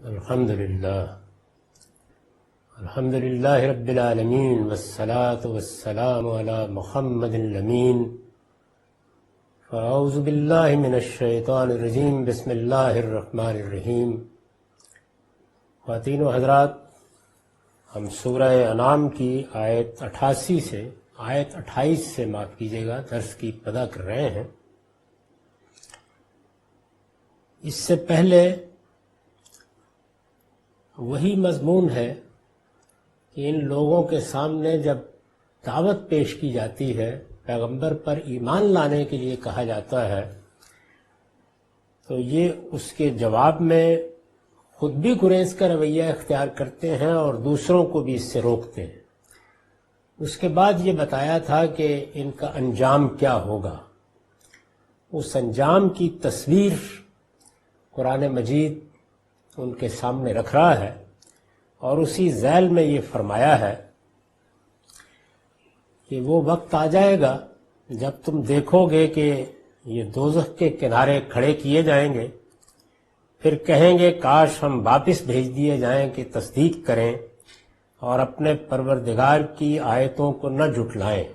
الحمدللہ رب العالمین والصلاة والسلام علی محمد الامین فاعوذ باللہ من الشیطان الرجیم بسم اللہ الرحمن الرحیم۔ خواتین و حضرات، ہم سورہ انعام کی آیت 28 سے معاف کیجیے گا درس کی ابتدا کر رہے ہیں۔ اس سے پہلے وہی مضمون ہے کہ ان لوگوں کے سامنے جب دعوت پیش کی جاتی ہے، پیغمبر پر ایمان لانے کے لیے کہا جاتا ہے، تو یہ اس کے جواب میں خود بھی گریز کا رویہ اختیار کرتے ہیں اور دوسروں کو بھی اس سے روکتے ہیں۔ اس کے بعد یہ بتایا تھا کہ ان کا انجام کیا ہوگا۔ اس انجام کی تصویر قرآن مجید ان کے سامنے رکھ رہا ہے، اور اسی ذیل میں یہ فرمایا ہے کہ وہ وقت آ جائے گا جب تم دیکھو گے کہ یہ دوزخ کے کنارے کھڑے کیے جائیں گے، پھر کہیں گے کاش ہم واپس بھیج دیے جائیں کہ تصدیق کریں اور اپنے پروردگار کی آیتوں کو نہ جھٹلائیں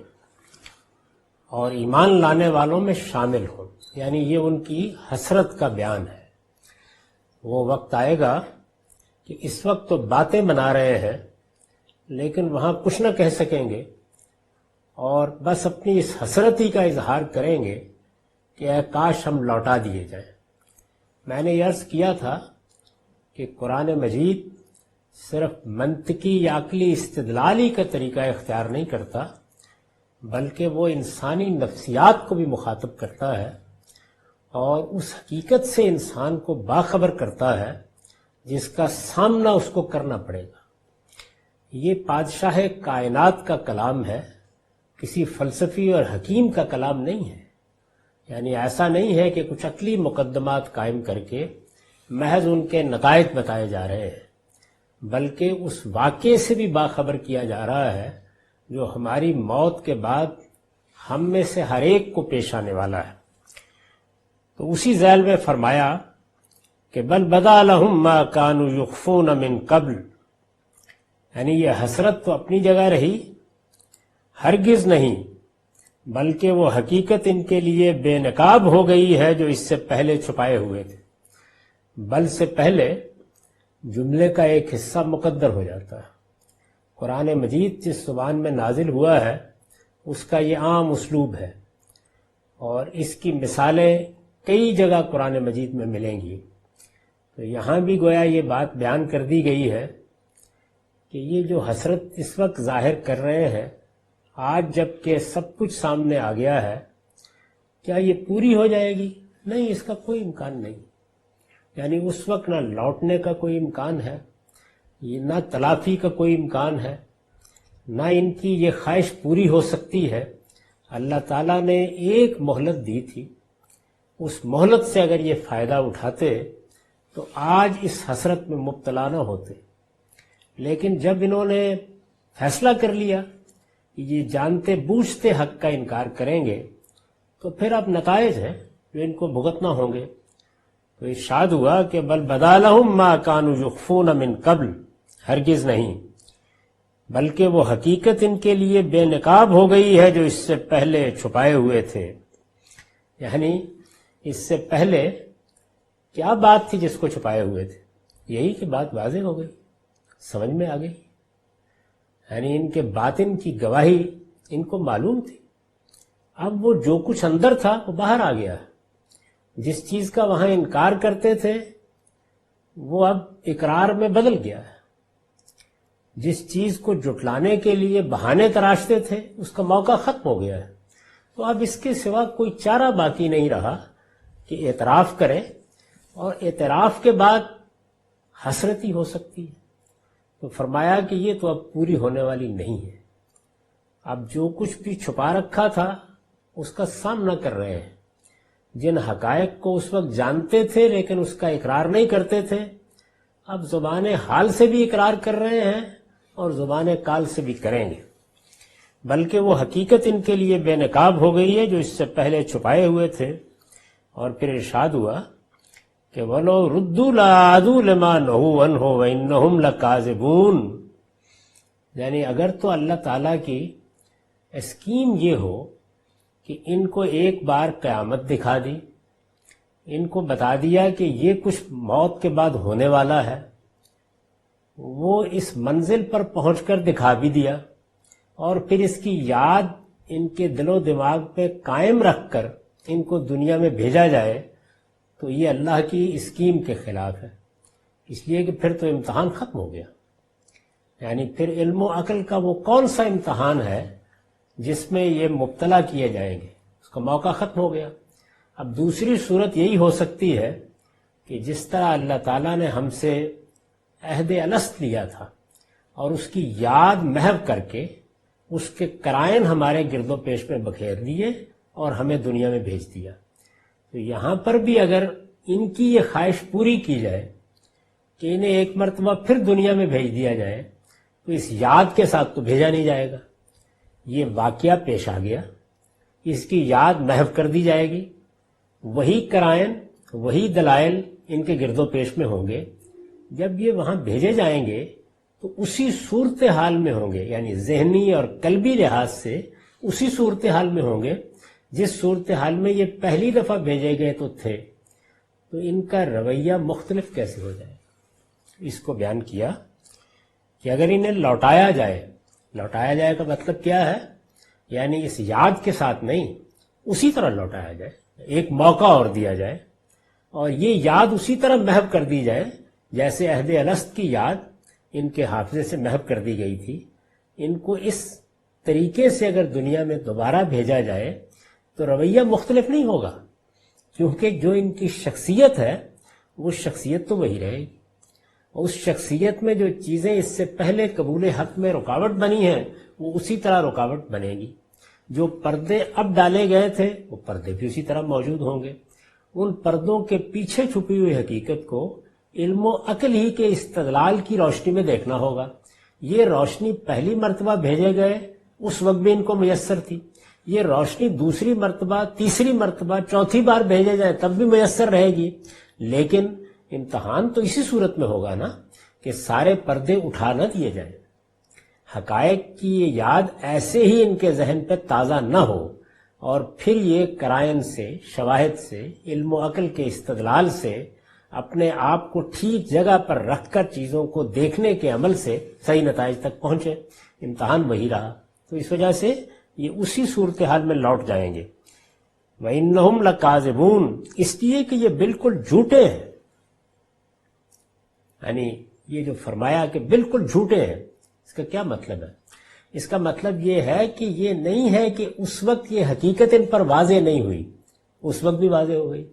اور ایمان لانے والوں میں شامل ہوں۔ یعنی یہ ان کی حسرت کا بیان ہے۔ وہ وقت آئے گا کہ اس وقت تو باتیں بنا رہے ہیں لیکن وہاں کچھ نہ کہہ سکیں گے، اور بس اپنی اس حسرت ہی کا اظہار کریں گے کہ اے کاش ہم لوٹا دیے جائیں۔ میں نے یہ عرض کیا تھا کہ قرآن مجید صرف منطقی یا عقلی استدلالی کا طریقہ اختیار نہیں کرتا، بلکہ وہ انسانی نفسیات کو بھی مخاطب کرتا ہے اور اس حقیقت سے انسان کو باخبر کرتا ہے جس کا سامنا اس کو کرنا پڑے گا۔ یہ بادشاہ کائنات کا کلام ہے، کسی فلسفی اور حکیم کا کلام نہیں ہے۔ یعنی ایسا نہیں ہے کہ کچھ عقلی مقدمات قائم کر کے محض ان کے نتائج بتائے جا رہے ہیں، بلکہ اس واقعے سے بھی باخبر کیا جا رہا ہے جو ہماری موت کے بعد ہم میں سے ہر ایک کو پیش آنے والا ہے۔ تو اسی ذیل میں فرمایا کہ بل بدا لہم ما کانوا یخفون من قبل، یعنی یہ حسرت تو اپنی جگہ رہی، ہرگز نہیں، بلکہ وہ حقیقت ان کے لیے بے نقاب ہو گئی ہے جو اس سے پہلے چھپائے ہوئے تھے۔ بل سے پہلے جملے کا ایک حصہ مقدر ہو جاتا ہے۔ قرآن مجید جس زبان میں نازل ہوا ہے اس کا یہ عام اسلوب ہے، اور اس کی مثالیں کئی جگہ قرآن مجید میں ملیں گی۔ تو یہاں بھی گویا یہ بات بیان کر دی گئی ہے کہ یہ جو حسرت اس وقت ظاہر کر رہے ہیں، آج جب کہ سب کچھ سامنے آ گیا ہے، کیا یہ پوری ہو جائے گی؟ نہیں، اس کا کوئی امکان نہیں۔ یعنی اس وقت نہ لوٹنے کا کوئی امکان ہے، یہ نہ تلافی کا کوئی امکان ہے، نہ ان کی یہ خواہش پوری ہو سکتی ہے۔ اللہ تعالیٰ نے ایک مہلت دی تھی، اس مہلت سے اگر یہ فائدہ اٹھاتے تو آج اس حسرت میں مبتلا نہ ہوتے۔ لیکن جب انہوں نے فیصلہ کر لیا کہ یہ جانتے بوجھتے حق کا انکار کریں گے، تو پھر اب نتائج ہیں جو ان کو بھگتنا ہوں گے۔ تو ارشاد ہوا کہ بل بدا لہم ما کانوا یخفون من قبل، ہرگز نہیں، بلکہ وہ حقیقت ان کے لیے بے نقاب ہو گئی ہے جو اس سے پہلے چھپائے ہوئے تھے۔ یعنی اس سے پہلے کیا بات تھی جس کو چھپائے ہوئے تھے؟ یہی کہ بات واضح ہو گئی، سمجھ میں آ گئی۔ یعنی ان کے باطن کی گواہی ان کو معلوم تھی۔ اب وہ جو کچھ اندر تھا وہ باہر آ گیا ہے۔ جس چیز کا وہاں انکار کرتے تھے وہ اب اقرار میں بدل گیا ہے۔ جس چیز کو جھٹلانے کے لیے بہانے تراشتے تھے اس کا موقع ختم ہو گیا ہے۔ تو اب اس کے سوا کوئی چارہ باقی نہیں رہا کہ اعتراف کریں، اور اعتراف کے بعد حسرت ہی ہو سکتی ہے۔ تو فرمایا کہ یہ تو اب پوری ہونے والی نہیں ہے۔ اب جو کچھ بھی چھپا رکھا تھا اس کا سامنا کر رہے ہیں۔ جن حقائق کو اس وقت جانتے تھے لیکن اس کا اقرار نہیں کرتے تھے، اب زبان حال سے بھی اقرار کر رہے ہیں اور زبان قال سے بھی کریں گے۔ بلکہ وہ حقیقت ان کے لیے بے نقاب ہو گئی ہے جو اس سے پہلے چھپائے ہوئے تھے۔ اور پھر ارشاد ہوا کہ وَلَوْ رُدُّوا لَعَادُوا لِمَا نُهُوا عَنْهُ وَإِنَّهُمْ لَكَاذِبُونَ، یعنی اگر تو اللہ تعالیٰ کی اسکیم یہ ہو کہ ان کو ایک بار قیامت دکھا دی، ان کو بتا دیا کہ یہ کچھ موت کے بعد ہونے والا ہے، وہ اس منزل پر پہنچ کر دکھا بھی دیا، اور پھر اس کی یاد ان کے دل و دماغ پہ قائم رکھ کر ان کو دنیا میں بھیجا جائے، تو یہ اللہ کی اسکیم کے خلاف ہے، اس لیے کہ پھر تو امتحان ختم ہو گیا۔ یعنی پھر علم و عقل کا وہ کون سا امتحان ہے جس میں یہ مبتلا کیے جائیں گے، اس کا موقع ختم ہو گیا۔ اب دوسری صورت یہی ہو سکتی ہے کہ جس طرح اللہ تعالیٰ نے ہم سے عہد الست لیا تھا اور اس کی یاد محو کر کے اس کے قرائن ہمارے گرد و پیش میں بکھیر دیے اور ہمیں دنیا میں بھیج دیا، تو یہاں پر بھی اگر ان کی یہ خواہش پوری کی جائے کہ انہیں ایک مرتبہ پھر دنیا میں بھیج دیا جائے، تو اس یاد کے ساتھ تو بھیجا نہیں جائے گا، یہ واقعہ پیش آ گیا، اس کی یاد محو کر دی جائے گی، وہی قرائن وہی دلائل ان کے گرد و پیش میں ہوں گے، جب یہ وہاں بھیجے جائیں گے تو اسی صورتحال میں ہوں گے، یعنی ذہنی اور قلبی لحاظ سے اسی صورتحال میں ہوں گے جس صورتحال میں یہ پہلی دفعہ بھیجے گئے تو تھے، تو ان کا رویہ مختلف کیسے ہو جائے؟ اس کو بیان کیا کہ اگر انہیں لوٹایا جائے کا مطلب کیا ہے؟ یعنی اس یاد کے ساتھ نہیں، اسی طرح لوٹایا جائے، ایک موقع اور دیا جائے، اور یہ یاد اسی طرح محو کر دی جائے جیسے عہد الست کی یاد ان کے حافظے سے محو کر دی گئی تھی۔ ان کو اس طریقے سے اگر دنیا میں دوبارہ بھیجا جائے تو رویہ مختلف نہیں ہوگا، کیونکہ جو ان کی شخصیت ہے وہ شخصیت تو وہی رہے گی، اس شخصیت میں جو چیزیں اس سے پہلے قبول حق میں رکاوٹ بنی ہیں وہ اسی طرح رکاوٹ بنے گی، جو پردے اب ڈالے گئے تھے وہ پردے بھی اسی طرح موجود ہوں گے۔ ان پردوں کے پیچھے چھپی ہوئی حقیقت کو علم و عقل ہی کے استدلال کی روشنی میں دیکھنا ہوگا۔ یہ روشنی پہلی مرتبہ بھیجے گئے اس وقت بھی ان کو میسر تھی، یہ روشنی دوسری مرتبہ، تیسری مرتبہ، چوتھی بار بھیجے جائے تب بھی میسر رہے گی، لیکن امتحان تو اسی صورت میں ہوگا نا کہ سارے پردے اٹھا نہ دیے جائیں، حقائق کی یہ یاد ایسے ہی ان کے ذہن پہ تازہ نہ ہو، اور پھر یہ قرائن سے، شواہد سے، علم و عقل کے استدلال سے اپنے آپ کو ٹھیک جگہ پر رکھ کر چیزوں کو دیکھنے کے عمل سے صحیح نتائج تک پہنچے۔ امتحان وہی رہا، تو اس وجہ سے یہ اسی صورتحال میں لوٹ جائیں گے۔ وَإِنَّهُمْ لَكَاذِبُونَ، اس لیے کہ یہ بالکل جھوٹے ہیں، یعنی یہ جو فرمایا کہ بالکل جھوٹے ہیں، اس کا کیا مطلب ہے؟ اس کا مطلب یہ ہے کہ یہ نہیں ہے کہ اس وقت یہ حقیقت ان پر واضح نہیں ہوئی، اس وقت بھی واضح ہو گئی،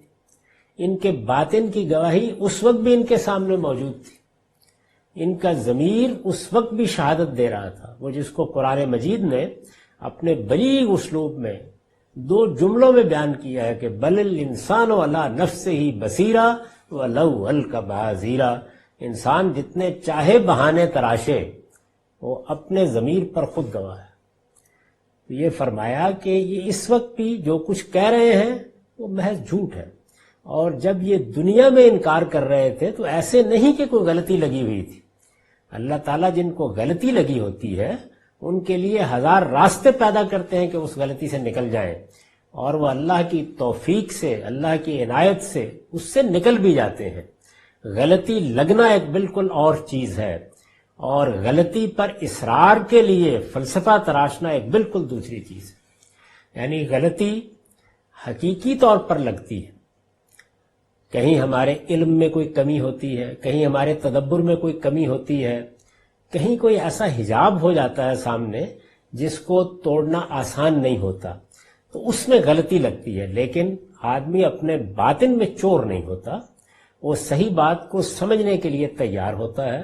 ان کے باطن کی گواہی اس وقت بھی ان کے سامنے موجود تھی، ان کا ضمیر اس وقت بھی شہادت دے رہا تھا، وہ جس کو قرآن مجید نے اپنے بلیغ اسلوب میں 2 جملوں میں بیان کیا ہے کہ بل الانسان علی نفسہ بصیرہ ولو القی معاذیرہ، انسان جتنے چاہے بہانے تراشے وہ اپنے ضمیر پر خود گواہ ہے۔ تو یہ فرمایا کہ یہ اس وقت بھی جو کچھ کہہ رہے ہیں وہ محض جھوٹ ہے، اور جب یہ دنیا میں انکار کر رہے تھے تو ایسے نہیں کہ کوئی غلطی لگی ہوئی تھی۔ اللہ تعالیٰ جن کو غلطی لگی ہوتی ہے ان کے لیے 1000 راستے پیدا کرتے ہیں کہ اس غلطی سے نکل جائیں، اور وہ اللہ کی توفیق سے، اللہ کی عنایت سے اس سے نکل بھی جاتے ہیں۔ غلطی لگنا ایک بالکل اور چیز ہے، اور غلطی پر اصرار کے لیے فلسفہ تراشنا ایک بالکل دوسری چیز ہے۔ یعنی غلطی حقیقی طور پر لگتی ہے، کہیں ہمارے علم میں کوئی کمی ہوتی ہے، کہیں ہمارے تدبر میں کوئی کمی ہوتی ہے، کہیں کوئی ایسا حجاب ہو جاتا ہے سامنے جس کو توڑنا آسان نہیں ہوتا، تو اس میں غلطی لگتی ہے، لیکن آدمی اپنے باطن میں چور نہیں ہوتا، وہ صحیح بات کو سمجھنے کے لیے تیار ہوتا ہے،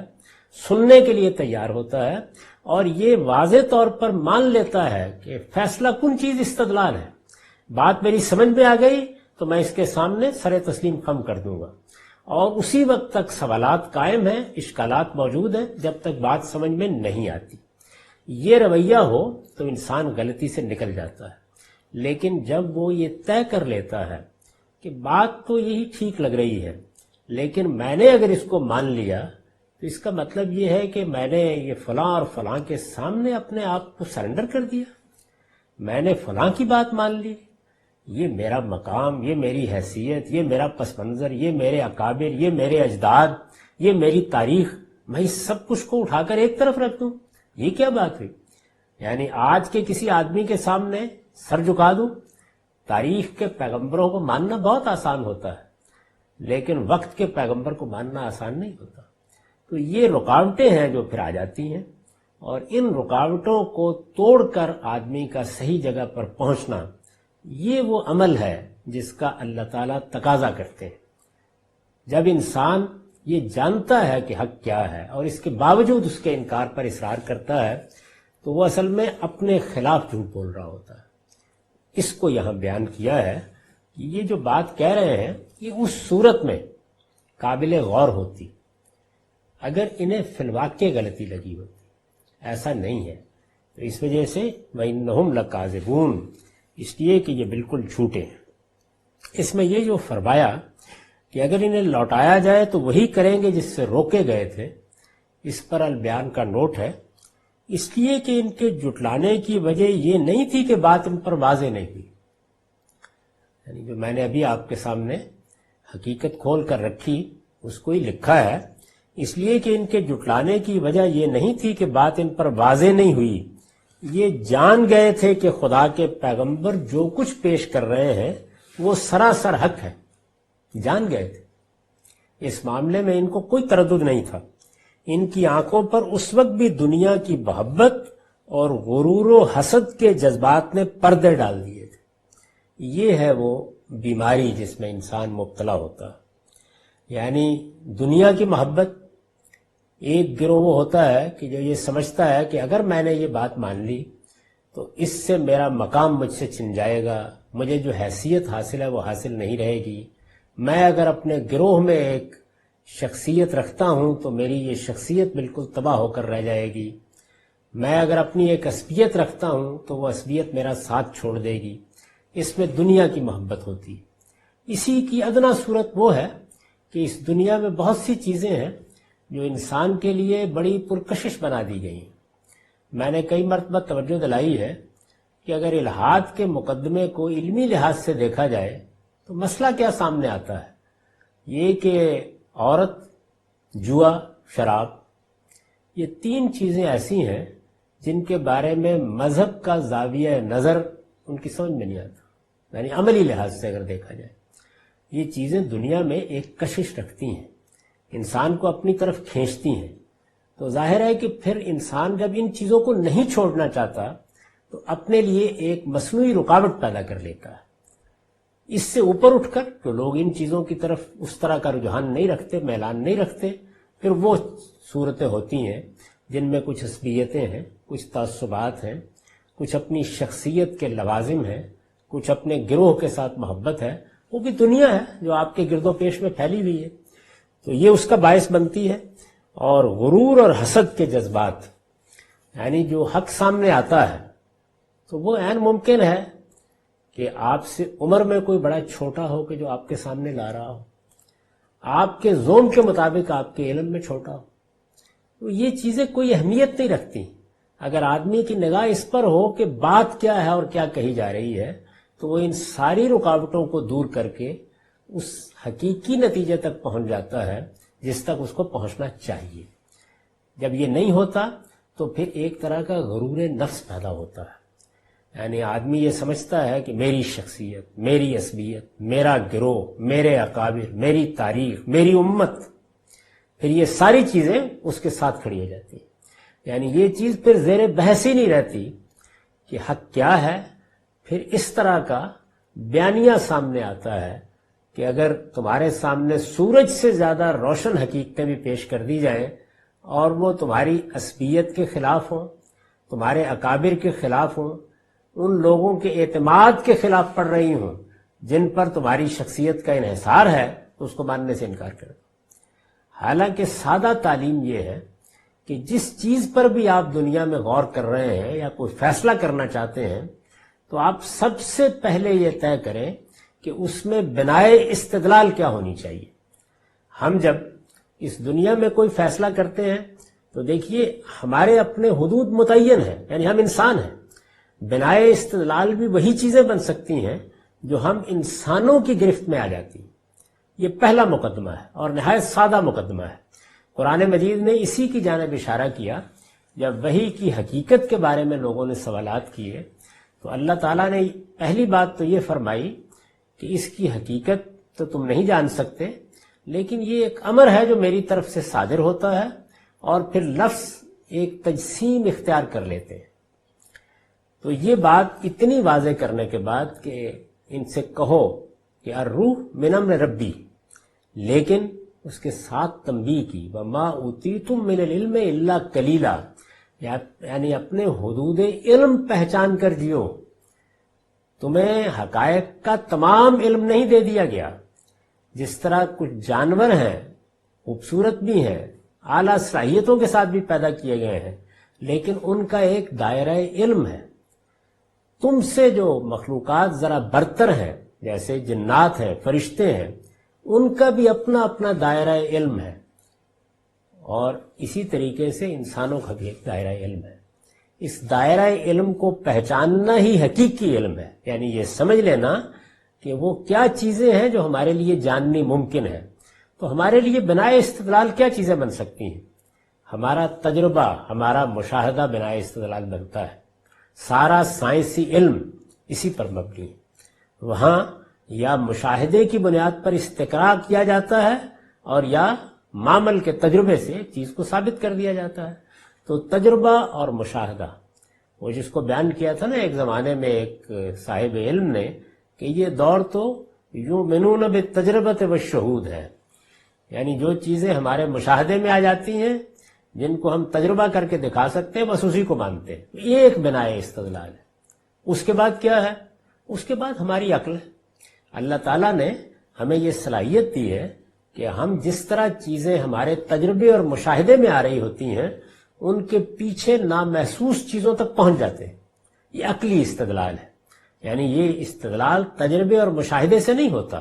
سننے کے لیے تیار ہوتا ہے، اور یہ واضح طور پر مان لیتا ہے کہ فیصلہ کن چیز استدلال ہے، بات میری سمجھ میں آ گئی تو میں اس کے سامنے سر تسلیم خم کر دوں گا، اور اسی وقت تک سوالات قائم ہیں، اشکالات موجود ہیں جب تک بات سمجھ میں نہیں آتی۔ یہ رویہ ہو تو انسان غلطی سے نکل جاتا ہے، لیکن جب وہ یہ طے کر لیتا ہے کہ بات تو یہی ٹھیک لگ رہی ہے، لیکن میں نے اگر اس کو مان لیا تو اس کا مطلب یہ ہے کہ میں نے یہ فلاں اور فلاں کے سامنے اپنے آپ کو سرنڈر کر دیا، میں نے فلاں کی بات مان لی، یہ میرا مقام، یہ میری حیثیت، یہ میرا پس منظر، یہ میرے اکابر، یہ میرے اجداد، یہ میری تاریخ، میں اس سب کچھ کو اٹھا کر ایک طرف رکھ دوں، یہ کیا بات ہوئی؟ یعنی آج کے کسی آدمی کے سامنے سر جھکا دوں؟ تاریخ کے پیغمبروں کو ماننا بہت آسان ہوتا ہے، لیکن وقت کے پیغمبر کو ماننا آسان نہیں ہوتا۔ تو یہ رکاوٹیں ہیں جو پھر آ جاتی ہیں، اور ان رکاوٹوں کو توڑ کر آدمی کا صحیح جگہ پر پہنچنا، یہ وہ عمل ہے جس کا اللہ تعالیٰ تقاضا کرتے ہیں۔ جب انسان یہ جانتا ہے کہ حق کیا ہے اور اس کے باوجود اس کے انکار پر اصرار کرتا ہے تو وہ اصل میں اپنے خلاف جھوٹ بول رہا ہوتا ہے۔ اس کو یہاں بیان کیا ہے کہ یہ جو بات کہہ رہے ہیں یہ اس صورت میں قابل غور ہوتی اگر انہیں فی الواقع غلطی لگی ہوتی، ایسا نہیں ہے۔ تو اس وجہ سے وَإِنَّهُمْ لَكَاذِبُونَ، اس لیے کہ یہ بالکل جھوٹے ہیں۔ اس میں یہ جو فرمایا کہ اگر انہیں لوٹایا جائے تو وہی کریں گے جس سے روکے گئے تھے، اس پر البیان کا نوٹ ہے، اس لیے کہ ان کے جھٹلانے کی وجہ یہ نہیں تھی کہ بات ان پر واضح نہیں ہوئی۔ یعنی جو میں نے ابھی آپ کے سامنے حقیقت کھول کر رکھی اس کو ہی لکھا ہے، اس لیے کہ ان کے جھٹلانے کی وجہ یہ نہیں تھی کہ بات ان پر واضح نہیں ہوئی، یہ جان گئے تھے کہ خدا کے پیغمبر جو کچھ پیش کر رہے ہیں وہ سراسر حق ہے، جان گئے تھے۔ اس معاملے میں ان کو کوئی تردد نہیں تھا۔ ان کی آنکھوں پر اس وقت بھی دنیا کی محبت اور غرور و حسد کے جذبات نے پردے ڈال دیے تھے۔ یہ ہے وہ بیماری جس میں انسان مبتلا ہوتا ہے، یعنی دنیا کی محبت۔ ایک گروہ وہ ہوتا ہے کہ جو یہ سمجھتا ہے کہ اگر میں نے یہ بات مان لی تو اس سے میرا مقام مجھ سے چھن جائے گا، مجھے جو حیثیت حاصل ہے وہ حاصل نہیں رہے گی، میں اگر اپنے گروہ میں ایک شخصیت رکھتا ہوں تو میری یہ شخصیت بالکل تباہ ہو کر رہ جائے گی، میں اگر اپنی ایک عصبیت رکھتا ہوں تو وہ عصبیت میرا ساتھ چھوڑ دے گی۔ اس میں دنیا کی محبت ہوتی۔ اسی کی ادنا صورت وہ ہے کہ اس دنیا میں بہت سی چیزیں ہیں جو انسان کے لیے بڑی پرکشش بنا دی گئی ہیں۔ میں نے کئی مرتبہ توجہ دلائی ہے کہ اگر الحاد کے مقدمے کو علمی لحاظ سے دیکھا جائے تو مسئلہ کیا سامنے آتا ہے؟ یہ کہ عورت، جوا، شراب، یہ تین چیزیں ایسی ہیں جن کے بارے میں مذہب کا زاویہ نظر ان کی سمجھ میں نہیں آتا، یعنی عملی لحاظ سے اگر دیکھا جائے یہ چیزیں دنیا میں ایک کشش رکھتی ہیں، انسان کو اپنی طرف کھینچتی ہیں۔ تو ظاہر ہے کہ پھر انسان جب ان چیزوں کو نہیں چھوڑنا چاہتا تو اپنے لیے ایک مصنوعی رکاوٹ پیدا کر لیتا ہے۔ اس سے اوپر اٹھ کر جو لوگ ان چیزوں کی طرف اس طرح کا رجحان نہیں رکھتے، میلان نہیں رکھتے، پھر وہ صورتیں ہوتی ہیں جن میں کچھ عصبیتیں ہیں، کچھ تعصبات ہیں، کچھ اپنی شخصیت کے لوازم ہیں، کچھ اپنے گروہ کے ساتھ محبت ہے، وہ بھی دنیا ہے جو آپ کے گرد و پیش میں پھیلی ہوئی ہے، تو یہ اس کا باعث بنتی ہے۔ اور غرور اور حسد کے جذبات، یعنی جو حق سامنے آتا ہے تو وہ عین ممکن ہے کہ آپ سے عمر میں کوئی بڑا چھوٹا ہو کہ جو آپ کے سامنے لا رہا ہو، آپ کے زوم کے مطابق آپ کے علم میں چھوٹا ہو، تو یہ چیزیں کوئی اہمیت نہیں رکھتی۔ اگر آدمی کی نگاہ اس پر ہو کہ بات کیا ہے اور کیا کہی جا رہی ہے تو وہ ان ساری رکاوٹوں کو دور کر کے اس حقیقی نتیجے تک پہنچ جاتا ہے جس تک اس کو پہنچنا چاہیے۔ جب یہ نہیں ہوتا تو پھر ایک طرح کا غرور نفس پیدا ہوتا ہے، یعنی آدمی یہ سمجھتا ہے کہ میری شخصیت، میری عصبیت، میرا گروہ، میرے اکابر، میری تاریخ، میری امت، پھر یہ ساری چیزیں اس کے ساتھ کھڑی ہو جاتی ہیں۔ یعنی یہ چیز پھر زیر بحث ہی نہیں رہتی کہ حق کیا ہے۔ پھر اس طرح کا بیانیہ سامنے آتا ہے کہ اگر تمہارے سامنے سورج سے زیادہ روشن حقیقتیں بھی پیش کر دی جائیں اور وہ تمہاری عصبیت کے خلاف ہوں، تمہارے اکابر کے خلاف ہوں، ان لوگوں کے اعتماد کے خلاف پڑ رہی ہوں جن پر تمہاری شخصیت کا انحصار ہے، تو اس کو ماننے سے انکار کر دو۔ حالانکہ سادہ تعلیم یہ ہے کہ جس چیز پر بھی آپ دنیا میں غور کر رہے ہیں یا کوئی فیصلہ کرنا چاہتے ہیں تو آپ سب سے پہلے یہ طے کریں کہ اس میں بنائے استدلال کیا ہونی چاہیے۔ ہم جب اس دنیا میں کوئی فیصلہ کرتے ہیں تو دیکھیے ہمارے اپنے حدود متعین ہیں، یعنی ہم انسان ہیں. بنائے استدلال بھی وہی چیزیں بن سکتی ہیں جو ہم انسانوں کی گرفت میں آ جاتی ہیں. یہ پہلا مقدمہ ہے اور نہایت سادہ مقدمہ ہے. قرآن مجید نے اسی کی جانب اشارہ کیا. جب وحی کی حقیقت کے بارے میں لوگوں نے سوالات کیے تو اللہ تعالیٰ نے پہلی بات تو یہ فرمائی کہ اس کی حقیقت تو تم نہیں جان سکتے، لیکن یہ ایک امر ہے جو میری طرف سے صادر ہوتا ہے، اور پھر لفظ ایک تجسیم اختیار کر لیتے ہیں. تو یہ بات اتنی واضح کرنے کے بعد کہ ان سے کہو کہ الروح من امر ربی، لیکن اس کے ساتھ تنبیہ کی وما اوتیتم من العلم الا قلیلا، یعنی اپنے حدود علم پہچان کر جیو. تمہیں حقائق کا تمام علم نہیں دے دیا گیا. جس طرح کچھ جانور ہیں، خوبصورت بھی ہیں، اعلیٰ صلاحیتوں کے ساتھ بھی پیدا کیے گئے ہیں، لیکن ان کا ایک دائرہ علم ہے. تم سے جو مخلوقات ذرا برتر ہیں جیسے جنات ہیں، فرشتے ہیں، ان کا بھی اپنا اپنا دائرہ علم ہے، اور اسی طریقے سے انسانوں کا بھی ایک دائرہ علم ہے. اس دائرہ علم کو پہچاننا ہی حقیقی علم ہے، یعنی یہ سمجھ لینا کہ وہ کیا چیزیں ہیں جو ہمارے لیے جاننی ممکن ہے. تو ہمارے لیے بنائے استدلال کیا چیزیں بن سکتی ہیں؟ ہمارا تجربہ، ہمارا مشاہدہ بنائے استدلال بنتا ہے. سارا سائنسی علم اسی پر مبنی ہے. وہاں یا مشاہدے کی بنیاد پر استقراء کیا جاتا ہے اور یا معمل کے تجربے سے ایک چیز کو ثابت کر دیا جاتا ہے. تو تجربہ اور مشاہدہ، وہ جس کو بیان کیا تھا نا ایک زمانے میں ایک صاحب علم نے کہ یہ دور تو یؤمنون بالتجربۃ والشہود ہے، یعنی جو چیزیں ہمارے مشاہدے میں آ جاتی ہیں، جن کو ہم تجربہ کر کے دکھا سکتے ہیں، بس اسی کو مانتے ہیں. یہ ایک بنائے استدلال ہے. اس کے بعد کیا ہے؟ اس کے بعد ہماری عقل ہے. اللہ تعالیٰ نے ہمیں یہ صلاحیت دی ہے کہ ہم جس طرح چیزیں ہمارے تجربے اور مشاہدے میں آ رہی ہوتی ہیں، ان کے پیچھے نامحسوس چیزوں تک پہنچ جاتے ہیں. یہ عقلی استدلال ہے. یعنی یہ استدلال تجربے اور مشاہدے سے نہیں ہوتا.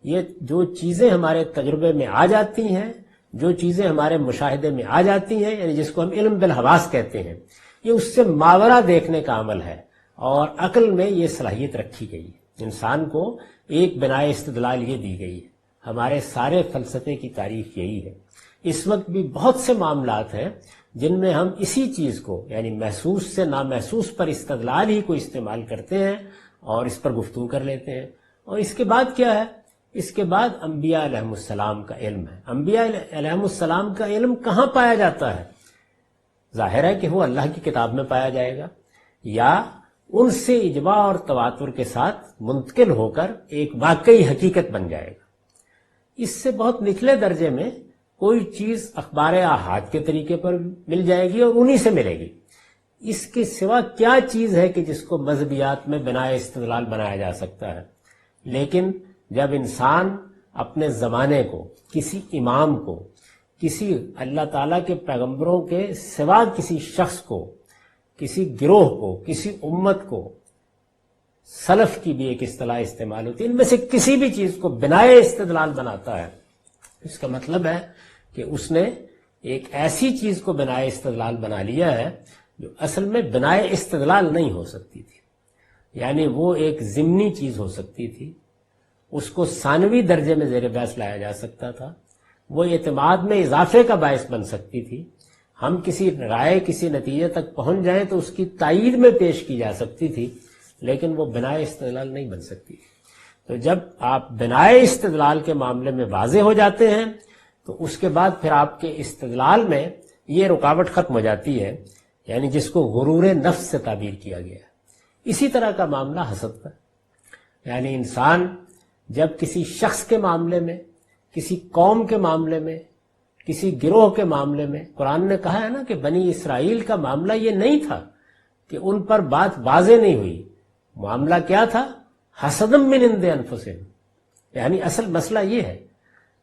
یہ جو چیزیں ہمارے تجربے میں آ جاتی ہیں، جو چیزیں ہمارے مشاہدے میں آ جاتی ہیں، یعنی جس کو ہم علم بالحواس کہتے ہیں، یہ اس سے ماورا دیکھنے کا عمل ہے. اور عقل میں یہ صلاحیت رکھی گئی ہے. انسان کو ایک بنائے استدلال یہ دی گئی ہے. ہمارے سارے فلسفے کی تاریخ یہی ہے. اس وقت بھی بہت سے معاملات ہیں جن میں ہم اسی چیز کو، یعنی محسوس سے نامحسوس پر استدلال ہی کو استعمال کرتے ہیں اور اس پر گفتگو کر لیتے ہیں. اور اس کے بعد کیا ہے؟ اس کے بعد انبیاء علیہ السلام کا علم ہے. انبیاء علیہ السلام کا علم کہاں پایا جاتا ہے؟ ظاہر ہے کہ وہ اللہ کی کتاب میں پایا جائے گا، یا ان سے اجماع اور تواتر کے ساتھ منتقل ہو کر ایک واقعی حقیقت بن جائے گا. اس سے بہت نچلے درجے میں کوئی چیز اخبار احاد کے طریقے پر مل جائے گی اور انہی سے ملے گی. اس کے سوا کیا چیز ہے کہ جس کو مذہبیات میں بنائے استدلال بنایا جا سکتا ہے؟ لیکن جب انسان اپنے زمانے کو، کسی امام کو، کسی اللہ تعالیٰ کے پیغمبروں کے سوا کسی شخص کو، کسی گروہ کو، کسی امت کو، سلف کی بھی ایک اصطلاح استعمال ہوتی ہے، ان میں سے کسی بھی چیز کو بنائے استدلال بناتا ہے، اس کا مطلب ہے کہ اس نے ایک ایسی چیز کو بنائے استدلال بنا لیا ہے جو اصل میں بنائے استدلال نہیں ہو سکتی تھی. یعنی وہ ایک ضمنی چیز ہو سکتی تھی، اس کو ثانوی درجے میں زیر بحث لایا جا سکتا تھا، وہ اعتماد میں اضافے کا باعث بن سکتی تھی. ہم کسی رائے، کسی نتیجے تک پہنچ جائیں تو اس کی تائید میں پیش کی جا سکتی تھی، لیکن وہ بنائے استدلال نہیں بن سکتی. تو جب آپ بنائے استدلال کے معاملے میں واضح ہو جاتے ہیں تو اس کے بعد پھر آپ کے استدلال میں یہ رکاوٹ ختم ہو جاتی ہے، یعنی جس کو غرور نفس سے تعبیر کیا گیا ہے. اسی طرح کا معاملہ حسد کا، یعنی انسان جب کسی شخص کے معاملے میں، کسی قوم کے معاملے میں، کسی گروہ کے معاملے میں، قرآن نے کہا ہے نا کہ بنی اسرائیل کا معاملہ یہ نہیں تھا کہ ان پر بات واضح نہیں ہوئی. معاملہ کیا تھا؟ حسدم من عند انفسہم، یعنی اصل مسئلہ یہ ہے،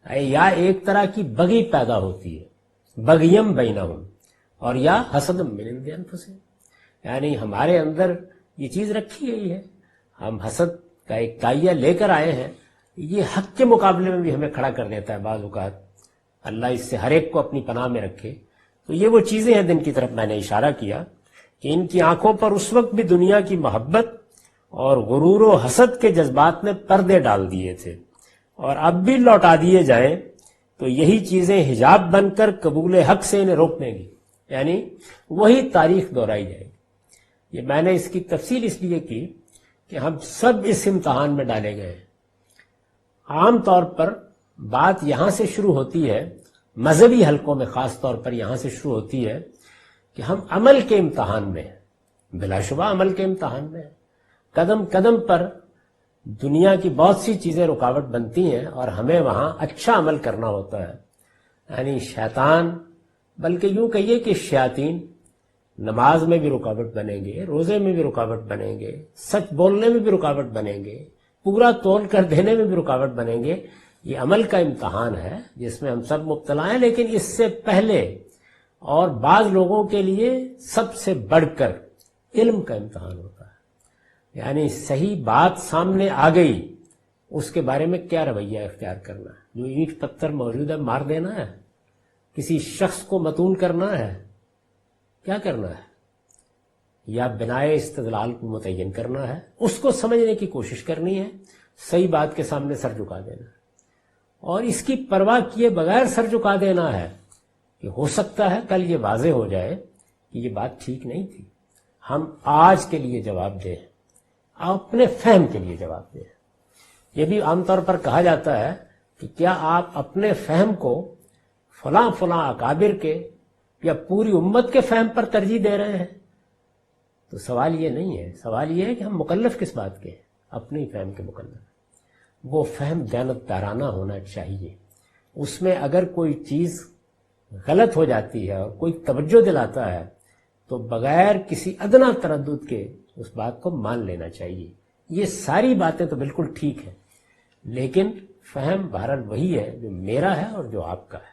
یا ایک طرح کی بغی پیدا ہوتی ہے، بغیم بینہم، اور یا حسدم من عند انفسہم، یعنی ہمارے اندر یہ چیز رکھی گئی ہے، ہم حسد کا ایک داعیہ لے کر آئے ہیں. یہ حق کے مقابلے میں بھی ہمیں کھڑا کر دیتا ہے بعض اوقات. اللہ اس سے ہر ایک کو اپنی پناہ میں رکھے۔ تو یہ وہ چیزیں ہیں جن کی طرف میں نے اشارہ کیا کہ ان کی آنکھوں پر اس وقت بھی دنیا کی محبت اور غرور و حسد کے جذبات نے پردے ڈال دیے تھے، اور اب بھی لوٹا دیے جائیں تو یہی چیزیں حجاب بن کر قبول حق سے انہیں روکنے گی، یعنی وہی تاریخ دہرائی جائے گی۔ یہ میں نے اس کی تفصیل اس لیے کی کہ ہم سب اس امتحان میں ڈالے گئے ہیں۔ عام طور پر بات یہاں سے شروع ہوتی ہے، مذہبی حلقوں میں خاص طور پر یہاں سے شروع ہوتی ہے کہ ہم عمل کے امتحان میں ہیں، بلا شبہ عمل کے امتحان میں ہیں۔ قدم قدم پر دنیا کی بہت سی چیزیں رکاوٹ بنتی ہیں اور ہمیں وہاں اچھا عمل کرنا ہوتا ہے، یعنی شیطان، بلکہ یوں کہیے کہ شیاطین نماز میں بھی رکاوٹ بنیں گے، روزے میں بھی رکاوٹ بنیں گے، سچ بولنے میں بھی رکاوٹ بنیں گے، پورا تول کر دینے میں بھی رکاوٹ بنیں گے۔ یہ عمل کا امتحان ہے جس میں ہم سب مبتلا ہیں، لیکن اس سے پہلے اور بعض لوگوں کے لیے سب سے بڑھ کر علم کا امتحان ہوتا ہے، یعنی صحیح بات سامنے آ گئی، اس کے بارے میں کیا رویہ اختیار کرنا ہے۔ جو اینٹ پتھر موجود ہے مار دینا ہے، کسی شخص کو متون کرنا ہے، کیا کرنا ہے، یا بنائے استدلال کو متعین کرنا ہے، اس کو سمجھنے کی کوشش کرنی ہے، صحیح بات کے سامنے سر جھکا دینا ہے، اور اس کی پرواہ کیے بغیر سر جھکا دینا ہے کہ ہو سکتا ہے کل یہ واضح ہو جائے کہ یہ بات ٹھیک نہیں تھی۔ ہم آج کے لیے جواب دیں، اپنے فہم کے لیے جواب دیں۔ یہ بھی عام طور پر کہا جاتا ہے کہ کیا آپ اپنے فہم کو فلاں فلاں اکابر کے یا پوری امت کے فہم پر ترجیح دے رہے ہیں؟ تو سوال یہ نہیں ہے، سوال یہ ہے کہ ہم مکلف کس بات کے ہیں؟ اپنے ہی فہم کے مکلف۔ وہ فہم دیانتدارانہ ہونا چاہیے، اس میں اگر کوئی چیز غلط ہو جاتی ہے اور کوئی توجہ دلاتا ہے تو بغیر کسی ادنا تردد کے اس بات کو مان لینا چاہیے۔ یہ ساری باتیں تو بالکل ٹھیک ہیں، لیکن فہم بہرحال وہی ہے جو میرا ہے اور جو آپ کا ہے،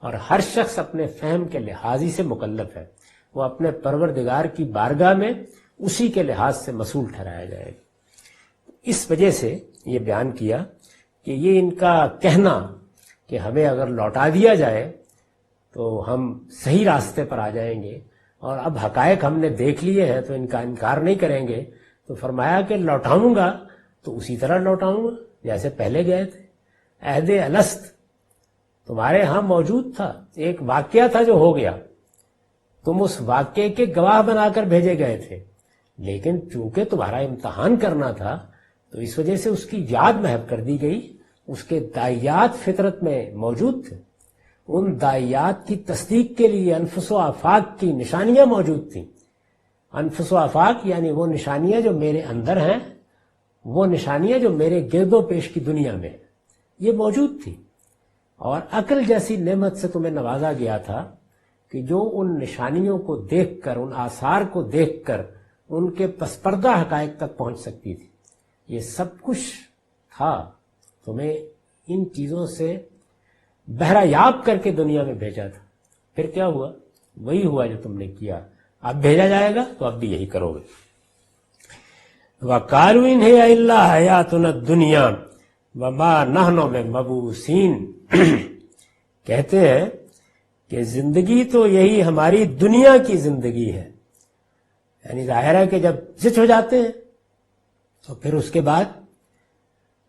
اور ہر شخص اپنے فہم کے لحاظ ہی سے مکلف ہے، وہ اپنے پروردگار کی بارگاہ میں اسی کے لحاظ سے مسئول ٹھہرایا جائے گا۔ اس وجہ سے یہ بیان کیا کہ یہ ان کا کہنا کہ ہمیں اگر لوٹا دیا جائے تو ہم صحیح راستے پر آ جائیں گے اور اب حقائق ہم نے دیکھ لیے ہیں تو ان کا انکار نہیں کریں گے، تو فرمایا کہ لوٹاؤں گا تو اسی طرح لوٹاؤں گا جیسے پہلے گئے تھے۔ عہد الست تمہارے ہاں موجود تھا، ایک واقعہ تھا جو ہو گیا، تم اس واقعے کے گواہ بنا کر بھیجے گئے تھے، لیکن چونکہ تمہارا امتحان کرنا تھا تو اس وجہ سے اس کی یاد محو کر دی گئی۔ اس کے داعیات فطرت میں موجود تھے، ان داعیات کی تصدیق کے لیے انفس و آفاق کی نشانیاں موجود تھیں۔ انفس و آفاق یعنی وہ نشانیاں جو میرے اندر ہیں، وہ نشانیاں جو میرے گرد و پیش کی دنیا میں ہیں، یہ موجود تھی، اور عقل جیسی نعمت سے تمہیں نوازا گیا تھا کہ جو ان نشانیوں کو دیکھ کر، ان آثار کو دیکھ کر ان کے پس پردہ حقائق تک پہنچ سکتی تھی۔ یہ سب کچھ تھا، تمہیں ان چیزوں سے بہرہ یاب کر کے دنیا میں بھیجا تھا۔ پھر کیا ہوا؟ وہی ہوا جو تم نے کیا۔ اب بھیجا جائے گا تو اب بھی یہی کرو گے۔ وَقَالُوا إِنْ هِيَ إِلَّا حَيَاتُنَا الدُّنْيَا وَمَا نَحْنُ بِمَبْعُوثِينَ، کہتے ہیں کہ زندگی تو یہی ہماری دنیا کی زندگی ہے، یعنی ظاہر ہے کہ جب زچ ہو جاتے ہیں تو پھر اس کے بعد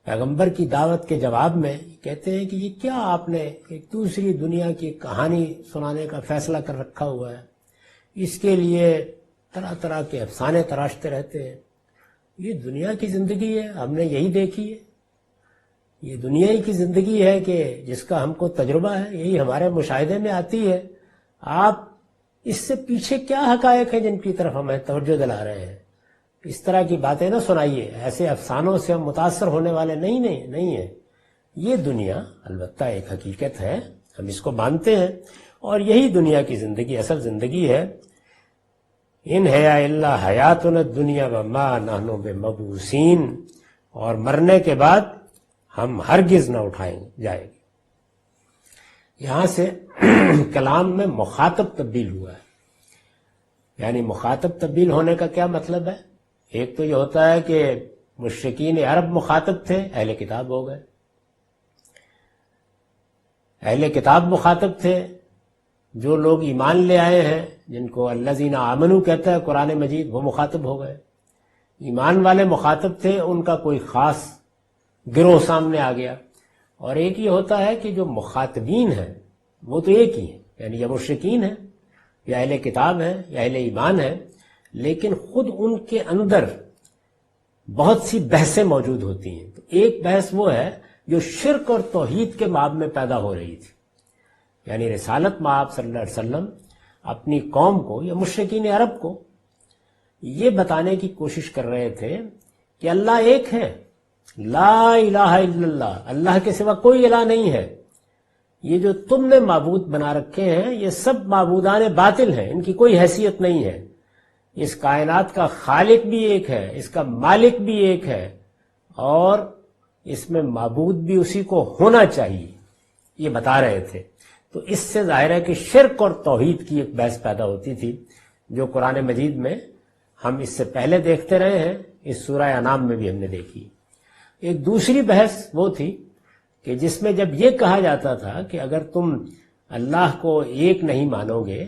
پیغمبر کی دعوت کے جواب میں کہتے ہیں کہ یہ کیا آپ نے ایک دوسری دنیا کی کہانی سنانے کا فیصلہ کر رکھا ہوا ہے، اس کے لیے طرح طرح کے افسانے تراشتے رہتے ہیں۔ یہ دنیا کی زندگی ہے، ہم نے یہی دیکھی ہے، یہ دنیا ہی کی زندگی ہے کہ جس کا ہم کو تجربہ ہے، یہی ہمارے مشاہدے میں آتی ہے۔ آپ اس سے پیچھے کیا حقائق ہیں جن کی طرف ہمیں توجہ دلا رہے ہیں؟ اس طرح کی باتیں نہ سنائیے، ایسے افسانوں سے ہم متاثر ہونے والے نہیں ہیں۔ یہ دنیا البتہ ایک حقیقت ہے، ہم اس کو مانتے ہیں، اور یہی دنیا کی زندگی اصل زندگی ہے۔ ان ہے الا حیاتنا الدنیا وما نحن بمبعوثین، اور مرنے کے بعد ہم ہرگز نہ اٹھائیں جائیں گے۔ یہاں سے کلام میں مخاطب تبدیل ہوا ہے، یعنی مخاطب تبدیل ہونے کا کیا مطلب ہے؟ ایک تو یہ ہوتا ہے کہ مشرکین عرب مخاطب تھے، اہل کتاب ہو گئے، اہل کتاب مخاطب تھے، جو لوگ ایمان لے آئے ہیں، جن کو الذین آمنوا کہتا ہے قرآن مجید، وہ مخاطب ہو گئے۔ ایمان والے مخاطب تھے، ان کا کوئی خاص گروہ سامنے آ گیا۔ اور ایک یہ ہوتا ہے کہ جو مخاطبین ہیں وہ تو ایک ہی ہیں، یعنی یا مشرکین ہیں یا اہل کتاب ہیں یا اہل ایمان ہیں، لیکن خود ان کے اندر بہت سی بحثیں موجود ہوتی ہیں۔ تو ایک بحث وہ ہے جو شرک اور توحید کے باب میں پیدا ہو رہی تھی، یعنی رسالت مآب صلی اللہ علیہ وسلم اپنی قوم کو یا مشرکین عرب کو یہ بتانے کی کوشش کر رہے تھے کہ اللہ ایک ہے، لا الہ الا اللہ، اللہ کے سوا کوئی الہ نہیں ہے۔ یہ جو تم نے معبود بنا رکھے ہیں یہ سب معبودان باطل ہیں، ان کی کوئی حیثیت نہیں ہے۔ اس کائنات کا خالق بھی ایک ہے، اس کا مالک بھی ایک ہے، اور اس میں معبود بھی اسی کو ہونا چاہیے، یہ بتا رہے تھے۔ تو اس سے ظاہر ہے کہ شرک اور توحید کی ایک بحث پیدا ہوتی تھی، جو قرآن مجید میں ہم اس سے پہلے دیکھتے رہے ہیں، اس سورہ انعام میں بھی ہم نے دیکھی۔ ایک دوسری بحث وہ تھی کہ جس میں جب یہ کہا جاتا تھا کہ اگر تم اللہ کو ایک نہیں مانو گے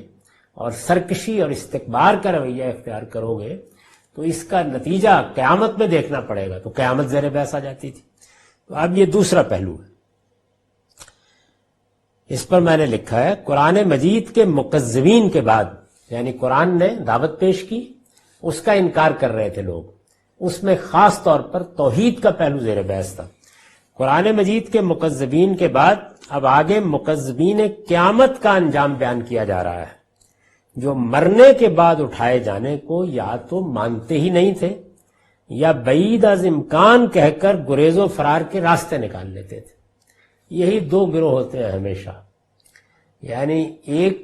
اور سرکشی اور استکبار کا رویہ اختیار کرو گے تو اس کا نتیجہ قیامت میں دیکھنا پڑے گا، تو قیامت زیر بحث آ جاتی تھی۔ تو اب یہ دوسرا پہلو ہے، اس پر میں نے لکھا ہے قرآن مجید کے مکذبین کے بعد، یعنی قرآن نے دعوت پیش کی، اس کا انکار کر رہے تھے لوگ، اس میں خاص طور پر توحید کا پہلو زیر بحث تھا۔ قرآن مجید کے مکذبین کے بعد اب آگے مکذبین قیامت کا انجام بیان کیا جا رہا ہے، جو مرنے کے بعد اٹھائے جانے کو یا تو مانتے ہی نہیں تھے یا بعید از امکان کہہ کر گریز و فرار کے راستے نکال لیتے تھے۔ یہی دو گروہ ہوتے ہیں ہمیشہ، یعنی ایک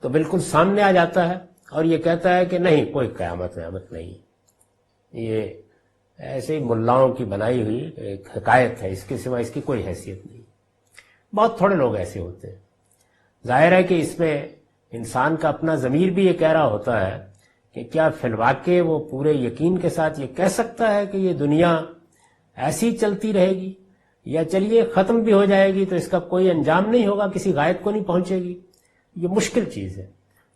تو بالکل سامنے آ جاتا ہے اور یہ کہتا ہے کہ نہیں، کوئی قیامت ویامت نہیں، یہ ایسے ہی ملاؤں کی بنائی ہوئی ایک حکایت ہے، اس کے سوا اس کی کوئی حیثیت نہیں۔ بہت تھوڑے لوگ ایسے ہوتے ہیں۔ ظاہر ہے کہ اس میں انسان کا اپنا ضمیر بھی یہ کہہ رہا ہوتا ہے کہ کیا فی الواقع وہ پورے یقین کے ساتھ یہ کہہ سکتا ہے کہ یہ دنیا ایسی چلتی رہے گی، یا چلیے ختم بھی ہو جائے گی تو اس کا کوئی انجام نہیں ہوگا، کسی غائب کو نہیں پہنچے گی؟ یہ مشکل چیز ہے۔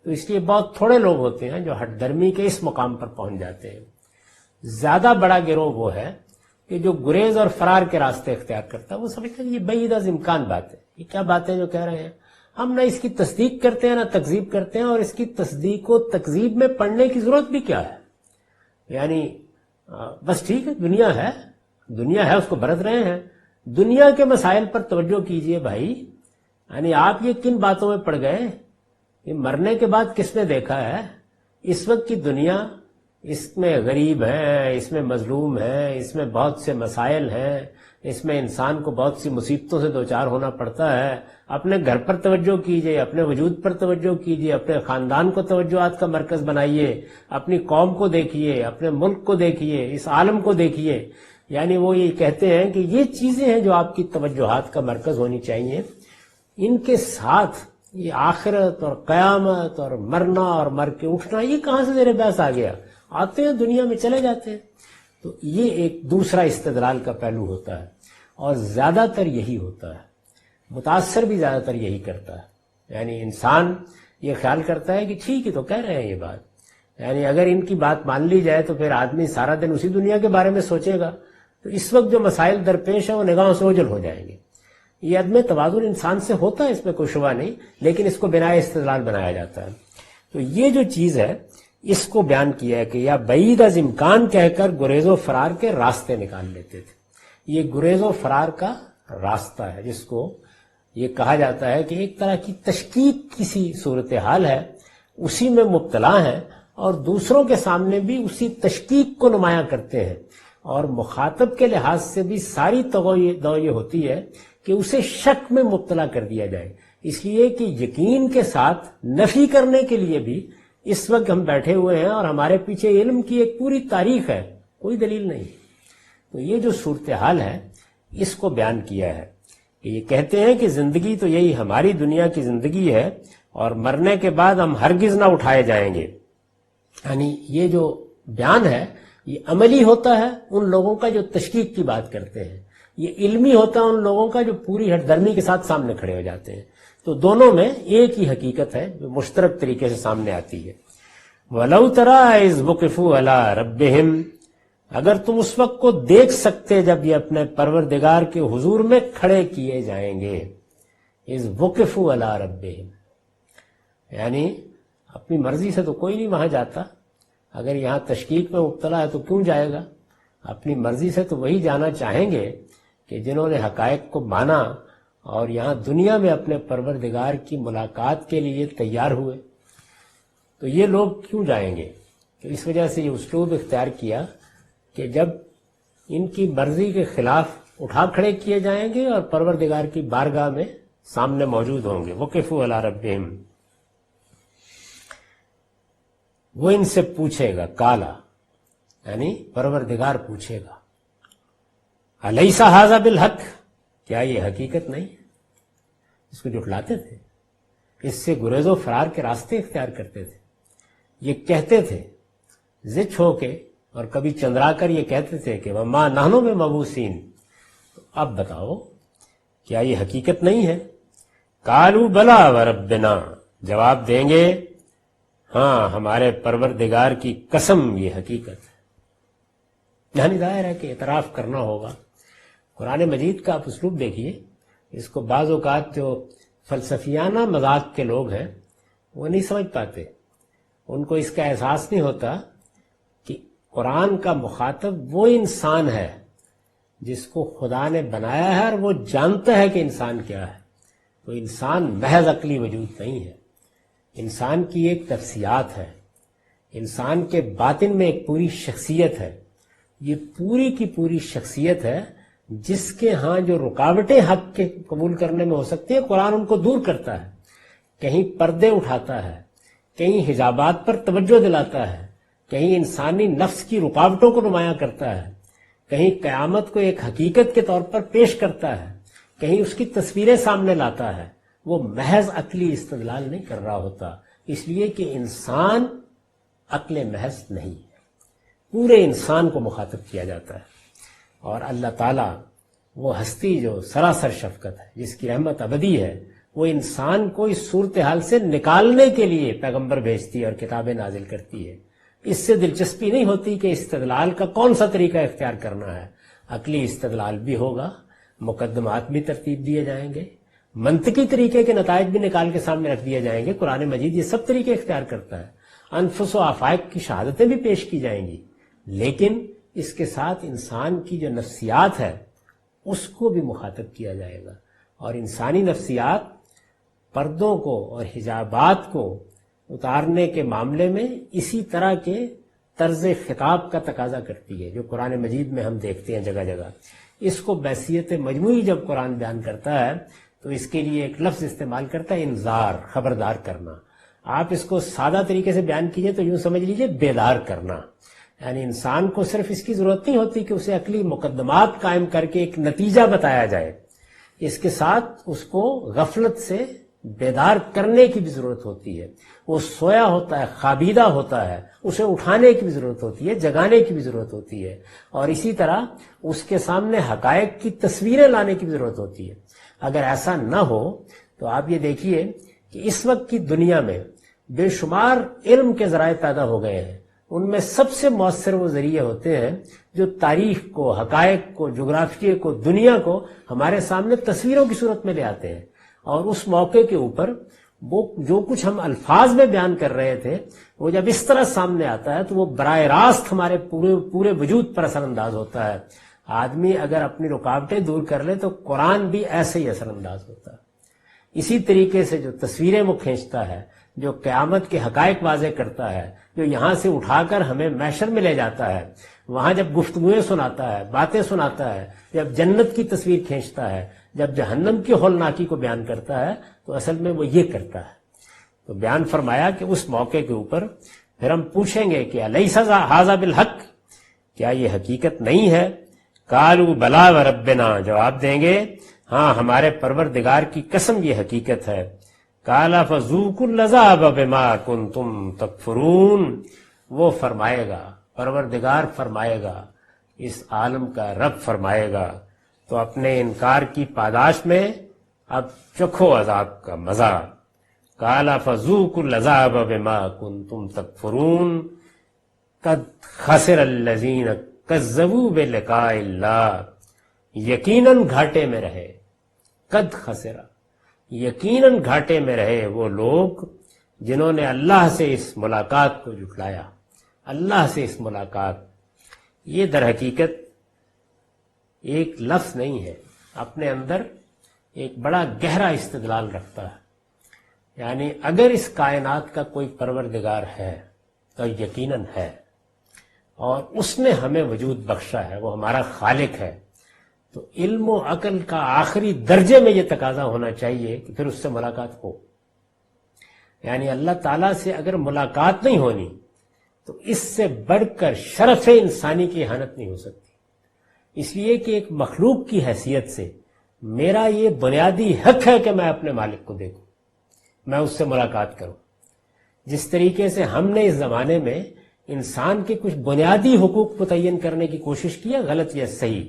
تو اس لیے بہت تھوڑے لوگ ہوتے ہیں جو ہٹ درمی کے اس مقام پر پہنچ جاتے ہیں۔ زیادہ بڑا گروہ وہ ہے کہ جو گریز اور فرار کے راستے اختیار کرتا ہے، وہ سمجھتا ہے کہ یہ بعید از امکان بات ہے، یہ کیا باتیں جو کہہ رہے ہیں، ہم نہ اس کی تصدیق کرتے ہیں نہ تکذیب کرتے ہیں، اور اس کی تصدیق و تکذیب میں پڑھنے کی ضرورت بھی کیا ہے، یعنی بس ٹھیک ہے، دنیا ہے اس کو برت رہے ہیں۔ دنیا کے مسائل پر توجہ کیجئے بھائی، یعنی آپ یہ کن باتوں میں پڑ گئے؟ یہ مرنے کے بعد کس نے دیکھا ہے؟ اس وقت کی دنیا، اس میں غریب ہیں، اس میں مظلوم ہیں، اس میں بہت سے مسائل ہیں، اس میں انسان کو بہت سی مصیبتوں سے دوچار ہونا پڑتا ہے۔ اپنے گھر پر توجہ کیجئے، اپنے وجود پر توجہ کیجئے، اپنے خاندان کو توجہات کا مرکز بنائیے، اپنی قوم کو دیکھیے، اپنے ملک کو دیکھیے، اس عالم کو دیکھیے۔ یعنی وہ یہ کہتے ہیں کہ یہ چیزیں ہیں جو آپ کی توجہات کا مرکز ہونی چاہیے، ان کے ساتھ یہ آخرت اور قیامت اور مرنا اور مر کے اٹھنا یہ کہاں سے زیر بحث آ گیا؟ آتے ہیں دنیا میں چلے جاتے ہیں۔ تو یہ ایک دوسرا استدلال کا پہلو ہوتا ہے، اور زیادہ تر یہی ہوتا ہے، متاثر بھی زیادہ تر یہی کرتا ہے۔ یعنی انسان یہ خیال کرتا ہے کہ ٹھیک ہے تو کہہ رہے ہیں یہ بات، یعنی اگر ان کی بات مان لی جائے تو پھر آدمی سارا دن اسی دنیا کے بارے میں سوچے گا، تو اس وقت جو مسائل درپیش ہیں وہ نگاہوں سے اوجھل ہو جائیں گے۔ یہ عدم توازن انسان سے ہوتا ہے، اس میں کوئی شبہ نہیں، لیکن اس کو بنا استدلال بنایا جاتا ہے۔ تو یہ جو چیز ہے اس کو بیان کیا ہے کہ یا بعید از امکان کہہ کر گریز و فرار کے راستے نکال لیتے تھے۔ یہ گریز و فرار کا راستہ ہے، جس کو یہ کہا جاتا ہے کہ ایک طرح کی تشکیک کی سی صورتحال ہے، اسی میں مبتلا ہیں اور دوسروں کے سامنے بھی اسی تشکیک کو نمایاں کرتے ہیں، اور مخاطب کے لحاظ سے بھی ساری دو یہ ہوتی ہے کہ اسے شک میں مبتلا کر دیا جائے، اس لیے کہ یقین کے ساتھ نفی کرنے کے لیے بھی اس وقت ہم بیٹھے ہوئے ہیں اور ہمارے پیچھے علم کی ایک پوری تاریخ ہے، کوئی دلیل نہیں۔ تو یہ جو صورتحال ہے اس کو بیان کیا ہے کہ یہ کہتے ہیں کہ زندگی تو یہی ہماری دنیا کی زندگی ہے اور مرنے کے بعد ہم ہرگز نہ اٹھائے جائیں گے۔ یعنی یہ جو بیان ہے یہ عملی ہوتا ہے ان لوگوں کا جو تشکیک کی بات کرتے ہیں، یہ علمی ہوتا ہے ان لوگوں کا جو پوری ہٹ درمی کے ساتھ سامنے کھڑے ہو جاتے ہیں. تو دونوں میں ایک ہی حقیقت ہے جو مشترک طریقے سے سامنے آتی ہے. وَلَوْ تَرَىٰ إِذْ وُقِفُوا عَلَىٰ رَبِّهِمْ، اگر تم اس وقت کو دیکھ سکتے جب یہ اپنے پروردگار کے حضور میں کھڑے کیے جائیں گے. اِذْ وُقِفُوا عَلَىٰ رَبِّهِمْ، یعنی اپنی مرضی سے تو کوئی نہیں وہاں جاتا. اگر یہاں تشکیک میں مبتلا ہے تو کیوں جائے گا؟ اپنی مرضی سے تو وہی جانا چاہیں گے کہ جنہوں نے حقائق کو مانا اور یہاں دنیا میں اپنے پروردگار کی ملاقات کے لیے تیار ہوئے. تو یہ لوگ کیوں جائیں گے؟ تو اس وجہ سے یہ اسلوب اختیار کیا کہ جب ان کی مرضی کے خلاف اٹھا کھڑے کیے جائیں گے اور پروردگار کی بارگاہ میں سامنے موجود ہوں گے. وقفوا علی ربہم، وہ ان سے پوچھے گا. کالا یعنی پروردگار پوچھے گا، الیس ھذا بالحق، کیا یہ حقیقت نہیں ہے؟ اس کو جھٹلاتے تھے، اس سے گریز و فرار کے راستے اختیار کرتے تھے. یہ کہتے تھے زچ ہو کے، اور کبھی چندرا کر یہ کہتے تھے کہ وما نحن بمبعوثین. تو اب بتاؤ کیا یہ حقیقت نہیں ہے؟ قالوا بلا وربنا، جواب دیں گے ہاں ہمارے پروردگار کی قسم یہ حقیقت ہے. یعنی ظاہر ہے کہ اعتراف کرنا ہوگا. قرآن مجید کا آپ اسلوب دیکھیے، اس کو بعض اوقات جو فلسفیانہ مذاق کے لوگ ہیں وہ نہیں سمجھ پاتے. ان کو اس کا احساس نہیں ہوتا کہ قرآن کا مخاطب وہ انسان ہے جس کو خدا نے بنایا ہے اور وہ جانتا ہے کہ انسان کیا ہے. تو انسان محض عقلی وجود نہیں ہے، انسان کی ایک نفسیات ہے، انسان کے باطن میں ایک پوری شخصیت ہے. یہ پوری کی پوری شخصیت ہے جس کے ہاں جو رکاوٹیں حق کے قبول کرنے میں ہو سکتی ہیں قرآن ان کو دور کرتا ہے. کہیں پردے اٹھاتا ہے، کہیں حجابات پر توجہ دلاتا ہے، کہیں انسانی نفس کی رکاوٹوں کو نمایاں کرتا ہے، کہیں قیامت کو ایک حقیقت کے طور پر پیش کرتا ہے، کہیں اس کی تصویریں سامنے لاتا ہے. وہ محض عقلی استدلال نہیں کر رہا ہوتا، اس لیے کہ انسان عقل محض نہیں ہے، پورے انسان کو مخاطب کیا جاتا ہے. اور اللہ تعالیٰ وہ ہستی جو سراسر شفقت ہے، جس کی رحمت ابدی ہے، وہ انسان کو اس صورتحال سے نکالنے کے لیے پیغمبر بھیجتی ہے اور کتابیں نازل کرتی ہے. اس سے دلچسپی نہیں ہوتی کہ استدلال کا کون سا طریقہ اختیار کرنا ہے. عقلی استدلال بھی ہوگا، مقدمات بھی ترتیب دیے جائیں گے، منطقی طریقے کے نتائج بھی نکال کے سامنے رکھ دیے جائیں گے. قرآن مجید یہ سب طریقے اختیار کرتا ہے. انفس و افائق کی شہادتیں بھی پیش کی جائیں گی، لیکن اس کے ساتھ انسان کی جو نفسیات ہے اس کو بھی مخاطب کیا جائے گا. اور انسانی نفسیات پردوں کو اور حجابات کو اتارنے کے معاملے میں اسی طرح کے طرز خطاب کا تقاضا کرتی ہے جو قرآن مجید میں ہم دیکھتے ہیں جگہ جگہ. اس کو بحیثیت مجموعی جب قرآن بیان کرتا ہے تو اس کے لیے ایک لفظ استعمال کرتا ہے انذار، خبردار کرنا. آپ اس کو سادہ طریقے سے بیان کیجئے تو یوں سمجھ لیجئے بیدار کرنا. یعنی انسان کو صرف اس کی ضرورت نہیں ہوتی کہ اسے عقلی مقدمات قائم کر کے ایک نتیجہ بتایا جائے، اس کے ساتھ اس کو غفلت سے بیدار کرنے کی بھی ضرورت ہوتی ہے. وہ سویا ہوتا ہے، خوابیدہ ہوتا ہے، اسے اٹھانے کی بھی ضرورت ہوتی ہے، جگانے کی بھی ضرورت ہوتی ہے. اور اسی طرح اس کے سامنے حقائق کی تصویریں لانے کی بھی ضرورت ہوتی ہے. اگر ایسا نہ ہو تو آپ یہ دیکھیے کہ اس وقت کی دنیا میں بے شمار علم کے ذرائع پیدا ہو گئے ہیں. ان میں سب سے مؤثر وہ ذریعے ہوتے ہیں جو تاریخ کو، حقائق کو، جغرافیے کو، دنیا کو ہمارے سامنے تصویروں کی صورت میں لے آتے ہیں. اور اس موقع کے اوپر وہ جو کچھ ہم الفاظ میں بیان کر رہے تھے وہ جب اس طرح سامنے آتا ہے تو وہ براہ راست ہمارے پورے وجود پر اثر انداز ہوتا ہے. آدمی اگر اپنی رکاوٹیں دور کر لے تو قرآن بھی ایسے ہی اثر انداز ہوتا ہے. اسی طریقے سے جو تصویریں وہ کھینچتا ہے، جو قیامت کے حقائق واضح کرتا ہے، جو یہاں سے اٹھا کر ہمیں محشر میں لے جاتا ہے، وہاں جب گفتگویں سناتا ہے، باتیں سناتا ہے، جب جنت کی تصویر کھینچتا ہے، جب جہنم کی ہولناکی کو بیان کرتا ہے تو اصل میں وہ یہ کرتا ہے. تو بیان فرمایا کہ اس موقع کے اوپر پھر ہم پوچھیں گے کہ الیس ھذا بالحق، کیا یہ حقیقت نہیں ہے؟ قالوا بلا وربنا، جواب دیں گے ہاں ہمارے پروردگار کی قسم یہ حقیقت ہے. قال فذوقوا العذاب بما کنتم تکفرون، وہ فرمائے گا، پروردگار فرمائے گا، اس عالم کا رب فرمائے گا تو اپنے انکار کی پاداش میں اب چکھو عذاب کا مزہ. قال فذوقوا العذاب بما کنتم تکفرون قد خسر الذین کذبوا بلقاء اللہ. یقیناً گھاٹے میں رہے، قد خسرا، یقیناً گھاٹے میں رہے وہ لوگ جنہوں نے اللہ سے اس ملاقات کو جھٹلایا. اللہ سے اس ملاقات، یہ در حقیقت ایک لفظ نہیں ہے، اپنے اندر ایک بڑا گہرا استدلال رکھتا ہے. یعنی اگر اس کائنات کا کوئی پروردگار ہے تو یقیناً ہے، اور اس نے ہمیں وجود بخشا ہے، وہ ہمارا خالق ہے، تو علم و عقل کا آخری درجے میں یہ تقاضا ہونا چاہیے کہ پھر اس سے ملاقات ہو. یعنی اللہ تعالیٰ سے اگر ملاقات نہیں ہونی تو اس سے بڑھ کر شرف انسانی کی اہانت نہیں ہو سکتی. اس لیے کہ ایک مخلوق کی حیثیت سے میرا یہ بنیادی حق ہے کہ میں اپنے مالک کو دیکھوں، میں اس سے ملاقات کروں. جس طریقے سے ہم نے اس زمانے میں انسان کے کچھ بنیادی حقوق متعین کرنے کی کوشش کی ہے، غلط یا صحیح،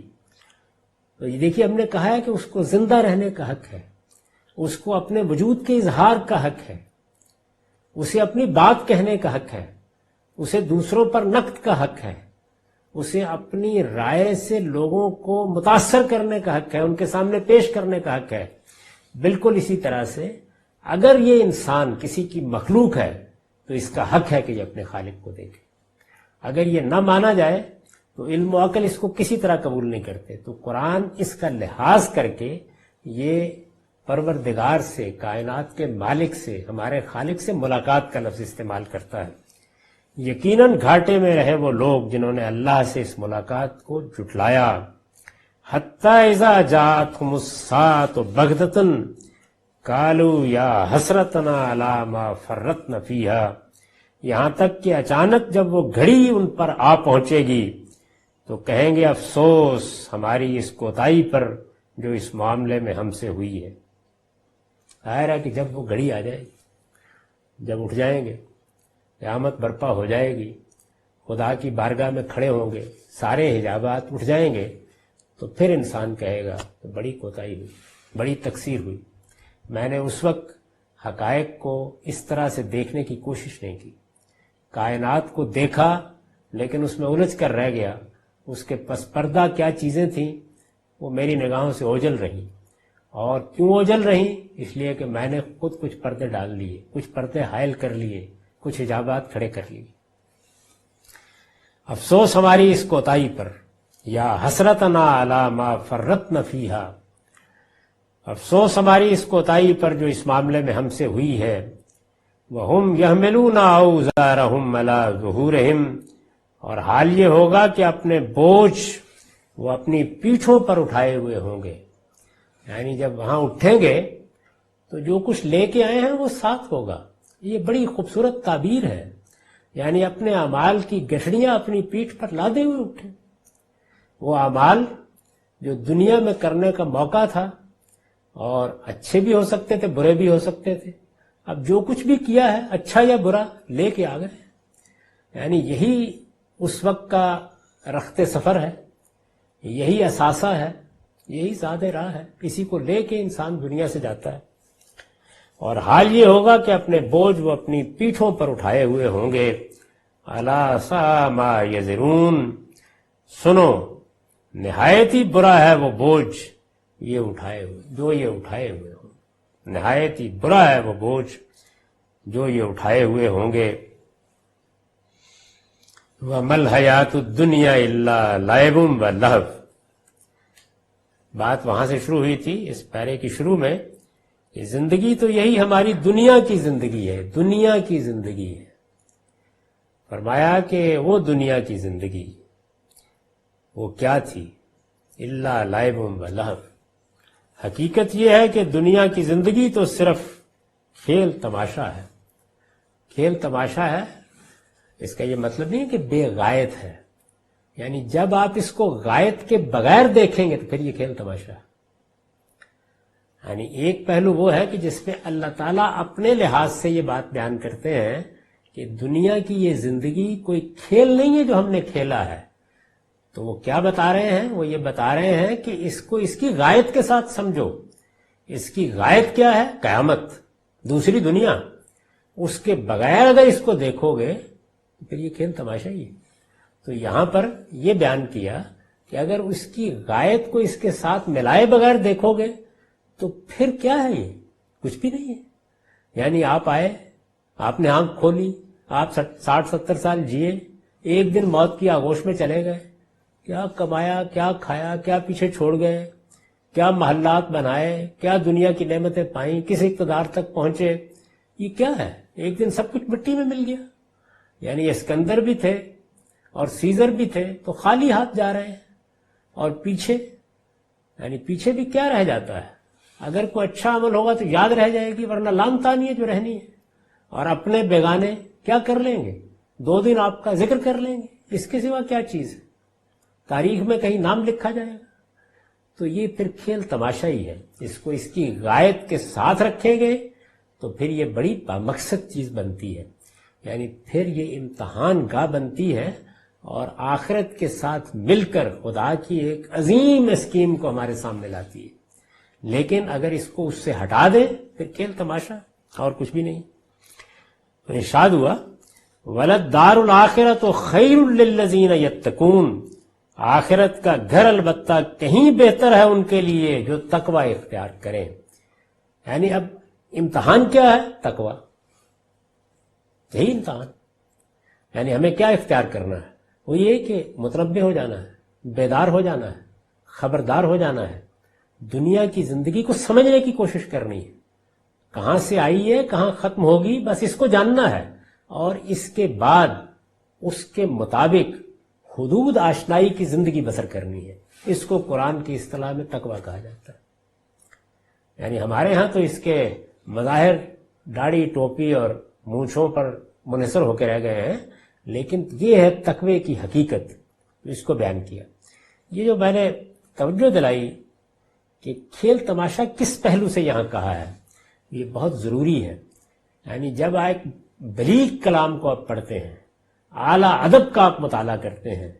تو یہ دیکھیے ہم نے کہا ہے کہ اس کو زندہ رہنے کا حق ہے، اس کو اپنے وجود کے اظہار کا حق ہے، اسے اپنی بات کہنے کا حق ہے، اسے دوسروں پر نقد کا حق ہے، اسے اپنی رائے سے لوگوں کو متاثر کرنے کا حق ہے، ان کے سامنے پیش کرنے کا حق ہے. بالکل اسی طرح سے اگر یہ انسان کسی کی مخلوق ہے تو اس کا حق ہے کہ یہ اپنے خالق کو دیکھے. اگر یہ نہ مانا جائے تو علم و عقل اس کو کسی طرح قبول نہیں کرتے. تو قرآن اس کا لحاظ کر کے یہ پروردگار سے، کائنات کے مالک سے، ہمارے خالق سے ملاقات کا لفظ استعمال کرتا ہے. یقیناً گھاٹے میں رہے وہ لوگ جنہوں نے اللہ سے اس ملاقات کو جھٹلایا. حتی اذا جاءتهم الساعة بغتة قالوا یا حسرتنا علی ما فرطنا فیہا. یہاں تک کہ اچانک جب وہ گھڑی ان پر آ پہنچے گی تو کہیں گے افسوس ہماری اس کوتاہی پر جو اس معاملے میں ہم سے ہوئی ہے. ظاہر ہے کہ جب وہ گھڑی آ جائے گی، جب اٹھ جائیں گے، قیامت برپا ہو جائے گی، خدا کی بارگاہ میں کھڑے ہوں گے، سارے حجابات اٹھ جائیں گے، تو پھر انسان کہے گا کہ بڑی کوتاہی ہوئی، بڑی تقصیر ہوئی، میں نے اس وقت حقائق کو اس طرح سے دیکھنے کی کوشش نہیں کی. کائنات کو دیکھا لیکن اس میں الجھ کر رہ گیا. اس کے پس پردہ کیا چیزیں تھیں وہ میری نگاہوں سے اوجھل رہیں. اور کیوں اوجھل رہیں؟ اس لیے کہ میں نے خود کچھ پردے ڈال لیے، کچھ پردے حائل کر لیے، کچھ حجابات کھڑے کر لیے. افسوس ہماری اس کوتاہی پر، یا حسرتنا علی ما فرطنا فیہا، افسوس ہماری اس کوتاہی پر جو اس معاملے میں ہم سے ہوئی ہے. وَهُمْ يَحْمِلُونَ أَوْزَارَهُمْ عَلَىٰ ظُهُورِهِمْ، اور حال یہ ہوگا کہ اپنے بوجھ وہ اپنی پیٹھوں پر اٹھائے ہوئے ہوں گے. یعنی جب وہاں اٹھیں گے تو جو کچھ لے کے آئے ہیں وہ ساتھ ہوگا. یہ بڑی خوبصورت تعبیر ہے. یعنی اپنے اعمال کی گٹھڑیاں اپنی پیٹھ پر لادے ہوئے اٹھے. وہ اعمال جو دنیا میں کرنے کا موقع تھا، اور اچھے بھی ہو سکتے تھے، برے بھی ہو سکتے تھے، اب جو کچھ بھی کیا ہے اچھا یا برا لے کے آ گئے. یعنی یہی اس وقت کا رخت سفر ہے، یہی اثاثہ ہے، یہی سادہ راہ ہے. کسی کو لے کے انسان دنیا سے جاتا ہے، اور حال یہ ہوگا کہ اپنے بوجھ وہ اپنی پیٹھوں پر اٹھائے ہوئے ہوں گے. الا ساء ما یزرون، سنو نہایت ہی برا ہے وہ بوجھ یہ اٹھائے ہوئے، جو یہ اٹھائے ہوئے ہوں. نہایت ہی برا ہے وہ بوجھ جو یہ اٹھائے ہوئے ہوں گے. وَمَا الْحَيَاةُ الدُّنْيَا إِلَّا لَعِبٌ وَلَهْوٌ. بات وہاں سے شروع ہوئی تھی اس پیرے کی شروع میں کہ زندگی تو یہی ہماری دنیا کی زندگی ہے، دنیا کی زندگی ہے. فرمایا کہ وہ دنیا کی زندگی وہ کیا تھی؟ إِلَّا لَعِبٌ وَلَهْوٌ. حقیقت یہ ہے کہ دنیا کی زندگی تو صرف کھیل تماشا ہے. کھیل تماشا ہے، اس کا یہ مطلب نہیں کہ بے غایت ہے. یعنی جب آپ اس کو غایت کے بغیر دیکھیں گے تو پھر یہ کھیل تماشا ہے. یعنی ایک پہلو وہ ہے کہ جس میں اللہ تعالیٰ اپنے لحاظ سے یہ بات بیان کرتے ہیں کہ دنیا کی یہ زندگی کوئی کھیل نہیں ہے جو ہم نے کھیلا ہے. تو وہ کیا بتا رہے ہیں؟ وہ یہ بتا رہے ہیں کہ اس کو اس کی غایت کے ساتھ سمجھو. اس کی غایت کیا ہے؟ قیامت، دوسری دنیا. اس کے بغیر اگر اس کو دیکھو گے تو پھر یہ کھیل تماشا ہی ہے. تو یہاں پر یہ بیان کیا کہ اگر اس کی غایت کو اس کے ساتھ ملائے بغیر دیکھو گے تو پھر کیا ہے؟ یہ کچھ بھی نہیں ہے. یعنی آپ آئے، آپ نے آنکھ کھولی، آپ 60-70 سال جیے، ایک دن موت کی آغوش میں چلے گئے. کیا کمایا، کیا کھایا، کیا پیچھے چھوڑ گئے، کیا محلات بنائے، کیا دنیا کی نعمتیں پائیں، کس اقتدار تک پہنچے، یہ کیا ہے؟ ایک دن سب کچھ مٹی میں مل گیا. یعنی اسکندر بھی تھے اور سیزر بھی تھے تو خالی ہاتھ جا رہے ہیں. اور پیچھے، یعنی پیچھے بھی کیا رہ جاتا ہے؟ اگر کوئی اچھا عمل ہوگا تو یاد رہ جائے گی، ورنہ لامتانی ہے جو رہنی ہے. اور اپنے بیگانے کیا کر لیں گے؟ 2 دن آپ کا ذکر کر لیں گے، اس کے سوا کیا چیز ہے؟ تاریخ میں کہیں نام لکھا جائے گا؟ تو یہ پھر کھیل تماشا ہی ہے. اس کو اس کی غایت کے ساتھ رکھیں گے تو پھر یہ بڑی بامقصد چیز بنتی ہے. یعنی پھر یہ امتحان گاہ بنتی ہے اور آخرت کے ساتھ مل کر خدا کی ایک عظیم اسکیم کو ہمارے سامنے لاتی ہے. لیکن اگر اس کو اس سے ہٹا دیں پھر کھیل تماشا اور کچھ بھی نہیں. تو ارشاد ہوا وَلَدَّارُ الْآخِرَةُ خَيْرٌ لِّلَّذِينَ يَتَّقُونَ، آخرت کا گھر البتہ کہیں بہتر ہے ان کے لیے جو تقوی اختیار کریں. یعنی اب امتحان کیا ہے؟ تقوی. یہی امتحان. یعنی ہمیں کیا اختیار کرنا ہے؟ وہ یہ کہ متنبہ ہو جانا ہے، بیدار ہو جانا ہے، خبردار ہو جانا ہے، دنیا کی زندگی کو سمجھنے کی کوشش کرنی ہے. کہاں سے آئی ہے، کہاں ختم ہوگی، بس اس کو جاننا ہے. اور اس کے بعد اس کے مطابق حدود آشنائی کی زندگی بسر کرنی ہے. اس کو قرآن کی اصطلاح میں تقویٰ کہا جاتا ہے. یعنی ہمارے ہاں تو اس کے مظاہر داڑھی، ٹوپی اور مونچھوں پر منحصر ہو کے رہ گئے ہیں، لیکن یہ ہے تقوی کی حقیقت. اس کو بیان کیا. یہ جو میں نے توجہ دلائی کہ کھیل تماشا کس پہلو سے یہاں کہا ہے، یہ بہت ضروری ہے. یعنی جب ایک بلیغ کلام کو آپ پڑھتے ہیں، اعلیٰ ادب کا آپ مطالعہ کرتے ہیں،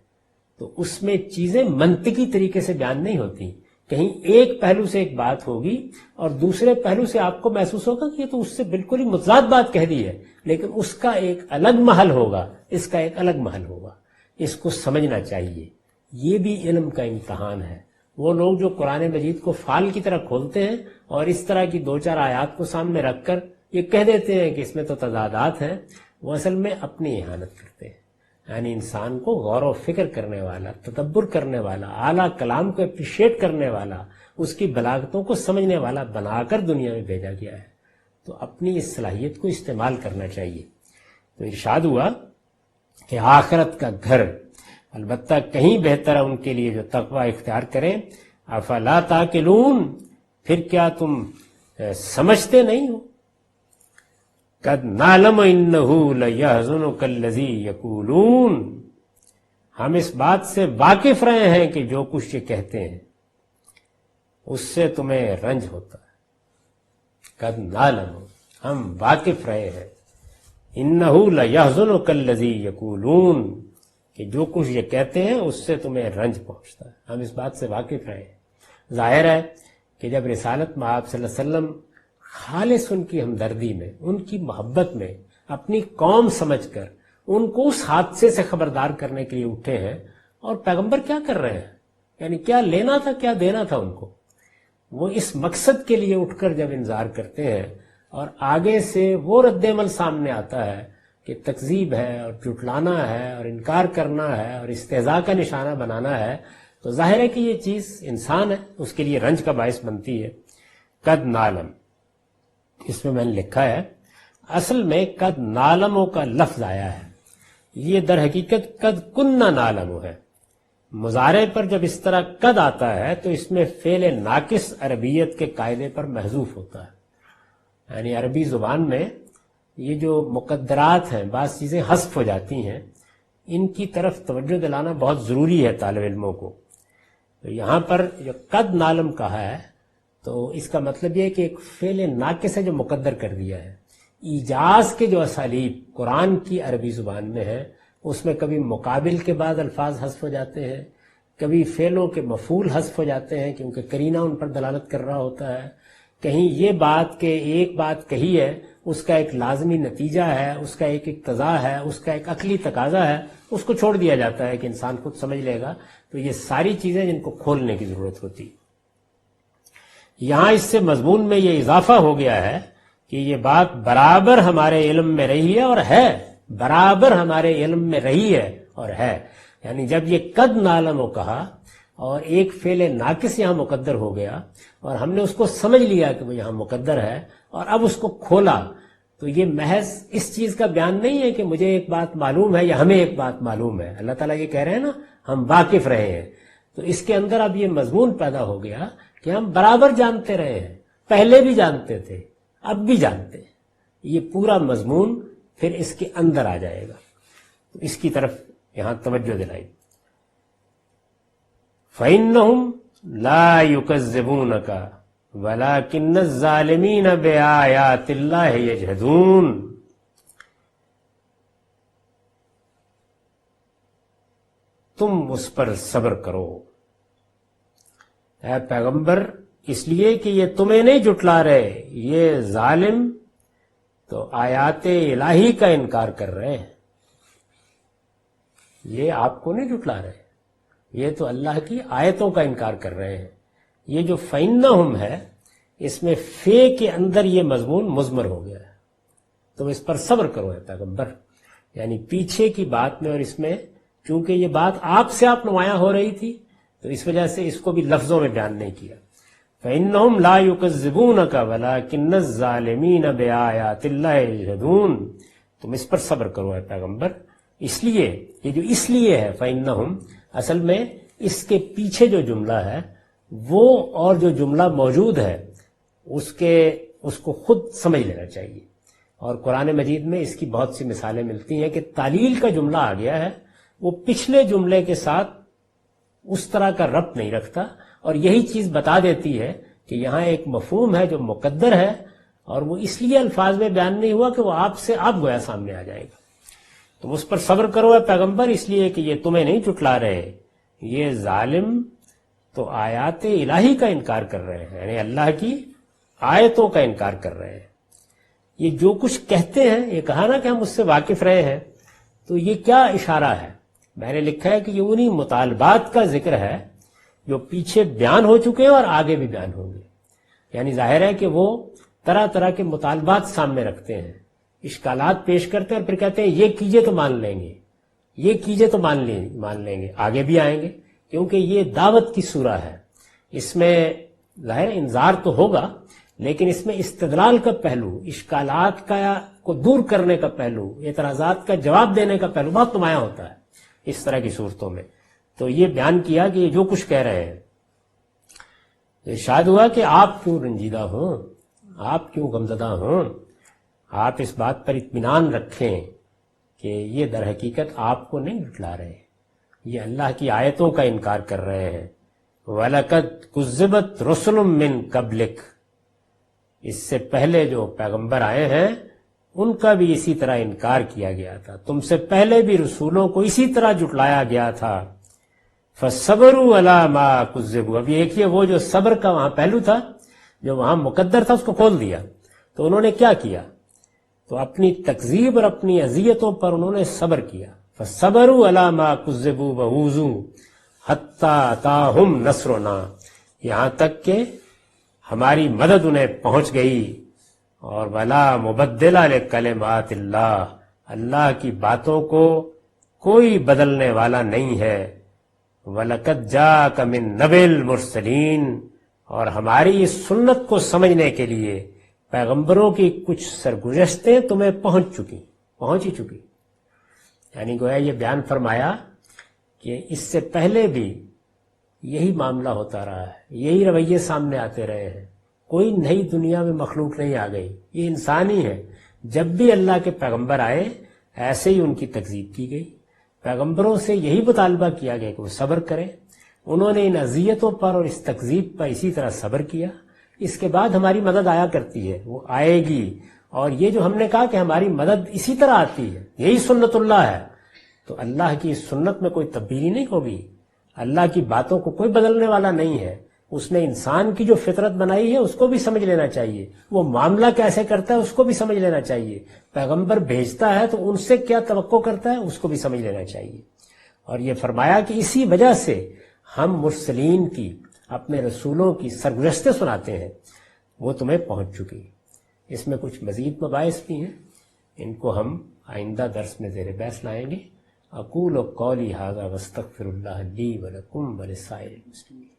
تو اس میں چیزیں منطقی طریقے سے بیان نہیں ہوتی. کہیں ایک پہلو سے ایک بات ہوگی اور دوسرے پہلو سے آپ کو محسوس ہوگا کہ یہ تو اس سے بالکل ہی متضاد بات کہہ دی ہے، لیکن اس کا ایک الگ محل ہوگا، اس کا ایک الگ محل ہوگا. اس کو سمجھنا چاہیے. یہ بھی علم کا امتحان ہے. وہ لوگ جو قرآن مجید کو فال کی طرح کھولتے ہیں اور اس طرح کی 2-4 آیات کو سامنے رکھ کر یہ کہہ دیتے ہیں کہ اس میں تو تضادات ہیں، وہ اصل میں اپنی اہانت کرتے ہیں. یعنی انسان کو غور و فکر کرنے والا، تدبر کرنے والا، اعلیٰ کلام کو اپریشیٹ کرنے والا، اس کی بلاغتوں کو سمجھنے والا بنا کر دنیا میں بھیجا گیا ہے. تو اپنی اس صلاحیت کو استعمال کرنا چاہیے. تو ارشاد ہوا کہ آخرت کا گھر البتہ کہیں بہتر ہے ان کے لیے جو تقوی اختیار کریں. افلا تاکلون، پھر کیا تم سمجھتے نہیں ہو؟ قد نعلم انہ لیحزنک الذی یقولون، ہم اس بات سے واقف رہے ہیں کہ جو کچھ یہ کہتے ہیں اس سے تمہیں رنج ہوتا ہے. قد نعلم، ہم واقف رہے ہیں، انہ لیحزنک الذی یقولون، کہ جو کچھ یہ کہتے ہیں اس سے تمہیں رنج پہنچتا ہے. ہم اس بات سے واقف رہے ہیں. ظاہر ہے کہ جب رسالت میں آپ صلی اللہ علیہ وسلم خالص ان کی ہمدردی میں، ان کی محبت میں، اپنی قوم سمجھ کر ان کو اس حادثے سے خبردار کرنے کے لیے اٹھے ہیں، اور پیغمبر کیا کر رہے ہیں؟ یعنی کیا لینا تھا، کیا دینا تھا ان کو؟ وہ اس مقصد کے لیے اٹھ کر جب انذار کرتے ہیں اور آگے سے وہ رد عمل سامنے آتا ہے کہ تکذیب ہے اور جھٹلانا ہے اور انکار کرنا ہے اور استہزاء کا نشانہ بنانا ہے، تو ظاہر ہے کہ یہ چیز انسان ہے، اس کے لیے رنج کا باعث بنتی ہے. قد نعلم، اس میں نے لکھا ہے، اصل میں قد نعلموں کا لفظ آیا ہے، یہ در حقیقت قد کننا نعلم ہے. مضارع پر جب اس طرح قد آتا ہے تو اس میں فعل ناقص عربیت کے قاعدے پر محذوف ہوتا ہے. یعنی عربی زبان میں یہ جو مقدرات ہیں، بعض چیزیں حذف ہو جاتی ہیں، ان کی طرف توجہ دلانا بہت ضروری ہے طالب علموں کو. تو یہاں پر جو قد نعلم کہا ہے تو اس کا مطلب یہ ہے کہ ایک فعل ناقص ہے جو مقدر کر دیا ہے. ایجاز کے جو اسالیب قرآن کی عربی زبان میں ہے، اس میں کبھی مقابل کے بعد الفاظ حذف ہو جاتے ہیں، کبھی فعلوں کے مفعول حذف ہو جاتے ہیں کیونکہ قرینہ ان پر دلالت کر رہا ہوتا ہے، کہیں یہ بات کہ ایک بات کہی ہے اس کا ایک لازمی نتیجہ ہے، اس کا ایک اقتضا ہے، اس کا ایک عقلی تقاضا ہے، اس کو چھوڑ دیا جاتا ہے کہ انسان خود سمجھ لے گا. تو یہ ساری چیزیں جن کو کھولنے کی ضرورت ہوتی. یہاں اس سے مضمون میں یہ اضافہ ہو گیا ہے کہ یہ بات برابر ہمارے علم میں رہی ہے اور ہے، برابر ہمارے علم میں رہی ہے اور ہے. یعنی جب یہ قد نعلم و کہا اور ایک فعل ناقص یہاں مقدر ہو گیا اور ہم نے اس کو سمجھ لیا کہ وہ یہاں مقدر ہے اور اب اس کو کھولا، تو یہ محض اس چیز کا بیان نہیں ہے کہ مجھے ایک بات معلوم ہے یا ہمیں ایک بات معلوم ہے. اللہ تعالیٰ یہ کہہ رہے ہیں نا ہم واقف رہے ہیں، تو اس کے اندر اب یہ مضمون پیدا ہو گیا کہ ہم برابر جانتے رہے ہیں، پہلے بھی جانتے تھے اب بھی جانتے ہیں. یہ پورا مضمون پھر اس کے اندر آ جائے گا. تو اس کی طرف یہاں توجہ دلائی. فَإِنَّهُمْ لَا يُكَذِّبُونَكَ وَلَكِنَّ الظَّالِمِينَ بِآيَاتِ اللَّهِ يَجْحَدُونَ. تم اس پر صبر کرو اے پیغمبر، اس لیے کہ یہ تمہیں نہیں جھٹلا رہے، یہ ظالم تو آیات الہی کا انکار کر رہے ہیں. یہ آپ کو نہیں جھٹلا رہے، یہ تو اللہ کی آیتوں کا انکار کر رہے ہیں. یہ جو فَإِنَّهُمْ ہے اس میں فے کے اندر یہ مضمون مضمر ہو گیا ہے. تم اس پر صبر کرو اے پیغمبر، یعنی پیچھے کی بات میں اور اس میں چونکہ یہ بات آپ سے آپ نمایاں ہو رہی تھی تو اس وجہ سے اس کو بھی لفظوں میں بیان نہیں کیا. فَإِنَّهُمْ لَا يُكَذِّبُونَكَ وَلَكِنَّ الظَّالِمِينَ بِآيَاتِ اللَّهِ يَجْحَدُونَ. تم اس پر صبر کرو اے پیغمبر، اس لیے یہ جو اس لیے ہے فَإِنَّهُمْ، اصل میں اس کے پیچھے جو جملہ ہے وہ اور جو جملہ موجود ہے اس کو خود سمجھ لینا چاہیے. اور قرآن مجید میں اس کی بہت سی مثالیں ملتی ہیں کہ تعلیل کا جملہ آ گیا ہے، وہ پچھلے جملے کے ساتھ اس طرح کا ربط نہیں رکھتا اور یہی چیز بتا دیتی ہے کہ یہاں ایک مفہوم ہے جو مقدر ہے اور وہ اس لیے الفاظ میں بیان نہیں ہوا کہ وہ آپ سے آپ گویا سامنے آ جائے گا. تم اس پر صبر کرو اے پیغمبر، اس لیے کہ یہ تمہیں نہیں جھٹلا رہے، یہ ظالم تو آیات الہی کا انکار کر رہے ہیں، یعنی اللہ کی آیتوں کا انکار کر رہے ہیں. یہ جو کچھ کہتے ہیں، یہ کہا نا کہ ہم اس سے واقف رہے ہیں، تو یہ کیا اشارہ ہے؟ میں نے لکھا ہے کہ یہ انہی مطالبات کا ذکر ہے جو پیچھے بیان ہو چکے ہیں اور آگے بھی بیان ہوں گے. یعنی ظاہر ہے کہ وہ طرح طرح کے مطالبات سامنے رکھتے ہیں، اشکالات پیش کرتے ہیں اور پھر کہتے ہیں یہ کیجئے تو مان لیں گے، یہ کیجئے تو مان لیں گے، آگے بھی آئیں گے، کیونکہ یہ دعوت کی سورہ ہے. اس میں ظاہر انذار تو ہوگا لیکن اس میں استدلال کا پہلو، اشکالات کو دور کرنے کا پہلو، اعتراضات کا جواب دینے کا پہلو بہت نمایاں ہوتا ہے اس طرح کی صورتوں میں. تو یہ بیان کیا کہ یہ جو کچھ کہہ رہے ہیں، ارشاد ہوا کہ آپ کیوں رنجیدہ ہوں، آپ کیوں غمزدہ ہوں، آپ اس بات پر اطمینان رکھیں کہ یہ در حقیقت آپ کو نہیں جھٹلا رہے، یہ اللہ کی آیتوں کا انکار کر رہے ہیں. وَلَقَدْ كُذِّبَتْ رُسُلٌ مِّن قَبْلِكَ، اس سے پہلے جو پیغمبر آئے ہیں ان کا بھی اسی طرح انکار کیا گیا تھا، تم سے پہلے بھی رسولوں کو اسی طرح جھٹلایا گیا تھا. فَصَبَرُوا عَلَىٰ مَا كُذِّبُوا، اب یہ دیکھیے وہ جو صبر کا وہاں پہلو تھا، جو وہاں مقدر تھا، اس کو کھول دیا. تو انہوں نے کیا کیا؟ تو اپنی تکذیب اور اپنی اذیتوں پر انہوں نے صبر کیا. فَصَبَرُوا عَلَىٰ مَا كُذِّبُوا وَأُوذُوا حَتَّىٰ أَتَاهُمْ نَصْرُنَا، یہاں تک کہ ہماری مدد انہیں پہنچ گئی. اور وَلَا مُبَدِّلَ لِكَلِمَاتِ اللَّهِ، اللہ کی باتوں کو کوئی بدلنے والا نہیں ہے. وَلَقَدْ جَاءَكَ مِن نَبَإِ الْمُرْسَلِينَ، اور ہماری اس سنت کو سمجھنے کے لیے پیغمبروں کی کچھ سرگزشتیں تمہیں پہنچ ہی چکی. یعنی گویا یہ بیان فرمایا کہ اس سے پہلے بھی یہی معاملہ ہوتا رہا ہے، یہی رویے سامنے آتے رہے ہیں، کوئی نئی دنیا میں مخلوق نہیں آ گئی، یہ انسانی ہے. جب بھی اللہ کے پیغمبر آئے ایسے ہی ان کی تکذیب کی گئی، پیغمبروں سے یہی مطالبہ کیا گیا کہ وہ صبر کریں. انہوں نے ان اذیتوں پر اور اس تکذیب پر اسی طرح صبر کیا. اس کے بعد ہماری مدد آیا کرتی ہے، وہ آئے گی. اور یہ جو ہم نے کہا کہ ہماری مدد اسی طرح آتی ہے، یہی سنت اللہ ہے، تو اللہ کی اس سنت میں کوئی تبدیلی نہیں ہوگی. اللہ کی باتوں کو کوئی بدلنے والا نہیں ہے. اس نے انسان کی جو فطرت بنائی ہے اس کو بھی سمجھ لینا چاہیے, وہ معاملہ کیسے کرتا ہے اس کو بھی سمجھ لینا چاہیے, پیغمبر بھیجتا ہے تو ان سے کیا توقع کرتا ہے اس کو بھی سمجھ لینا چاہیے. اور یہ فرمایا کہ اسی وجہ سے ہم مرسلین کی, اپنے رسولوں کی سرگزشتیں سناتے ہیں, وہ تمہیں پہنچ چکی. اس میں کچھ مزید مباحث بھی ہیں, ان کو ہم آئندہ درس میں زیر بحث لائیں گے. اقول قولی ھذا واستغفر اللہ لی ولکم ولسائر المسلمین.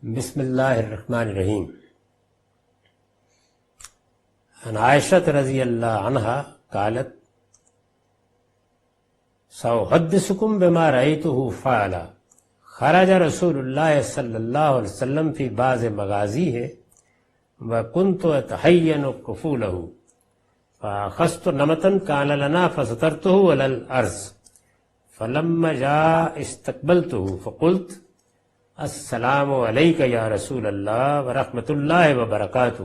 بسم اللہ الرحمن الرحیم. عن عائشة رضی اللہ عنہا قالت سأحدثكم بما رأيته فعل خرج رسول اللہ صلی اللہ علیہ وسلم فی بعض مغازیہ وكنت أتحین كفوله فأخذت نمطا كان لنا فسترته على الأرض فلما جاء استقبلته فقلت السلام علیک یا رسول اللہ ورحمۃ اللہ وبرکاتہ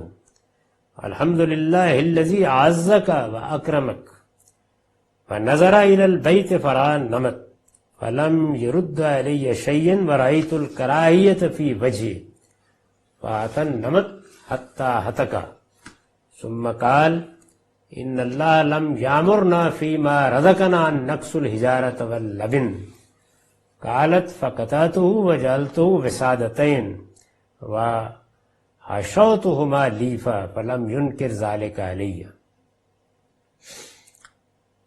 الحمد للہ الذی اعزک واکرمک فنظر الی البیت فرأى النمط فلم يرد علی شیئا ورأیت الکراہیۃ فی وجهه فأتى النمط حتى هتك ثم قال ان اللہ لم یامرنا فیما رزقنا ان نکسو الحجارۃ واللبن قالت فقطعته وجعلته وسادتين وحشوتهما لیفا فلم ينکر ذلك علی.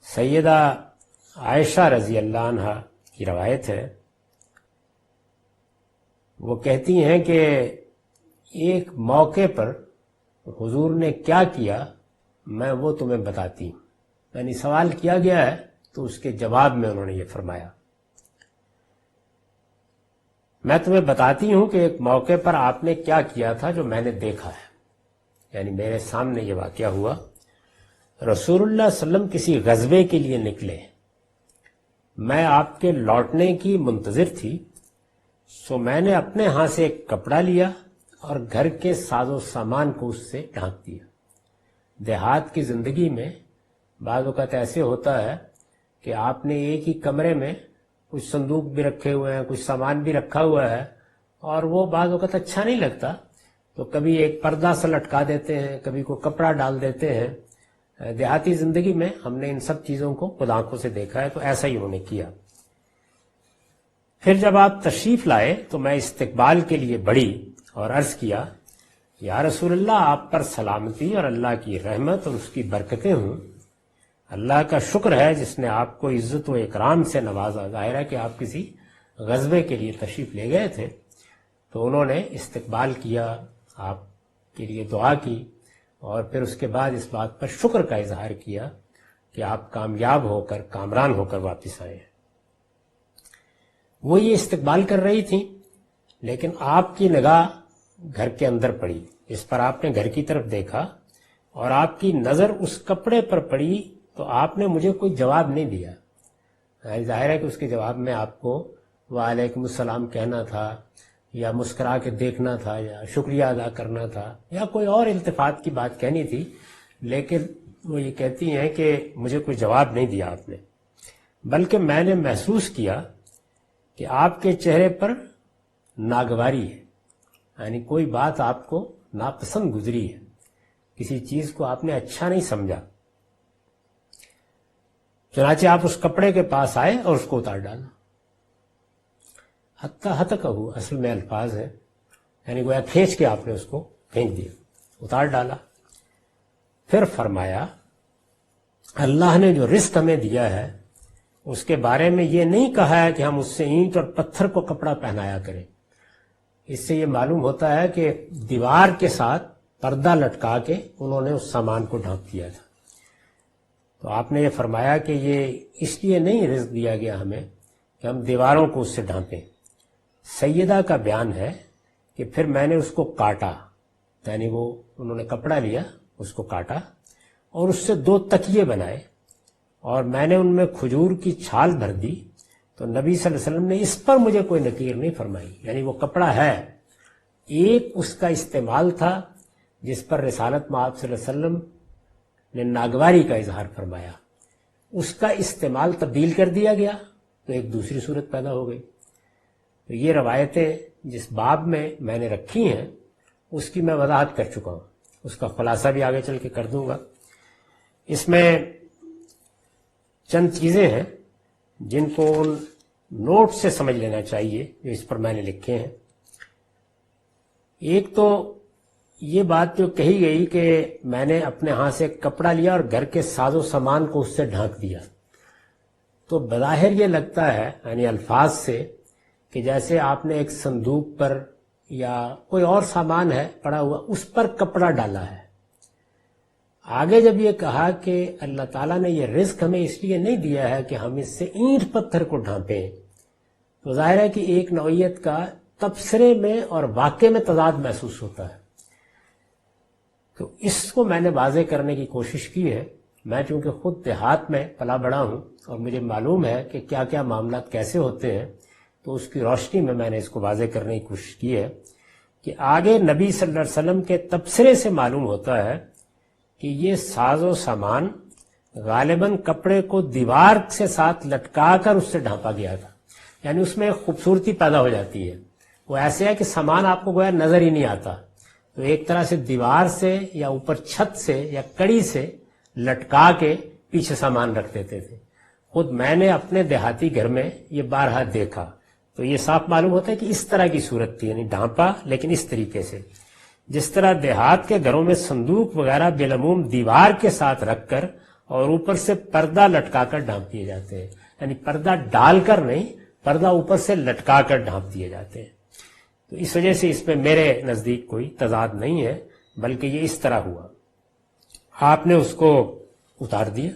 سیدہ عائشہ رضی اللہ عنہ کی روایت ہے, وہ کہتی ہیں کہ ایک موقع پر حضور نے کیا کیا میں وہ تمہیں بتاتی ہوں. یعنی سوال کیا گیا ہے تو اس کے جواب میں انہوں نے یہ فرمایا, میں تمہیں بتاتی ہوں کہ ایک موقع پر آپ نے کیا کیا تھا جو میں نے دیکھا ہے. یعنی میرے سامنے یہ واقعہ ہوا. رسول اللہ صلی اللہ علیہ وسلم کسی غزوے کے لیے نکلے, میں آپ کے لوٹنے کی منتظر تھی, سو میں نے اپنے ہاں سے ایک کپڑا لیا اور گھر کے ساز و سامان کو اس سے ڈھانک دیا. دیہات کی زندگی میں بعض اوقات ایسے ہوتا ہے کہ آپ نے ایک ہی کمرے میں کچھ صندوق بھی رکھے ہوئے ہیں, کچھ سامان بھی رکھا ہوا ہے, اور وہ بعض اوقات اچھا نہیں لگتا تو کبھی ایک پردہ سے لٹکا دیتے ہیں, کبھی کوئی کپڑا ڈال دیتے ہیں. دیہاتی زندگی میں ہم نے ان سب چیزوں کو خود آنکھوں سے دیکھا ہے, تو ایسا ہی انہوں نے کیا. پھر جب آپ تشریف لائے تو میں استقبال کے لیے بڑھی اور عرض کیا یا رسول اللہ آپ پر سلامتی اور اللہ کی رحمت اور اس کی برکتیں ہوں. اللہ کا شکر ہے جس نے آپ کو عزت و اکرام سے نوازا. ظاہر ہے کہ آپ کسی غزوے کے لیے تشریف لے گئے تھے, تو انہوں نے استقبال کیا, آپ کے لیے دعا کی, اور پھر اس کے بعد اس بات پر شکر کا اظہار کیا کہ آپ کامیاب ہو کر, کامران ہو کر واپس آئے ہیں. وہ یہ استقبال کر رہی تھیں, لیکن آپ کی نگاہ گھر کے اندر پڑی. اس پر آپ نے گھر کی طرف دیکھا اور آپ کی نظر اس کپڑے پر پڑی, تو آپ نے مجھے کوئی جواب نہیں دیا. ظاہر ہے کہ اس کے جواب میں آپ کو وعلیکم السلام کہنا تھا, یا مسکرا کے دیکھنا تھا, یا شکریہ ادا کرنا تھا, یا کوئی اور التفات کی بات کہنی تھی, لیکن وہ یہ کہتی ہیں کہ مجھے کوئی جواب نہیں دیا آپ نے, بلکہ میں نے محسوس کیا کہ آپ کے چہرے پر ناگواری ہے. یعنی کوئی بات آپ کو ناپسند گزری ہے, کسی چیز کو آپ نے اچھا نہیں سمجھا. چنانچہ آپ اس کپڑے کے پاس آئے اور اس کو اتار ڈالا. حتی حتکہ اصل میں الفاظ ہے, یعنی گویا کھینچ کے آپ نے اس کو پھینک دیا, اتار ڈالا. پھر فرمایا اللہ نے جو رزق ہمیں دیا ہے اس کے بارے میں یہ نہیں کہا ہے کہ ہم اس سے اینٹ اور پتھر کو کپڑا پہنایا کریں. اس سے یہ معلوم ہوتا ہے کہ دیوار کے ساتھ پردہ لٹکا کے انہوں نے اس سامان کو ڈھانپ دیا تھا۔ تو آپ نے یہ فرمایا کہ یہ اس لیے نہیں رزق دیا گیا ہمیں کہ ہم دیواروں کو اس سے ڈھانپیں۔ سیدہ کا بیان ہے کہ پھر میں نے اس کو کاٹا، یعنی وہ انہوں نے کپڑا لیا، اس کو کاٹا اور اس سے 2 تکیے بنائے اور میں نے ان میں کھجور کی چھال بھر دی، تو نبی صلی اللہ علیہ وسلم نے اس پر مجھے کوئی نکیر نہیں فرمائی۔ یعنی وہ کپڑا ہے، ایک اس کا استعمال تھا جس پر رسالت مآب صلی اللہ علیہ وسلم نے ناگواری کا اظہار فرمایا، اس کا استعمال تبدیل کر دیا گیا تو ایک دوسری صورت پیدا ہو گئی۔ تو یہ روایتیں جس باب میں نے رکھی ہیں اس کی میں وضاحت کر چکا ہوں، اس کا خلاصہ بھی آگے چل کے کر دوں گا۔ اس میں چند چیزیں ہیں جن کو ان نوٹ سے سمجھ لینا چاہیے جو اس پر میں نے لکھے ہیں۔ ایک تو یہ بات جو کہی گئی کہ میں نے اپنے ہاتھ سے کپڑا لیا اور گھر کے ساز و سامان کو اس سے ڈھانک دیا، تو بظاہر یہ لگتا ہے یعنی الفاظ سے کہ جیسے آپ نے ایک صندوق پر یا کوئی اور سامان ہے پڑا ہوا اس پر کپڑا ڈالا ہے۔ آگے جب یہ کہا کہ اللہ تعالیٰ نے یہ رزق ہمیں اس لیے نہیں دیا ہے کہ ہم اس سے اینٹ پتھر کو ڈھانپیں، تو ظاہر ہے کہ ایک نوعیت کا تبصرے میں اور واقع میں تضاد محسوس ہوتا ہے۔ تو اس کو میں نے واضح کرنے کی کوشش کی ہے۔ میں چونکہ خود دیہات میں پلا بڑا ہوں اور مجھے معلوم ہے کہ کیا کیا معاملات کیسے ہوتے ہیں، تو اس کی روشنی میں نے اس کو واضح کرنے کی کوشش کی ہے کہ آگے نبی صلی اللہ علیہ وسلم کے تبصرے سے معلوم ہوتا ہے کہ یہ ساز و سامان غالباً کپڑے کو دیوار سے ساتھ لٹکا کر اس سے ڈھانپا گیا تھا، یعنی اس میں ایک خوبصورتی پیدا ہو جاتی ہے۔ وہ ایسے ہے کہ سامان آپ کو گویا نظر ہی نہیں آتا، تو ایک طرح سے دیوار سے یا اوپر چھت سے یا کڑی سے لٹکا کے پیچھے سامان رکھ دیتے تھے۔ خود میں نے اپنے دیہاتی گھر میں یہ بارہا دیکھا، تو یہ صاف معلوم ہوتا ہے کہ اس طرح کی صورت تھی، یعنی ڈھانپا لیکن اس طریقے سے جس طرح دیہات کے گھروں میں صندوق وغیرہ بالعموم دیوار کے ساتھ رکھ کر اور اوپر سے پردہ لٹکا کر ڈھانپ دیے جاتے ہیں، یعنی پردہ ڈال کر نہیں، پردہ اوپر سے لٹکا کر ڈھانپ دیے جاتے ہیں۔ تو اس وجہ سے اس میں میرے نزدیک کوئی تضاد نہیں ہے، بلکہ یہ اس طرح ہوا، آپ نے اس کو اتار دیا،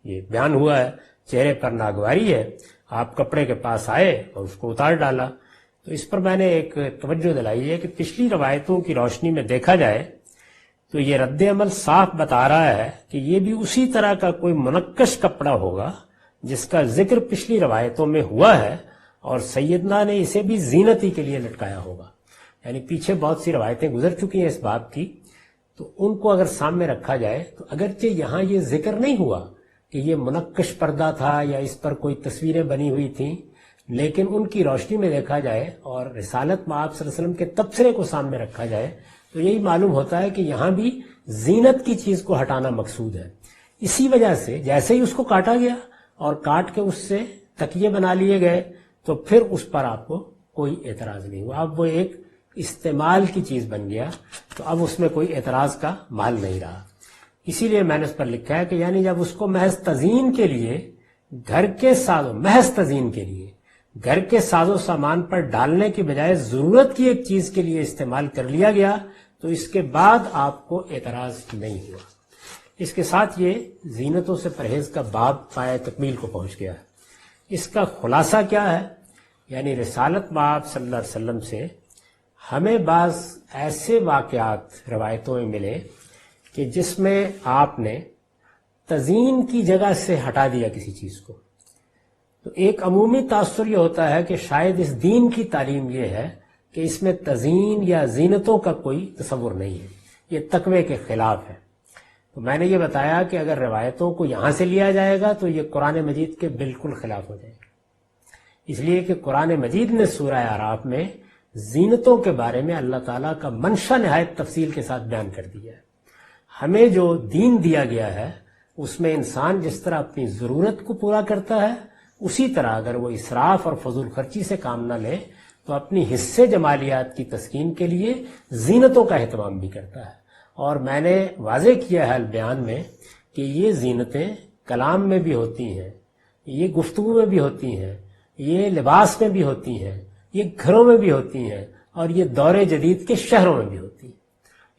یہ بیان ہوا ہے، چہرے پر ناگواری ہے، آپ کپڑے کے پاس آئے اور اس کو اتار ڈالا۔ تو اس پر میں نے ایک توجہ دلائی ہے کہ پچھلی روایتوں کی روشنی میں دیکھا جائے تو یہ رد عمل صاف بتا رہا ہے کہ یہ بھی اسی طرح کا کوئی منقش کپڑا ہوگا جس کا ذکر پچھلی روایتوں میں ہوا ہے، اور سیدنا نے اسے بھی زینتی کے لیے لٹکایا ہوگا۔ یعنی پیچھے بہت سی روایتیں گزر چکی ہیں اس بات کی، تو ان کو اگر سامنے رکھا جائے تو اگرچہ یہاں یہ ذکر نہیں ہوا کہ یہ منقش پردہ تھا یا اس پر کوئی تصویریں بنی ہوئی تھیں، لیکن ان کی روشنی میں دیکھا جائے اور رسالت مآب صلی اللہ علیہ وسلم کے تبصرے کو سامنے رکھا جائے تو یہی معلوم ہوتا ہے کہ یہاں بھی زینت کی چیز کو ہٹانا مقصود ہے۔ اسی وجہ سے جیسے ہی اس کو کاٹا گیا اور کاٹ کے اس سے تکیے بنا لیے گئے تو پھر اس پر آپ کو کوئی اعتراض نہیں ہوا، اب وہ ایک استعمال کی چیز بن گیا، تو اب اس میں کوئی اعتراض کا محل نہیں رہا۔ اسی لیے میں نے اس پر لکھا ہے کہ یعنی جب اس کو محض تزئین کے لیے محض تزئین کے لیے گھر کے ساز و سامان پر ڈالنے کی بجائے ضرورت کی ایک چیز کے لیے استعمال کر لیا گیا تو اس کے بعد آپ کو اعتراض نہیں ہوا۔ اس کے ساتھ یہ زینتوں سے پرہیز کا باب پایہ تکمیل کو پہنچ گیا ہے۔ اس کا خلاصہ کیا ہے؟ یعنی رسالت مآب صلی اللہ علیہ وسلم سے ہمیں بعض ایسے واقعات روایتوں میں ملے کہ جس میں آپ نے تزئین کی جگہ سے ہٹا دیا کسی چیز کو، تو ایک عمومی تاثر یہ ہوتا ہے کہ شاید اس دین کی تعلیم یہ ہے کہ اس میں تزئین یا زینتوں کا کوئی تصور نہیں ہے، یہ تقوی کے خلاف ہے۔ تو میں نے یہ بتایا کہ اگر روایتوں کو یہاں سے لیا جائے گا تو یہ قرآن مجید کے بالکل خلاف ہو جائے گا، اس لیے کہ قرآن مجید نے سورہ اعراف میں زینتوں کے بارے میں اللہ تعالیٰ کا منشا نہایت تفصیل کے ساتھ بیان کر دیا ہے۔ ہمیں جو دین دیا گیا ہے اس میں انسان جس طرح اپنی ضرورت کو پورا کرتا ہے، اسی طرح اگر وہ اسراف اور فضول خرچی سے کام نہ لے تو اپنی حصے جمالیات کی تسکین کے لیے زینتوں کا اہتمام بھی کرتا ہے۔ اور میں نے واضح کیا ہے البیان میں کہ یہ زینتیں کلام میں بھی ہوتی ہیں، یہ گفتگو میں بھی ہوتی ہیں، یہ لباس میں بھی ہوتی ہیں، یہ گھروں میں بھی ہوتی ہیں، اور یہ دور جدید کے شہروں میں بھی ہوتی ہیں۔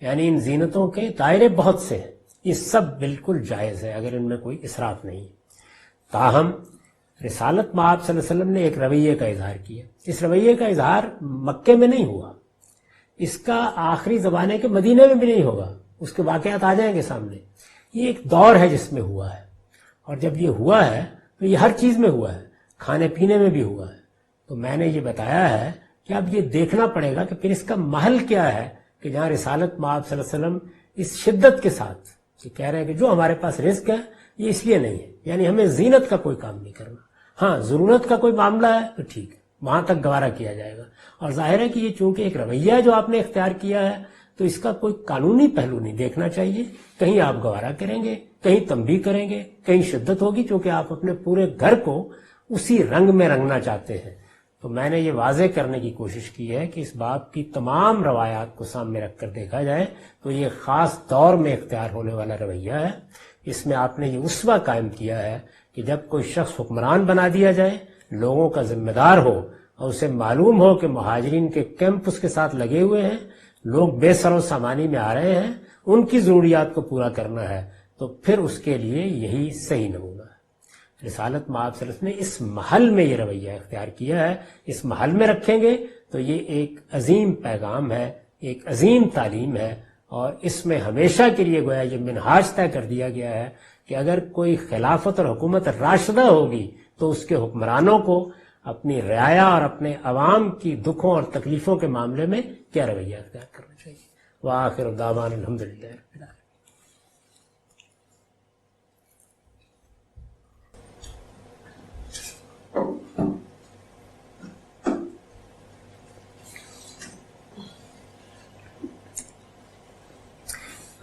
یعنی ان زینتوں کے دائرے بہت سے ہیں، یہ سب بالکل جائز ہے اگر ان میں کوئی اسراف نہیں ہے۔ تاہم رسالت میں آپ صلی اللہ علیہ وسلم نے ایک رویے کا اظہار کیا، اس رویے کا اظہار مکے میں نہیں ہوا، اس کا آخری زمانے کے مدینے میں بھی نہیں ہوگا، اس کے واقعات آ جائیں گے سامنے۔ یہ ایک دور ہے جس میں ہوا ہے، اور جب یہ ہوا ہے تو یہ ہر چیز میں ہوا ہے، کھانے پینے میں بھی ہوا ہے۔ تو میں نے یہ بتایا ہے کہ اب یہ دیکھنا پڑے گا کہ پھر اس کا محل کیا ہے، کہ جہاں رسالت میں آپ صلی اللہ علیہ وسلم اس شدت کے ساتھ یہ کہہ رہے ہیں کہ جو ہمارے پاس رزق ہے یہ اس لیے نہیں ہے، یعنی ہمیں زینت کا کوئی کام نہیں کرنا، ہاں ضرورت کا کوئی معاملہ ہے تو ٹھیک ہے، وہاں تک گوارا کیا جائے گا۔ اور ظاہر ہے کہ یہ چونکہ ایک رویہ ہے جو آپ نے اختیار کیا ہے، تو اس کا کوئی قانونی پہلو نہیں دیکھنا چاہیے، کہیں آپ گوارا کریں گے، کہیں تنبیہ کریں گے، کہیں شدت ہوگی، چونکہ آپ اپنے پورے گھر کو اسی رنگ میں رنگنا چاہتے ہیں۔ تو میں نے یہ واضح کرنے کی کوشش کی ہے کہ اس باب کی تمام روایات کو سامنے رکھ کر دیکھا جائے تو یہ خاص دور میں اختیار ہونے والا رویہ ہے۔ اس میں آپ نے یہ اسوہ قائم کیا ہے کہ جب کوئی شخص حکمران بنا دیا جائے، لوگوں کا ذمہ دار ہو، اور اسے معلوم ہو کہ مہاجرین کے کیمپ اس کے ساتھ لگے ہوئے ہیں، لوگ بے سر و سامانی میں آ رہے ہیں، ان کی ضروریات کو پورا کرنا ہے، تو پھر اس کے لیے یہی صحیح نمونہ ہے۔ رسالت میں آپ صلی اللہ علیہ وسلم نے اس محل میں یہ رویہ اختیار کیا ہے، اس محل میں رکھیں گے تو یہ ایک عظیم پیغام ہے، ایک عظیم تعلیم ہے، اور اس میں ہمیشہ کے لیے گویا یہ منہاج طے کر دیا گیا ہے کہ اگر کوئی خلافت اور حکومت راشدہ ہوگی تو اس کے حکمرانوں کو اپنی رعایا اور اپنے عوام کی دکھوں اور تکلیفوں کے معاملے میں کیا رویہ اختیار کرنا چاہیے۔ وآخر دعوانا الحمدللہ رب العالمین۔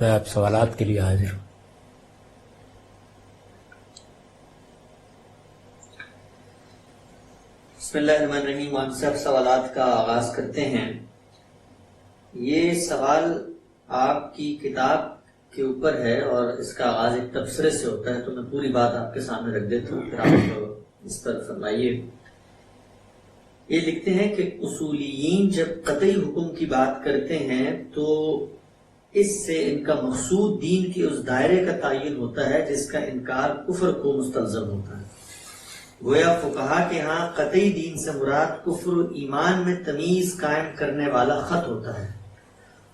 میں آپ سوالات کے لیے حاضر ہوں۔ بسم اللہ الرحمن الرحیم۔ ہم سب سوالات کا آغاز کرتے ہیں۔ یہ سوال آپ کی کتاب کے اوپر ہے اور اس کا آغاز ایک تبصرے سے ہوتا ہے، تو میں پوری بات آپ کے سامنے رکھ دیتا ہوں، پھر آپ اس پر فرمائیے۔ یہ لکھتے ہیں کہ اصولیین جب قطعی حکم کی بات کرتے ہیں تو اس سے ان کا مقصود دین کے اس دائرے کا تعین ہوتا ہے جس کا انکار کفر کو مستلزم ہوتا ہے۔ گویا فقہا کے ہاں قطعی دین سے مراد کفر و ایمان میں تمیز قائم کرنے والا خط ہوتا ہے۔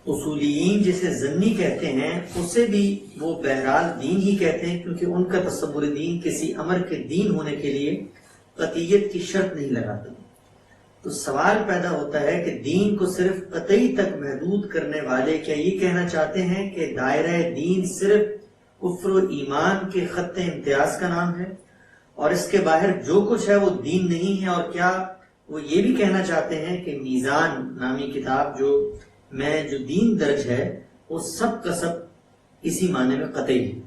اصولیین جسے ضنی کہتے ہیں اسے بھی وہ بہرحال دین ہی کہتے ہیں، کیونکہ ان کا تصور دین کسی امر کے دین ہونے کے لیے قطعیت کی شرط نہیں لگاتا۔ تو سوال پیدا ہوتا ہے کہ دین کو صرف قطعی تک محدود کرنے والے کیا یہ کہنا چاہتے ہیں کہ دائرہ دین صرف کفر و ایمان کے خط امتیاز کا نام ہے اور اس کے باہر جو کچھ ہے وہ دین نہیں ہے؟ اور کیا وہ یہ بھی کہنا چاہتے ہیں کہ میزان نامی کتاب جو دین درج ہے وہ سب کا سب اسی معنی میں قطعی ہے؟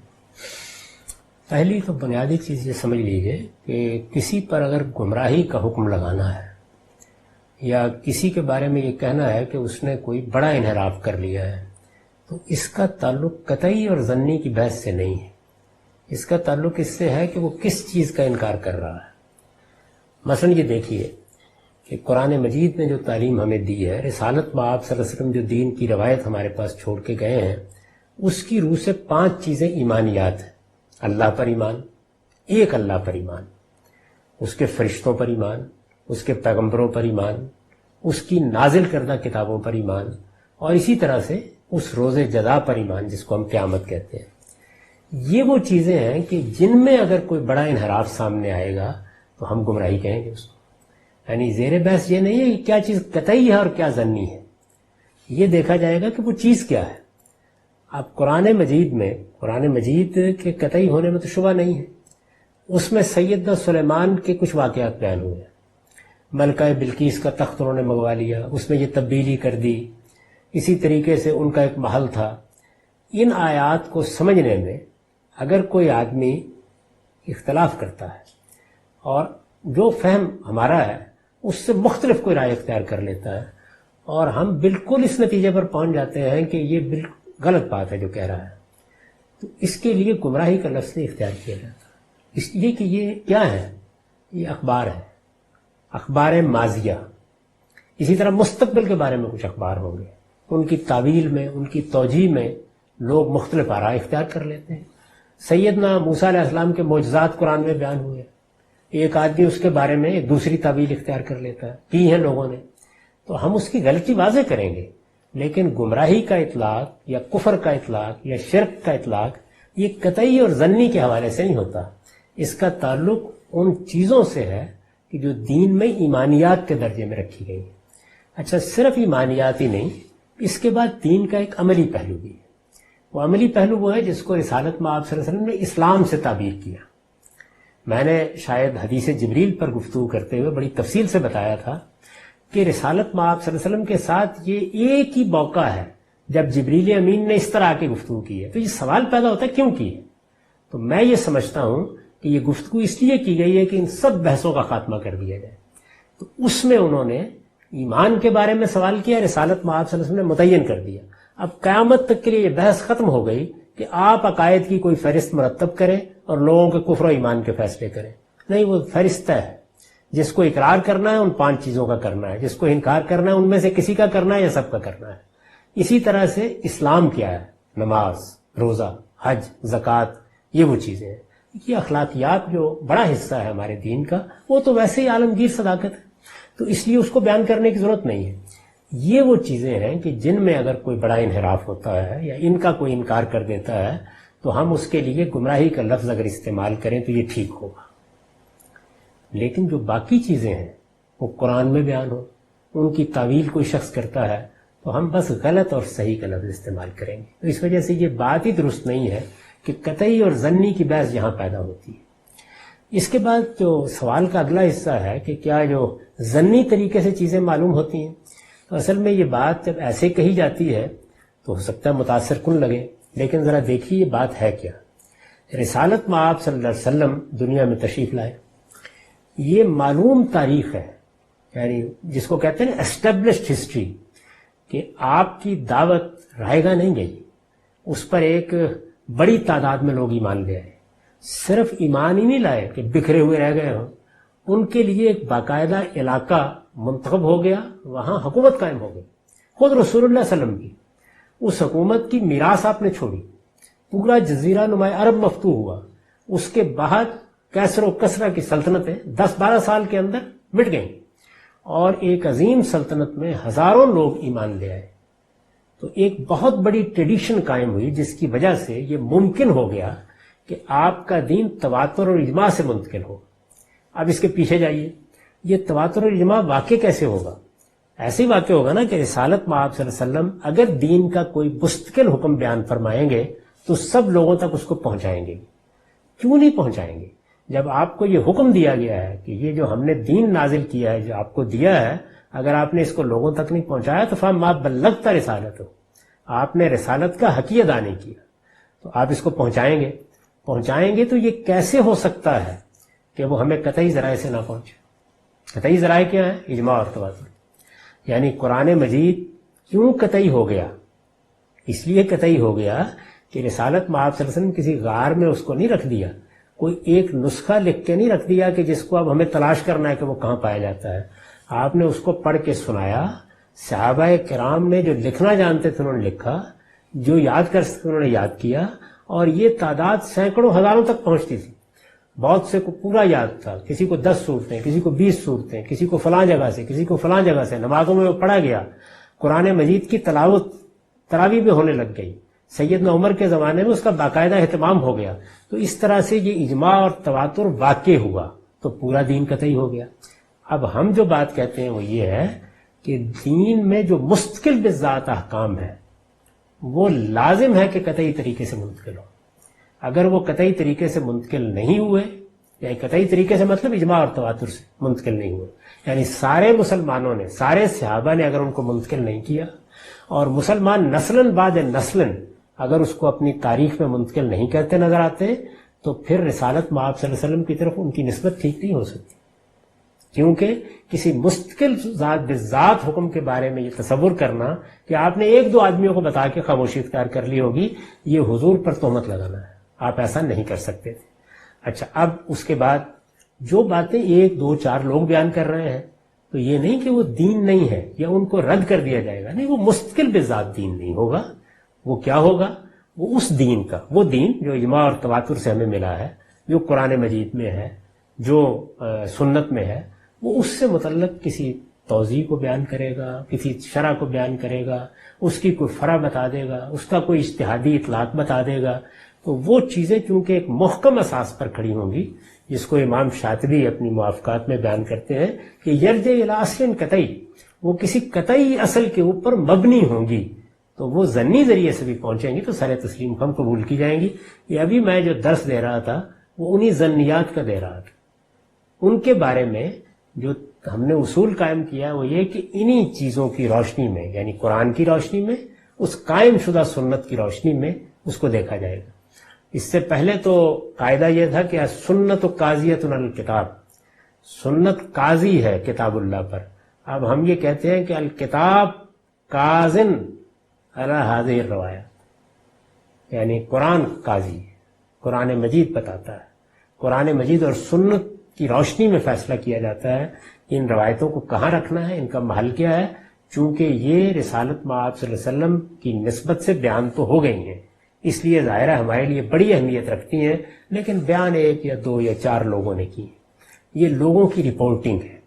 پہلی تو بنیادی چیز یہ سمجھ لیجئے کہ کسی پر اگر گمراہی کا حکم لگانا ہے یا کسی کے بارے میں یہ کہنا ہے کہ اس نے کوئی بڑا انحراف کر لیا ہے، تو اس کا تعلق قطعی اور ظنی کی بحث سے نہیں ہے، اس کا تعلق اس سے ہے کہ وہ کس چیز کا انکار کر رہا ہے۔ مثلا یہ دیکھیے کہ قرآن مجید نے جو تعلیم ہمیں دی ہے، رسالت میں آپ صلی اللہ علیہ وسلم جو دین کی روایت ہمارے پاس چھوڑ کے گئے ہیں، اس کی روح سے 5 چیزیں ایمانیات ہیں۔ اللہ پر ایمان، ایک اللہ پر ایمان، اس کے فرشتوں پر ایمان، اس کے پیغمبروں پر ایمان، اس کی نازل کردہ کتابوں پر ایمان، اور اسی طرح سے اس روز جزا پر ایمان جس کو ہم قیامت کہتے ہیں۔ یہ وہ چیزیں ہیں کہ جن میں اگر کوئی بڑا انحراف سامنے آئے گا تو ہم گمراہی کہیں گے اس کو۔ یعنی زیر بحث یہ نہیں ہے کہ کیا چیز قطعی ہے اور کیا ظنی ہے، یہ دیکھا جائے گا کہ وہ چیز کیا ہے۔ اب قرآن مجید کے قطعی ہونے میں تو شبہ نہیں ہے، اس میں سیدنا سلیمان کے کچھ واقعات بیان ہوئے ہیں، ملکہ بلقیس کا تخت انہوں نے منگوا لیا، اس میں یہ تبدیلی کر دی، اسی طریقے سے ان کا ایک محل تھا۔ ان آیات کو سمجھنے میں اگر کوئی آدمی اختلاف کرتا ہے اور جو فہم ہمارا ہے اس سے مختلف کوئی رائے اختیار کر لیتا ہے اور ہم بالکل اس نتیجے پر پہنچ جاتے ہیں کہ یہ بالکل غلط بات ہے جو کہہ رہا ہے، تو اس کے لیے گمراہی کا لفظ نہیں اختیار کیا جاتا، اس لیے کہ یہ کیا ہے، یہ اخبار ہے، اخبار ماضیہ۔ اسی طرح مستقبل کے بارے میں کچھ اخبار ہوں گے ان کی تعویل میں، ان کی توجیہ میں لوگ مختلف آراء اختیار کر لیتے ہیں۔ سیدنا موسیٰ علیہ السلام کے معجزات قرآن میں بیان ہوئے، ایک آدمی اس کے بارے میں ایک دوسری تعویل اختیار کر لیتا ہے، کی ہیں لوگوں نے، تو ہم اس کی غلطی واضح کریں گے، لیکن گمراہی کا اطلاق یا کفر کا اطلاق یا شرک کا اطلاق یہ قطعی اور ظنی کے حوالے سے نہیں ہوتا، اس کا تعلق ان چیزوں سے ہے کہ جو دین میں ایمانیات کے درجے میں رکھی گئی ہیں۔ اچھا، صرف ایمانیات ہی نہیں، اس کے بعد دین کا ایک عملی پہلو بھی ہے۔ وہ عملی پہلو وہ ہے جس کو رسالت میں آپ صلی اللہ علیہ وسلم نے اسلام سے تعبیر کیا۔ میں نے شاید حدیث جبریل پر گفتگو کرتے ہوئے بڑی تفصیل سے بتایا تھا کہ رسالت میں آپ صلی اللہ علیہ وسلم کے ساتھ یہ ایک ہی موقع ہے جب جبریل امین نے اس طرح آ کے گفتگو کی ہے۔ تو یہ سوال پیدا ہوتا ہے کیوں کی ہے؟ تو میں یہ سمجھتا ہوں کہ یہ گفتگو اس لیے کی گئی ہے کہ ان سب بحثوں کا خاتمہ کر دیا جائے۔ تو اس میں انہوں نے ایمان کے بارے میں سوال کیا، رسالت میں آپ صلی اللہ علیہ وسلم نے متعین کر دیا۔ اب قیامت تک کے لیے یہ بحث ختم ہو گئی کہ آپ عقائد کی کوئی فہرست مرتب کریں اور لوگوں کے کفر و ایمان کے فیصلے کریں، نہیں، وہ فہرست ہے۔ جس کو اقرار کرنا ہے ان 5 چیزوں کا کرنا ہے، جس کو انکار کرنا ہے ان میں سے کسی کا کرنا ہے یا سب کا کرنا ہے۔ اسی طرح سے اسلام کیا ہے، نماز، روزہ، حج، زکوٰۃ، یہ وہ چیزیں ہیں۔ یہ اخلاقیات جو بڑا حصہ ہے ہمارے دین کا، وہ تو ویسے ہی عالمگیر صداقت ہے، تو اس لیے اس کو بیان کرنے کی ضرورت نہیں ہے۔ یہ وہ چیزیں ہیں کہ جن میں اگر کوئی بڑا انحراف ہوتا ہے یا ان کا کوئی انکار کر دیتا ہے تو ہم اس کے لیے گمراہی کا لفظ اگر استعمال کریں تو یہ ٹھیک ہوگا۔ لیکن جو باقی چیزیں ہیں وہ قرآن میں بیان ہو، ان کی تعویل کوئی شخص کرتا ہے تو ہم بس غلط اور صحیح کا لفظ استعمال کریں گے۔ تو اس وجہ سے یہ بات ہی درست نہیں ہے کہ قطعی اور ظنی کی بحث یہاں پیدا ہوتی ہے۔ اس کے بعد جو سوال کا اگلا حصہ ہے کہ کیا جو ظنی طریقے سے چیزیں معلوم ہوتی ہیں، تو اصل میں یہ بات جب ایسے کہی جاتی ہے تو ہو سکتا ہے متاثر کن لگے، لیکن ذرا دیکھیے یہ بات ہے کیا۔ رسالت میں آپ صلی اللہ علیہ وسلم دنیا میں تشریف لائے، یہ معلوم تاریخ ہے، یعنی جس کو کہتے ہیں اسٹیبلشڈ ہسٹری، کہ آپ کی دعوت رائے گاہ نہیں گئی، اس پر ایک بڑی تعداد میں لوگ ایمان لے آئے۔ صرف ایمان ہی نہیں لائے کہ بکھرے ہوئے رہ گئے ہوں، ان کے لیے ایک باقاعدہ علاقہ منتخب ہو گیا، وہاں حکومت قائم ہو گئی، خود رسول اللہ صلی اللہ علیہ وسلم کی اس حکومت کی میراث آپ نے چھوڑی، پورا جزیرہ نما عرب مفتوح ہوا۔ اس کے بعد کیسر و کسرا کی سلطنتیں 10-12 سال کے اندر مٹ گئیں، اور ایک عظیم سلطنت میں ہزاروں لوگ ایمان لے آئے۔ تو ایک بہت بڑی ٹریڈیشن قائم ہوئی جس کی وجہ سے یہ ممکن ہو گیا کہ آپ کا دین تواتر اور اجماع سے منتقل ہو۔ اب اس کے پیچھے جائیے، یہ تواتر اور اجماع واقع کیسے ہوگا؟ ایسے ہی واقع ہوگا نا کہ رسالت میں آپ صلی اللہ علیہ وسلم اگر دین کا کوئی مستقل حکم بیان فرمائیں گے تو سب لوگوں تک اس کو پہنچائیں گے۔ کیوں نہیں پہنچائیں گے؟ جب آپ کو یہ حکم دیا گیا ہے کہ یہ جو ہم نے دین نازل کیا ہے، جو آپ کو دیا ہے، اگر آپ نے اس کو لوگوں تک نہیں پہنچایا تو فما بلغت رسالت ہو، آپ نے رسالت کا حق ادا نہیں کیا، تو آپ اس کو پہنچائیں گے تو یہ کیسے ہو سکتا ہے کہ وہ ہمیں قطعی ذرائع سے نہ پہنچے؟ قطعی ذرائع کیا ہے؟ اجماع اور تواتر۔ یعنی قرآن مجید کیوں قطعی ہو گیا؟ اس لیے قطعی ہو گیا کہ رسالت میں آپ صلی اللہ علیہ وسلم کسی غار میں اس کو نہیں رکھ دیا، کوئی ایک نسخہ لکھ کے نہیں رکھ دیا کہ جس کو اب ہمیں تلاش کرنا ہے کہ وہ کہاں پایا جاتا ہے۔ آپ نے اس کو پڑھ کے سنایا، صحابہ کرام نے جو لکھنا جانتے تھے انہوں نے لکھا، جو یاد کر سکتے انہوں نے یاد کیا، اور یہ تعداد سینکڑوں ہزاروں تک پہنچتی تھی۔ بہت سے کو پورا یاد تھا، کسی کو 10 صورتیں، کسی کو 20 صورتیں، کسی کو فلاں جگہ سے، کسی کو فلاں جگہ سے، نمازوں میں وہ پڑھا گیا۔ قرآن مجید کی تلاوت تراویح بھی ہونے لگ گئی، سیدنا عمر کے زمانے میں اس کا باقاعدہ اہتمام ہو گیا۔ تو اس طرح سے یہ اجماع اور تواتر واقع ہوا تو پورا دین قطعی ہو گیا۔ اب ہم جو بات کہتے ہیں وہ یہ ہے کہ دین میں جو مستقل بذات احکام ہے وہ لازم ہے کہ قطعی طریقے سے منتقل ہو۔ اگر وہ قطعی طریقے سے منتقل نہیں ہوئے، یعنی قطعی طریقے سے مطلب اجماع اور تواتر سے منتقل نہیں ہوئے، یعنی سارے مسلمانوں نے، سارے صحابہ نے اگر ان کو منتقل نہیں کیا، اور مسلمان نسلاً بعد نسلاً اگر اس کو اپنی تاریخ میں منتقل نہیں کرتے نظر آتے، تو پھر رسالت میں آپ صلی اللہ علیہ وسلم کی طرف ان کی نسبت ٹھیک نہیں ہو سکتی، کیونکہ کسی مستقل ذات بذات حکم کے بارے میں یہ تصور کرنا کہ آپ نے 1-2 آدمیوں کو بتا کے خاموشی اختیار کر لی ہوگی، یہ حضور پر تہمت لگانا ہے۔ آپ ایسا نہیں کر سکتے تھے۔ اچھا، اب اس کے بعد جو باتیں 1-2-4 لوگ بیان کر رہے ہیں تو یہ نہیں کہ وہ دین نہیں ہے یا ان کو رد کر دیا جائے گا، نہیں، وہ مستقل بذات دین نہیں ہوگا. وہ کیا ہوگا؟ وہ اس دین کا، وہ دین جو اجماع اور تواتر سے ہمیں ملا ہے، جو قرآن مجید میں ہے، جو سنت میں ہے، وہ اس سے متعلق کسی توضیح کو بیان کرے گا، کسی شرح کو بیان کرے گا، اس کی کوئی فرع بتا دے گا، اس کا کوئی اجتہادی اطلاق بتا دے گا. تو وہ چیزیں چونکہ ایک محکم اساس پر کھڑی ہوں گی، جس کو امام شاطبی اپنی موافقات میں بیان کرتے ہیں کہ یرجع الی اصل قطعی، وہ کسی قطعی اصل کے اوپر مبنی ہوں گی، تو وہ ضنی ذریعے سے بھی پہنچیں گی تو سر تسلیم ہم قبول کی جائیں گی. یہ ابھی میں جو درس دے رہا تھا وہ انہی ضنیات کا دے رہا تھا. ان کے بارے میں جو ہم نے اصول قائم کیا وہ یہ کہ انہی چیزوں کی روشنی میں، یعنی قرآن کی روشنی میں، اس قائم شدہ سنت کی روشنی میں اس کو دیکھا جائے گا. اس سے پہلے تو قاعدہ یہ تھا کہ سنت قاضیۃ علی الکتاب، سنت قاضی ہے کتاب اللہ پر. اب ہم یہ کہتے ہیں کہ الکتاب قاضن علی ہذہ الروایات، یعنی قرآن قاضی ہے، قرآن مجید بتاتا ہے، قرآن مجید اور سنت کی روشنی میں فیصلہ کیا جاتا ہے کہ ان روایتوں کو کہاں رکھنا ہے، ان کا محل کیا ہے. چونکہ یہ رسالت مآب صلی اللہ علیہ وسلم کی نسبت سے بیان تو ہو گئی ہیں، اس لیے ظاہرہ ہمارے لیے بڑی اہمیت رکھتی ہیں، لیکن بیان ایک یا دو یا چار لوگوں نے کی. یہ لوگوں کی رپورٹنگ ہے.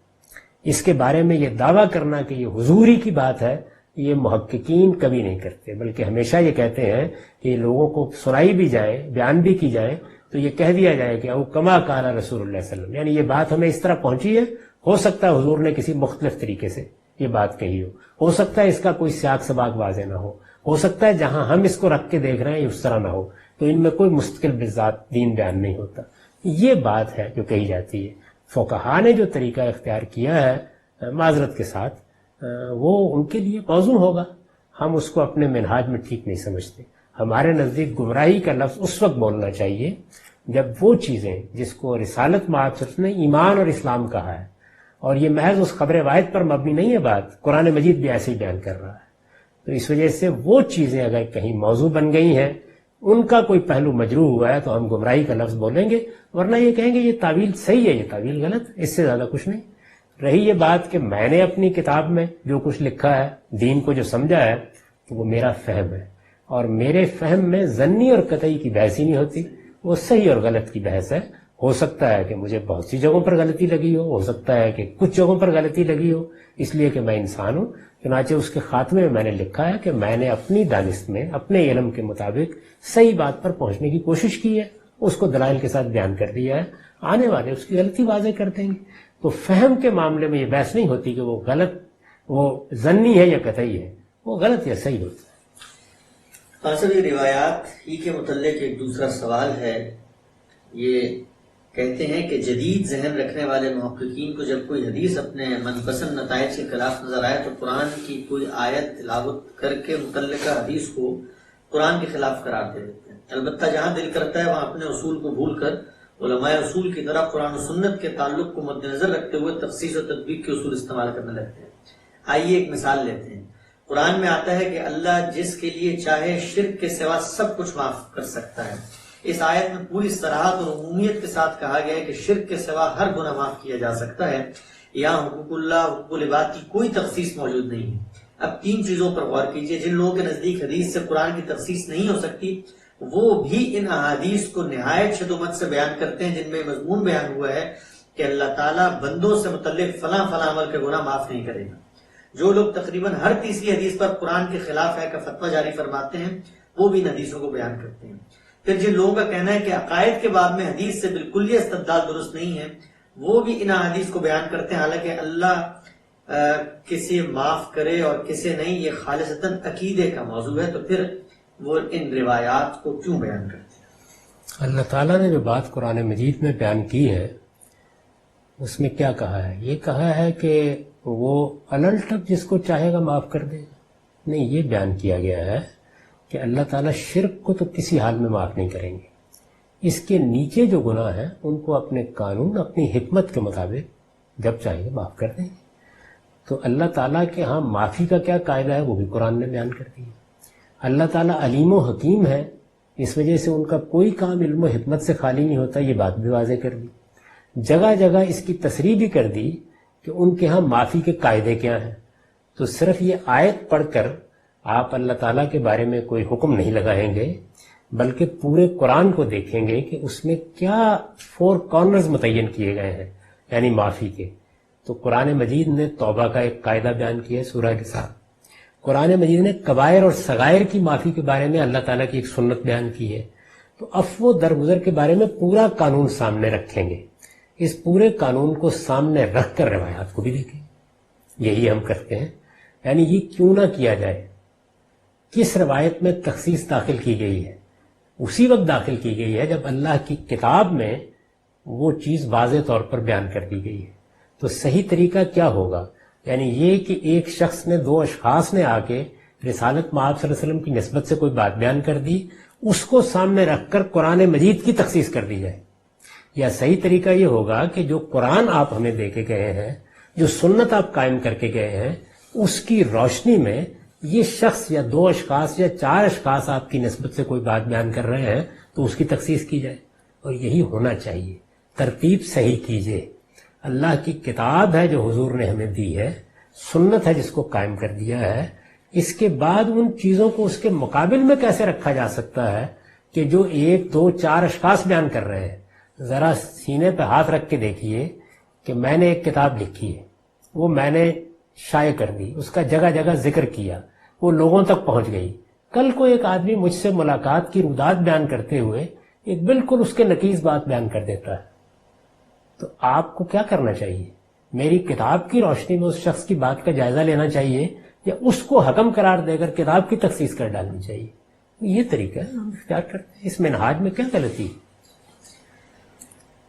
اس کے بارے میں یہ دعویٰ کرنا کہ یہ حضوری کی بات ہے، یہ محققین کبھی نہیں کرتے، بلکہ ہمیشہ یہ کہتے ہیں کہ یہ لوگوں کو سنائی بھی جائے، بیان بھی کی جائے، تو یہ کہہ دیا جائے کہ او کما قال رسول اللہ صلی اللہ علیہ وسلم، یعنی یہ بات ہمیں اس طرح پہنچی ہے. ہو سکتا ہے حضور نے کسی مختلف طریقے سے یہ بات کہی ہو سکتا ہے اس کا کوئی سیاق سباق واضح نہ ہو سکتا ہے جہاں ہم اس کو رکھ کے دیکھ رہے ہیں یہ اس طرح نہ ہو، تو ان میں کوئی مستقل بذات دین بیان نہیں ہوتا. یہ بات ہے جو کہی جاتی ہے. فقہا نے جو طریقہ اختیار کیا ہے معذرت کے ساتھ وہ ان کے لیے موزوں ہوگا، ہم اس کو اپنے منہاج میں ٹھیک نہیں سمجھتے. ہمارے نزدیک گمراہی کا لفظ اس وقت بولنا چاہیے جب وہ چیزیں جس کو رسالت مآب صلی اللہ علیہ وسلم نے ایمان اور اسلام کہا ہے، اور یہ محض اس خبر واحد پر مبنی نہیں ہے، بات قرآن مجید بھی ایسے ہی بیان کر رہا ہے. تو اس وجہ سے وہ چیزیں اگر کہیں موضوع بن گئی ہیں، ان کا کوئی پہلو مجروح ہوا ہے تو ہم گمراہی کا لفظ بولیں گے، ورنہ یہ کہیں گے یہ تعویل صحیح ہے، یہ تعویل غلط، اس سے زیادہ کچھ نہیں. رہی یہ بات کہ میں نے اپنی کتاب میں جو کچھ لکھا ہے، دین کو جو سمجھا ہے، تو وہ میرا فہم ہے، اور میرے فہم میں ضنی اور قطعی کی بحث ہی نہیں ہوتی، وہ صحیح اور غلط کی بحث ہے. ہو سکتا ہے کہ مجھے بہت سی جگہوں پر غلطی لگی ہو سکتا ہے کہ کچھ جگہوں پر غلطی لگی ہو، اس لیے کہ میں انسان ہوں. چنانچہ اس کے خاتمے میں نے لکھا ہے کہ میں نے اپنی دانست میں اپنے علم کے مطابق صحیح بات پر پہنچنے کی کوشش کی ہے، اس کو دلائل کے ساتھ بیان کر دیا ہے، آنے والے اس کی غلطی واضح کر دیں گے. تو فہم کے معاملے میں یہ بحث نہیں ہوتی کہ وہ غلط، وہ ضنی ہے یا قطعی ہے، وہ غلط یا صحیح ہوتا ہے. یہ روایات ہی کے متعلق ایک دوسرا سوال ہے. یہ کہتے ہیں کہ جدید ذہن رکھنے والے محققین کو جب کوئی حدیث اپنے من پسند نتائج کے خلاف نظر آئے تو قرآن کی کوئی آیت تلاوت کر کے متعلقہ حدیث کو قرآن کے خلاف قرار دے دیتے ہیں. البتہ جہاں دل کرتا ہے وہاں اپنے اصول کو بھول کر علماء اصول کی طرح قرآن و سنت کے تعلق کو مد نظر رکھتے ہوئے تخصیص و تطبیق کے اصول استعمال کرنے لگتے ہیں. آئیے ایک مثال لیتے ہیں. قرآن میں آتا ہے کہ اللہ جس کے لیے چاہے شرک کے سوا سب کچھ معاف کر سکتا ہے. اس آیت میں پوری صراحت اور عمومیت کے ساتھ کہا گیا ہے کہ شرک کے سوا ہر گناہ معاف کیا جا سکتا ہے. یہاں حقوق اللہ، حقوق العباد کی کوئی تخصیص موجود نہیں ہے. اب تین چیزوں پر غور کیجئے. جن لوگوں کے نزدیک حدیث سے قرآن کی تخصیص نہیں ہو سکتی، وہ بھی ان احادیث کو نہایت شدت سے بیان کرتے ہیں جن میں مضمون بیان ہوا ہے کہ اللہ تعالیٰ بندوں سے متعلق فلاں فلاں عمل کے گناہ معاف نہیں کرے گا. جو لوگ تقریباً ہر تیسری حدیث پر قرآن کے خلاف ہے کا فتویٰ جاری فرماتے ہیں، وہ بھی ان حدیثوں کو بیان کرتے ہیں. پھر جن لوگوں کا کہنا ہے کہ عقائد کے باب میں حدیث سے بالکل یہ استدلال درست نہیں ہے، وہ بھی ان حدیث کو بیان کرتے ہیں. حالانکہ اللہ کسے معاف کرے اور کسے نہیں یہ خالصتاً عقیدے کا موضوع ہے، تو پھر وہ ان روایات کو کیوں بیان کرتے ہیں؟ اللہ تعالیٰ نے جو بات قرآن مجید میں بیان کی ہے اس میں کیا کہا ہے؟ یہ کہا ہے کہ وہ الٹک جس کو چاہے گا معاف کر دے گا. نہیں، یہ بیان کیا گیا ہے کہ اللہ تعالیٰ شرک کو تو کسی حال میں معاف نہیں کریں گے. اس کے نیچے جو گناہ ہیں ان کو اپنے قانون، اپنی حکمت کے مطابق جب چاہیے معاف کر دیں گے. تو اللہ تعالیٰ کے ہاں معافی کا کیا قاعدہ ہے وہ بھی قرآن نے بیان کر دیا. اللہ تعالیٰ علیم و حکیم ہے، اس وجہ سے ان کا کوئی کام علم و حکمت سے خالی نہیں ہوتا، یہ بات بھی واضح کر دی. جگہ جگہ اس کی تصریح بھی کر دی کہ ان کے ہاں معافی کے قاعدے کیا ہیں، تو صرف یہ آیت پڑھ کر آپ اللہ تعالیٰ کے بارے میں کوئی حکم نہیں لگائیں گے، بلکہ پورے قرآن کو دیکھیں گے کہ اس میں کیا 4 کارنرز متعین کیے گئے ہیں یعنی معافی کے۔ تو قرآن مجید نے توبہ کا ایک قاعدہ بیان کیا ہے سورہ کے ساتھ، قرآن مجید نے کبائر اور صغائر کی معافی کے بارے میں اللہ تعالیٰ کی ایک سنت بیان کی ہے۔ تو عفو و درگزر کے بارے میں پورا قانون سامنے رکھیں گے، اس پورے قانون کو سامنے رکھ کر روایات کو بھی دیکھیں، یہی ہم کرتے ہیں۔ یعنی یہ کیوں نہ کیا جائے، کس روایت میں تخصیص داخل کی گئی ہے، اسی وقت داخل کی گئی ہے جب اللہ کی کتاب میں وہ چیز واضح طور پر بیان کر دی گئی ہے۔ تو صحیح طریقہ کیا ہوگا، یعنی یہ کہ ایک شخص نے 2 اشخاص نے آ کے رسالت مآب صلی اللہ علیہ وسلم کی نسبت سے کوئی بات بیان کر دی، اس کو سامنے رکھ کر قرآن مجید کی تخصیص کر دی جائے، یا صحیح طریقہ یہ ہوگا کہ جو قرآن آپ ہمیں دے کے گئے ہیں، جو سنت آپ قائم کر کے گئے ہیں، اس کی روشنی میں یہ شخص یا 2 اشخاص یا 4 اشخاص آپ کی نسبت سے کوئی بات بیان کر رہے ہیں تو اس کی تخصیص کی جائے، اور یہی ہونا چاہیے۔ ترتیب صحیح کیجئے، اللہ کی کتاب ہے جو حضور نے ہمیں دی ہے، سنت ہے جس کو قائم کر دیا ہے، اس کے بعد ان چیزوں کو اس کے مقابل میں کیسے رکھا جا سکتا ہے کہ جو 1 2 4 اشخاص بیان کر رہے ہیں۔ ذرا سینے پہ ہاتھ رکھ کے دیکھیے کہ میں نے ایک کتاب لکھی ہے، وہ میں نے شائع کر دی، اس کا جگہ جگہ ذکر کیا، وہ لوگوں تک پہنچ گئی۔ کل کو ایک آدمی مجھ سے ملاقات کی رودات بیان کرتے ہوئے ایک بالکل اس کے نقیض بات بیان کر دیتا ہے، تو آپ کو کیا کرنا چاہیے؟ میری کتاب کی روشنی میں اس شخص کی بات کا جائزہ لینا چاہیے، یا اس کو حکم قرار دے کر کتاب کی تخصیص کر ڈالنی چاہیے؟ یہ طریقہ ہے ہم اختیار کرتے ہیں، اس منہاج میں کیا غلطی ہے؟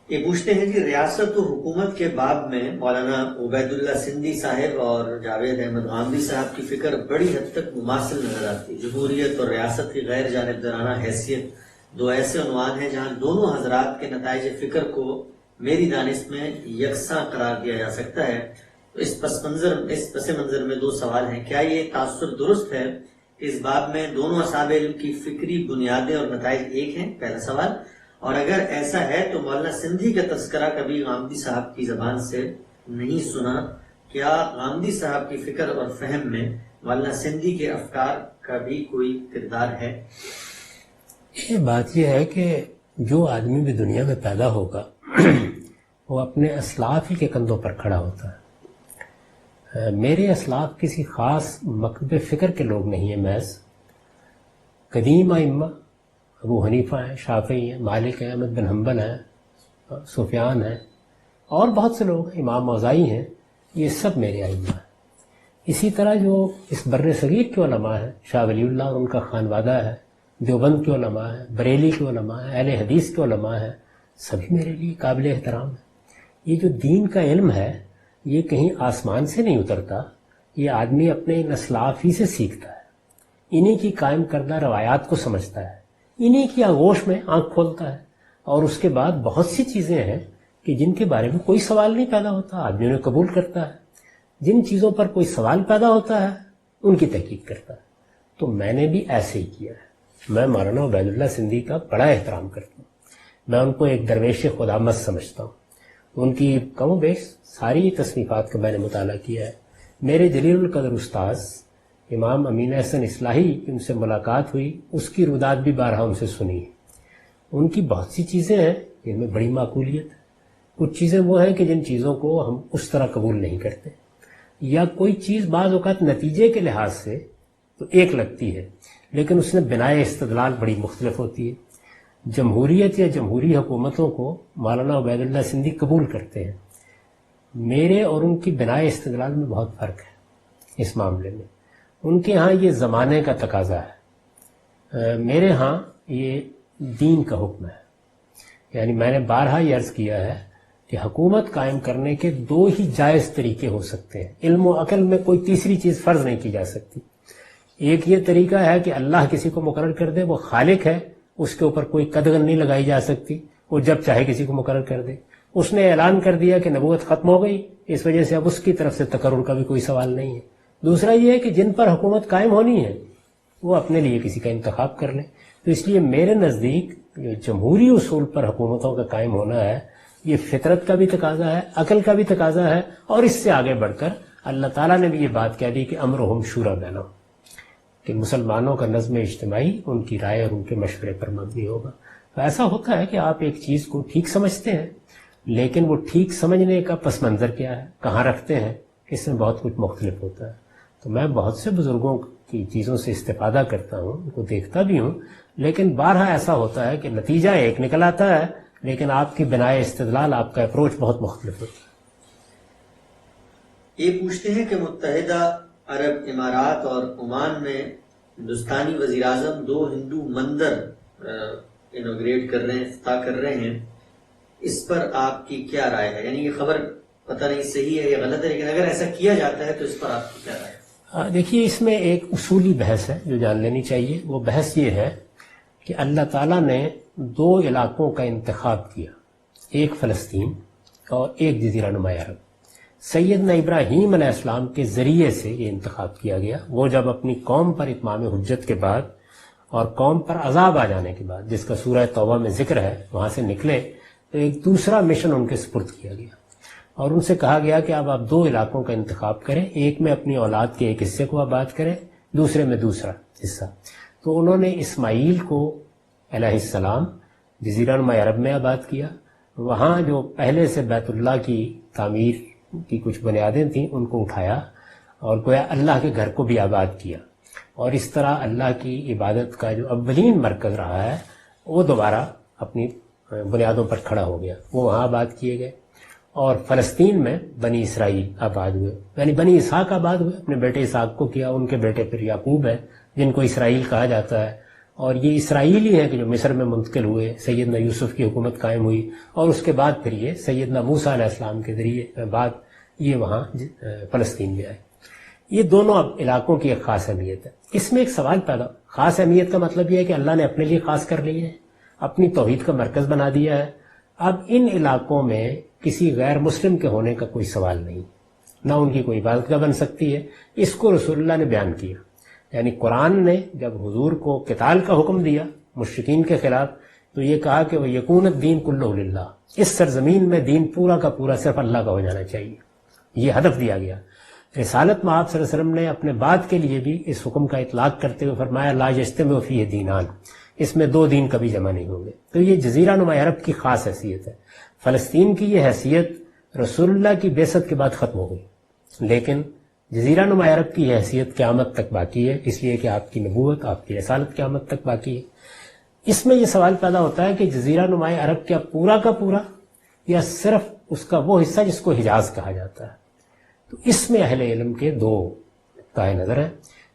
یہ پوچھتے ہیں کہ ریاست و حکومت کے باب میں مولانا عبید اللہ سندھی صاحب اور جاوید احمد غامدی صاحب کی فکر بڑی حد تک مماثل نظر آتی ہے۔ جمہوریت اور ریاست کی غیر جانبدارانہ حیثیت 2 ایسے عنوان ہیں جہاں دونوں حضرات کے نتائج فکر کو میری دانش میں یکساں قرار دیا جا سکتا ہے۔ تو اس پس منظر میں 2 سوال ہیں۔ کیا یہ تاثر درست ہے کہ اس باب میں دونوں اصحاب علم کی فکری بنیادیں اور نتائج ایک ہیں؟ پہلا سوال۔ اور اگر ایسا ہے تو مولانا سندھی کا تذکرہ کبھی غامدی صاحب کی زبان سے نہیں سنا، کیا غامدی صاحب کی فکر اور فہم میں مولانا سندھی کے افکار کا بھی کوئی کردار ہے؟ یہ بات یہ ہے کہ جو آدمی بھی دنیا میں پیدا ہوگا وہ اپنے اسلاف ہی کے کندھوں پر کھڑا ہوتا ہے۔ میرے اسلاف کسی خاص مکتب فکر کے لوگ نہیں ہیں، محض قدیم ائمہ ابو حنیفہ ہیں، شافعی ہیں، مالک ہیں، احمد بن حنبل ہیں، سفیان ہیں، اور بہت سے لوگ ہیں، امام اوزاعی ہیں، یہ سب میرے ائمہ ہیں۔ اسی طرح جو اس بر صغیر کے علماء ہیں، شاہ ولی اللہ اور ان کا خانوادہ ہے، دیوبند کے علماء ہیں، بریلی کے علماء ہیں، اہل حدیث کے علماء ہیں، سبھی میرے لیے قابل احترام ہے۔ یہ جو دین کا علم ہے یہ کہیں آسمان سے نہیں اترتا، یہ آدمی اپنے ان اسلاف ہی سے سیکھتا ہے، انہی کی قائم کردہ روایات کو سمجھتا ہے، انہی کی آغوش میں آنکھ کھولتا ہے، اور اس کے بعد بہت سی چیزیں ہیں کہ جن کے بارے میں کوئی سوال نہیں پیدا ہوتا، آدمی انہیں قبول کرتا ہے۔ جن چیزوں پر کوئی سوال پیدا ہوتا ہے ان کی تحقیق کرتا ہے۔ تو میں نے بھی ایسے ہی کیا ہے۔ میں مولانا عبید اللہ سندھی کا بڑا احترام کرتا ہوں، میں ان کو ایک درویش خدا مت سمجھتا ہوں۔ ان کی کم و بیش ساری تصنیفات کا میں نے مطالعہ کیا ہے۔ میرے جلیل القدر استاذ امام امین احسن اصلاحی ان سے ملاقات ہوئی، اس کی رودات بھی بارہا ان سے سنی۔ ان کی بہت سی چیزیں ہیں جن میں بڑی معقولیت ہے، کچھ چیزیں وہ ہیں کہ جن چیزوں کو ہم اس طرح قبول نہیں کرتے، یا کوئی چیز بعض اوقات نتیجے کے لحاظ سے تو ایک لگتی ہے لیکن اس نے بنائے استدلال بڑی مختلف ہوتی ہے۔ جمہوریت یا جمہوری حکومتوں کو مولانا عبید اللہ سندھی قبول کرتے ہیں، میرے اور ان کی بنائے استدلال میں بہت فرق ہے اس معاملے میں۔ ان کے ہاں یہ زمانے کا تقاضا ہے، میرے ہاں یہ دین کا حکم ہے۔ یعنی میں نے بارہا یہ عرض کیا ہے کہ حکومت قائم کرنے کے 2 ہی جائز طریقے ہو سکتے ہیں، علم و عقل میں کوئی تیسری چیز فرض نہیں کی جا سکتی۔ ایک یہ طریقہ ہے کہ اللہ کسی کو مقرر کر دے، وہ خالق ہے، اس کے اوپر کوئی قدغن نہیں لگائی جا سکتی، وہ جب چاہے کسی کو مقرر کر دے۔ اس نے اعلان کر دیا کہ نبوت ختم ہو گئی، اس وجہ سے اب اس کی طرف سے تقرر کا بھی کوئی سوال نہیں ہے۔ دوسرا یہ ہے کہ جن پر حکومت قائم ہونی ہے وہ اپنے لیے کسی کا انتخاب کر لیں۔ تو اس لیے میرے نزدیک جو جمہوری اصول پر حکومتوں کا قائم ہونا ہے یہ فطرت کا بھی تقاضا ہے، عقل کا بھی تقاضا ہے، اور اس سے آگے بڑھ کر اللہ تعالیٰ نے بھی یہ بات کہہ دی کہ امرہم شورا بینہم، کہ مسلمانوں کا نظم اجتماعی ان کی رائے اور ان کے مشورے پر مبنی ہوگا۔ تو ایسا ہوتا ہے کہ آپ ایک چیز کو ٹھیک سمجھتے ہیں، لیکن وہ ٹھیک سمجھنے کا پس منظر کیا ہے، کہاں رکھتے ہیں، اس میں بہت کچھ مختلف ہوتا ہے۔ تو میں بہت سے بزرگوں کی چیزوں سے استفادہ کرتا ہوں، ان کو دیکھتا بھی ہوں، لیکن بارہا ایسا ہوتا ہے کہ نتیجہ ایک نکل آتا ہے، لیکن آپ کی بنائے استدلال، آپ کا اپروچ بہت مختلف ہوتا ہے۔ یہ پوچھتے ہیں کہ متحدہ عرب امارات اور عمان میں ہندوستانی وزیر اعظم 2 ہندو مندر انوگریٹ کر رہے ہیں، افتتاح کر رہے ہیں، اس پر آپ کی کیا رائے ہے؟ یعنی یہ خبر پتہ نہیں صحیح ہے یا غلط ہے، لیکن اگر ایسا کیا جاتا ہے تو اس پر آپ کی کیا رائے ہے؟ دیکھیے، اس میں ایک اصولی بحث ہے جو جان لینی چاہیے۔ وہ بحث یہ ہے کہ اللہ تعالیٰ نے 2 علاقوں کا انتخاب کیا، ایک فلسطین اور ایک جزیرہ نما عرب۔ سیدنا ابراہیم علیہ السلام کے ذریعے سے یہ انتخاب کیا گیا۔ وہ جب اپنی قوم پر اتمام حجت کے بعد اور قوم پر عذاب آ جانے کے بعد، جس کا سورہ توبہ میں ذکر ہے، وہاں سے نکلے تو ایک دوسرا مشن ان کے سپرد کیا گیا، اور ان سے کہا گیا کہ اب آپ 2 علاقوں کا انتخاب کریں، ایک میں اپنی اولاد کے ایک حصے کو آباد کریں، دوسرے میں دوسرا حصہ۔ تو انہوں نے اسماعیل کو علیہ السلام جزیرہ نما عرب میں آباد کیا، وہاں جو پہلے سے بیت اللہ کی تعمیر کی کچھ بنیادیں تھیں ان کو اٹھایا اور گویا اللہ کے گھر کو بھی آباد کیا، اور اس طرح اللہ کی عبادت کا جو اولین مرکز رہا ہے وہ دوبارہ اپنی بنیادوں پر کھڑا ہو گیا، وہ وہاں آباد کیے گئے۔ اور فلسطین میں بنی اسرائیل آباد ہوئے، یعنی بنی اسحاق آباد ہوئے، اپنے بیٹے اسحاق کو کیا، ان کے بیٹے پھر یعقوب ہیں جن کو اسرائیل کہا جاتا ہے، اور یہ اسرائیلی ہیں کہ جو مصر میں منتقل ہوئے، سیدنا یوسف کی حکومت قائم ہوئی، اور اس کے بعد پھر یہ سیدنا موسیٰ علیہ السلام کے ذریعے بعد یہ وہاں فلسطین میں آئے۔ یہ دونوں اب علاقوں کی ایک خاص اہمیت ہے۔ اس میں ایک سوال پیدا، خاص اہمیت کا مطلب یہ ہے کہ اللہ نے اپنے لیے خاص کر لی ہے، اپنی توحید کا مرکز بنا دیا ہے۔ اب ان علاقوں میں کسی غیر مسلم کے ہونے کا کوئی سوال نہیں، نہ ان کی کوئی عبادت گاہ بن سکتی ہے۔ اس کو رسول اللہ نے بیان کیا، یعنی قرآن نے جب حضور کو قتال کا حکم دیا مشرکین کے خلاف تو یہ کہا کہ وہ یکون الدین کلہ للہ، اس سرزمین میں دین پورا کا پورا صرف اللہ کا ہو جانا چاہیے، یہ ہدف دیا گیا۔ رسالت میں آپ صلی اللہ علیہ وسلم نے اپنے بعد کے لیے بھی اس حکم کا اطلاق کرتے ہوئے فرمایا لا یجتمع فیہ دینان، اس میں 2 دین کبھی جمع نہیں ہوں گے۔ تو یہ جزیرہ نما عرب کی خاص حیثیت ہے۔ فلسطین کی یہ حیثیت رسول اللہ کی بعثت کے بعد ختم ہو گئی، لیکن جزیرہ نما عرب کی حیثیت قیامت تک باقی ہے، اس لیے کہ آپ کی نبوت، آپ کی رسالت قیامت تک باقی ہے۔ اس میں یہ سوال پیدا ہوتا ہے کہ جزیرہ نما عرب کیا پورا کا پورا یا صرف اس کا وہ حصہ جس کو حجاز کہا جاتا ہے؟ تو اس میں اہل علم کے 2 نقطۂ نظر ہیں۔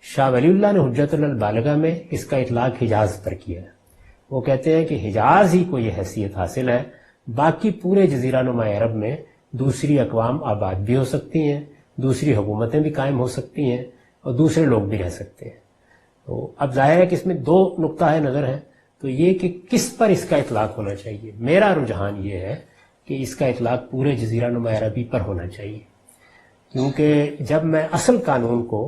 شاہ ولی اللہ نے حجت البالغہ میں اس کا اطلاق حجاز پر کیا ہے۔ وہ کہتے ہیں کہ حجاز ہی کو یہ حیثیت حاصل ہے، باقی پورے جزیرہ نما عرب میں دوسری اقوام آباد بھی ہو سکتی ہیں، دوسری حکومتیں بھی قائم ہو سکتی ہیں، اور دوسرے لوگ بھی رہ سکتے ہیں۔ تو اب ظاہر ہے کہ اس میں 2 نقطۂ نظر ہیں، تو یہ کہ کس پر اس کا اطلاق ہونا چاہیے۔ میرا رجحان یہ ہے کہ اس کا اطلاق پورے جزیرہ نما عربی پر ہونا چاہیے، کیونکہ جب میں اصل قانون کو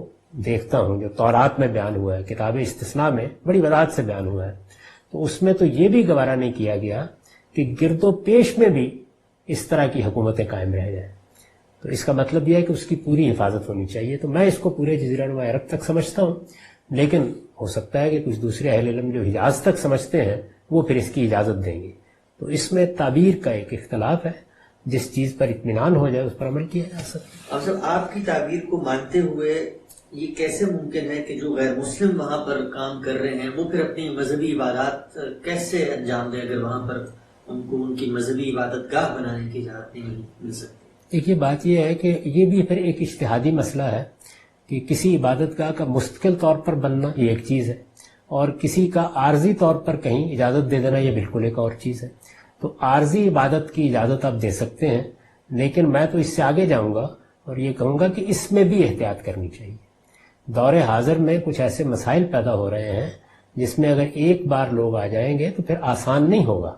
دیکھتا ہوں جو تورات میں بیان ہوا ہے، کتاب استثناء میں بڑی وضاحت سے بیان ہوا ہے، تو اس میں تو یہ بھی گوارا نہیں کیا گیا کہ گرد و پیش میں بھی اس طرح کی حکومتیں قائم رہ جائیں۔ تو اس کا مطلب یہ ہے کہ اس کی پوری حفاظت ہونی چاہیے۔ تو میں اس کو پورے جزیرہ نما عرب تک سمجھتا ہوں، لیکن ہو سکتا ہے کہ کچھ دوسرے اہل علم جو حجاز تک سمجھتے ہیں وہ پھر اس کی اجازت دیں گے۔ تو اس میں تعبیر کا ایک اختلاف ہے، جس چیز پر اطمینان ہو جائے اس پر عمل کیا جا سکتا ہے۔ اب سر آپ کی تعبیر کو مانتے ہوئے یہ کیسے ممکن ہے کہ جو غیر مسلم وہاں پر کام کر رہے ہیں وہ پھر اپنی مذہبی عبادات کیسے انجام دیں اگر وہاں پر ان کو ان کی مذہبی عبادت گاہ بنانے کی اجازت نہیں مل سکتی؟ دیکھیے، بات یہ ہے کہ یہ بھی پھر ایک اجتہادی مسئلہ ہے کہ کسی عبادت گاہ کا مستقل طور پر بننا یہ ایک چیز ہے، اور کسی کا عارضی طور پر کہیں اجازت دے دینا یہ بالکل ایک اور چیز ہے۔ تو عارضی عبادت کی اجازت آپ دے سکتے ہیں، لیکن میں تو اس سے آگے جاؤں گا اور یہ کہوں گا کہ اس میں بھی احتیاط کرنی چاہیے۔ دور حاضر میں کچھ ایسے مسائل پیدا ہو رہے ہیں جس میں اگر ایک بار لوگ آ جائیں گے تو پھر آسان نہیں ہوگا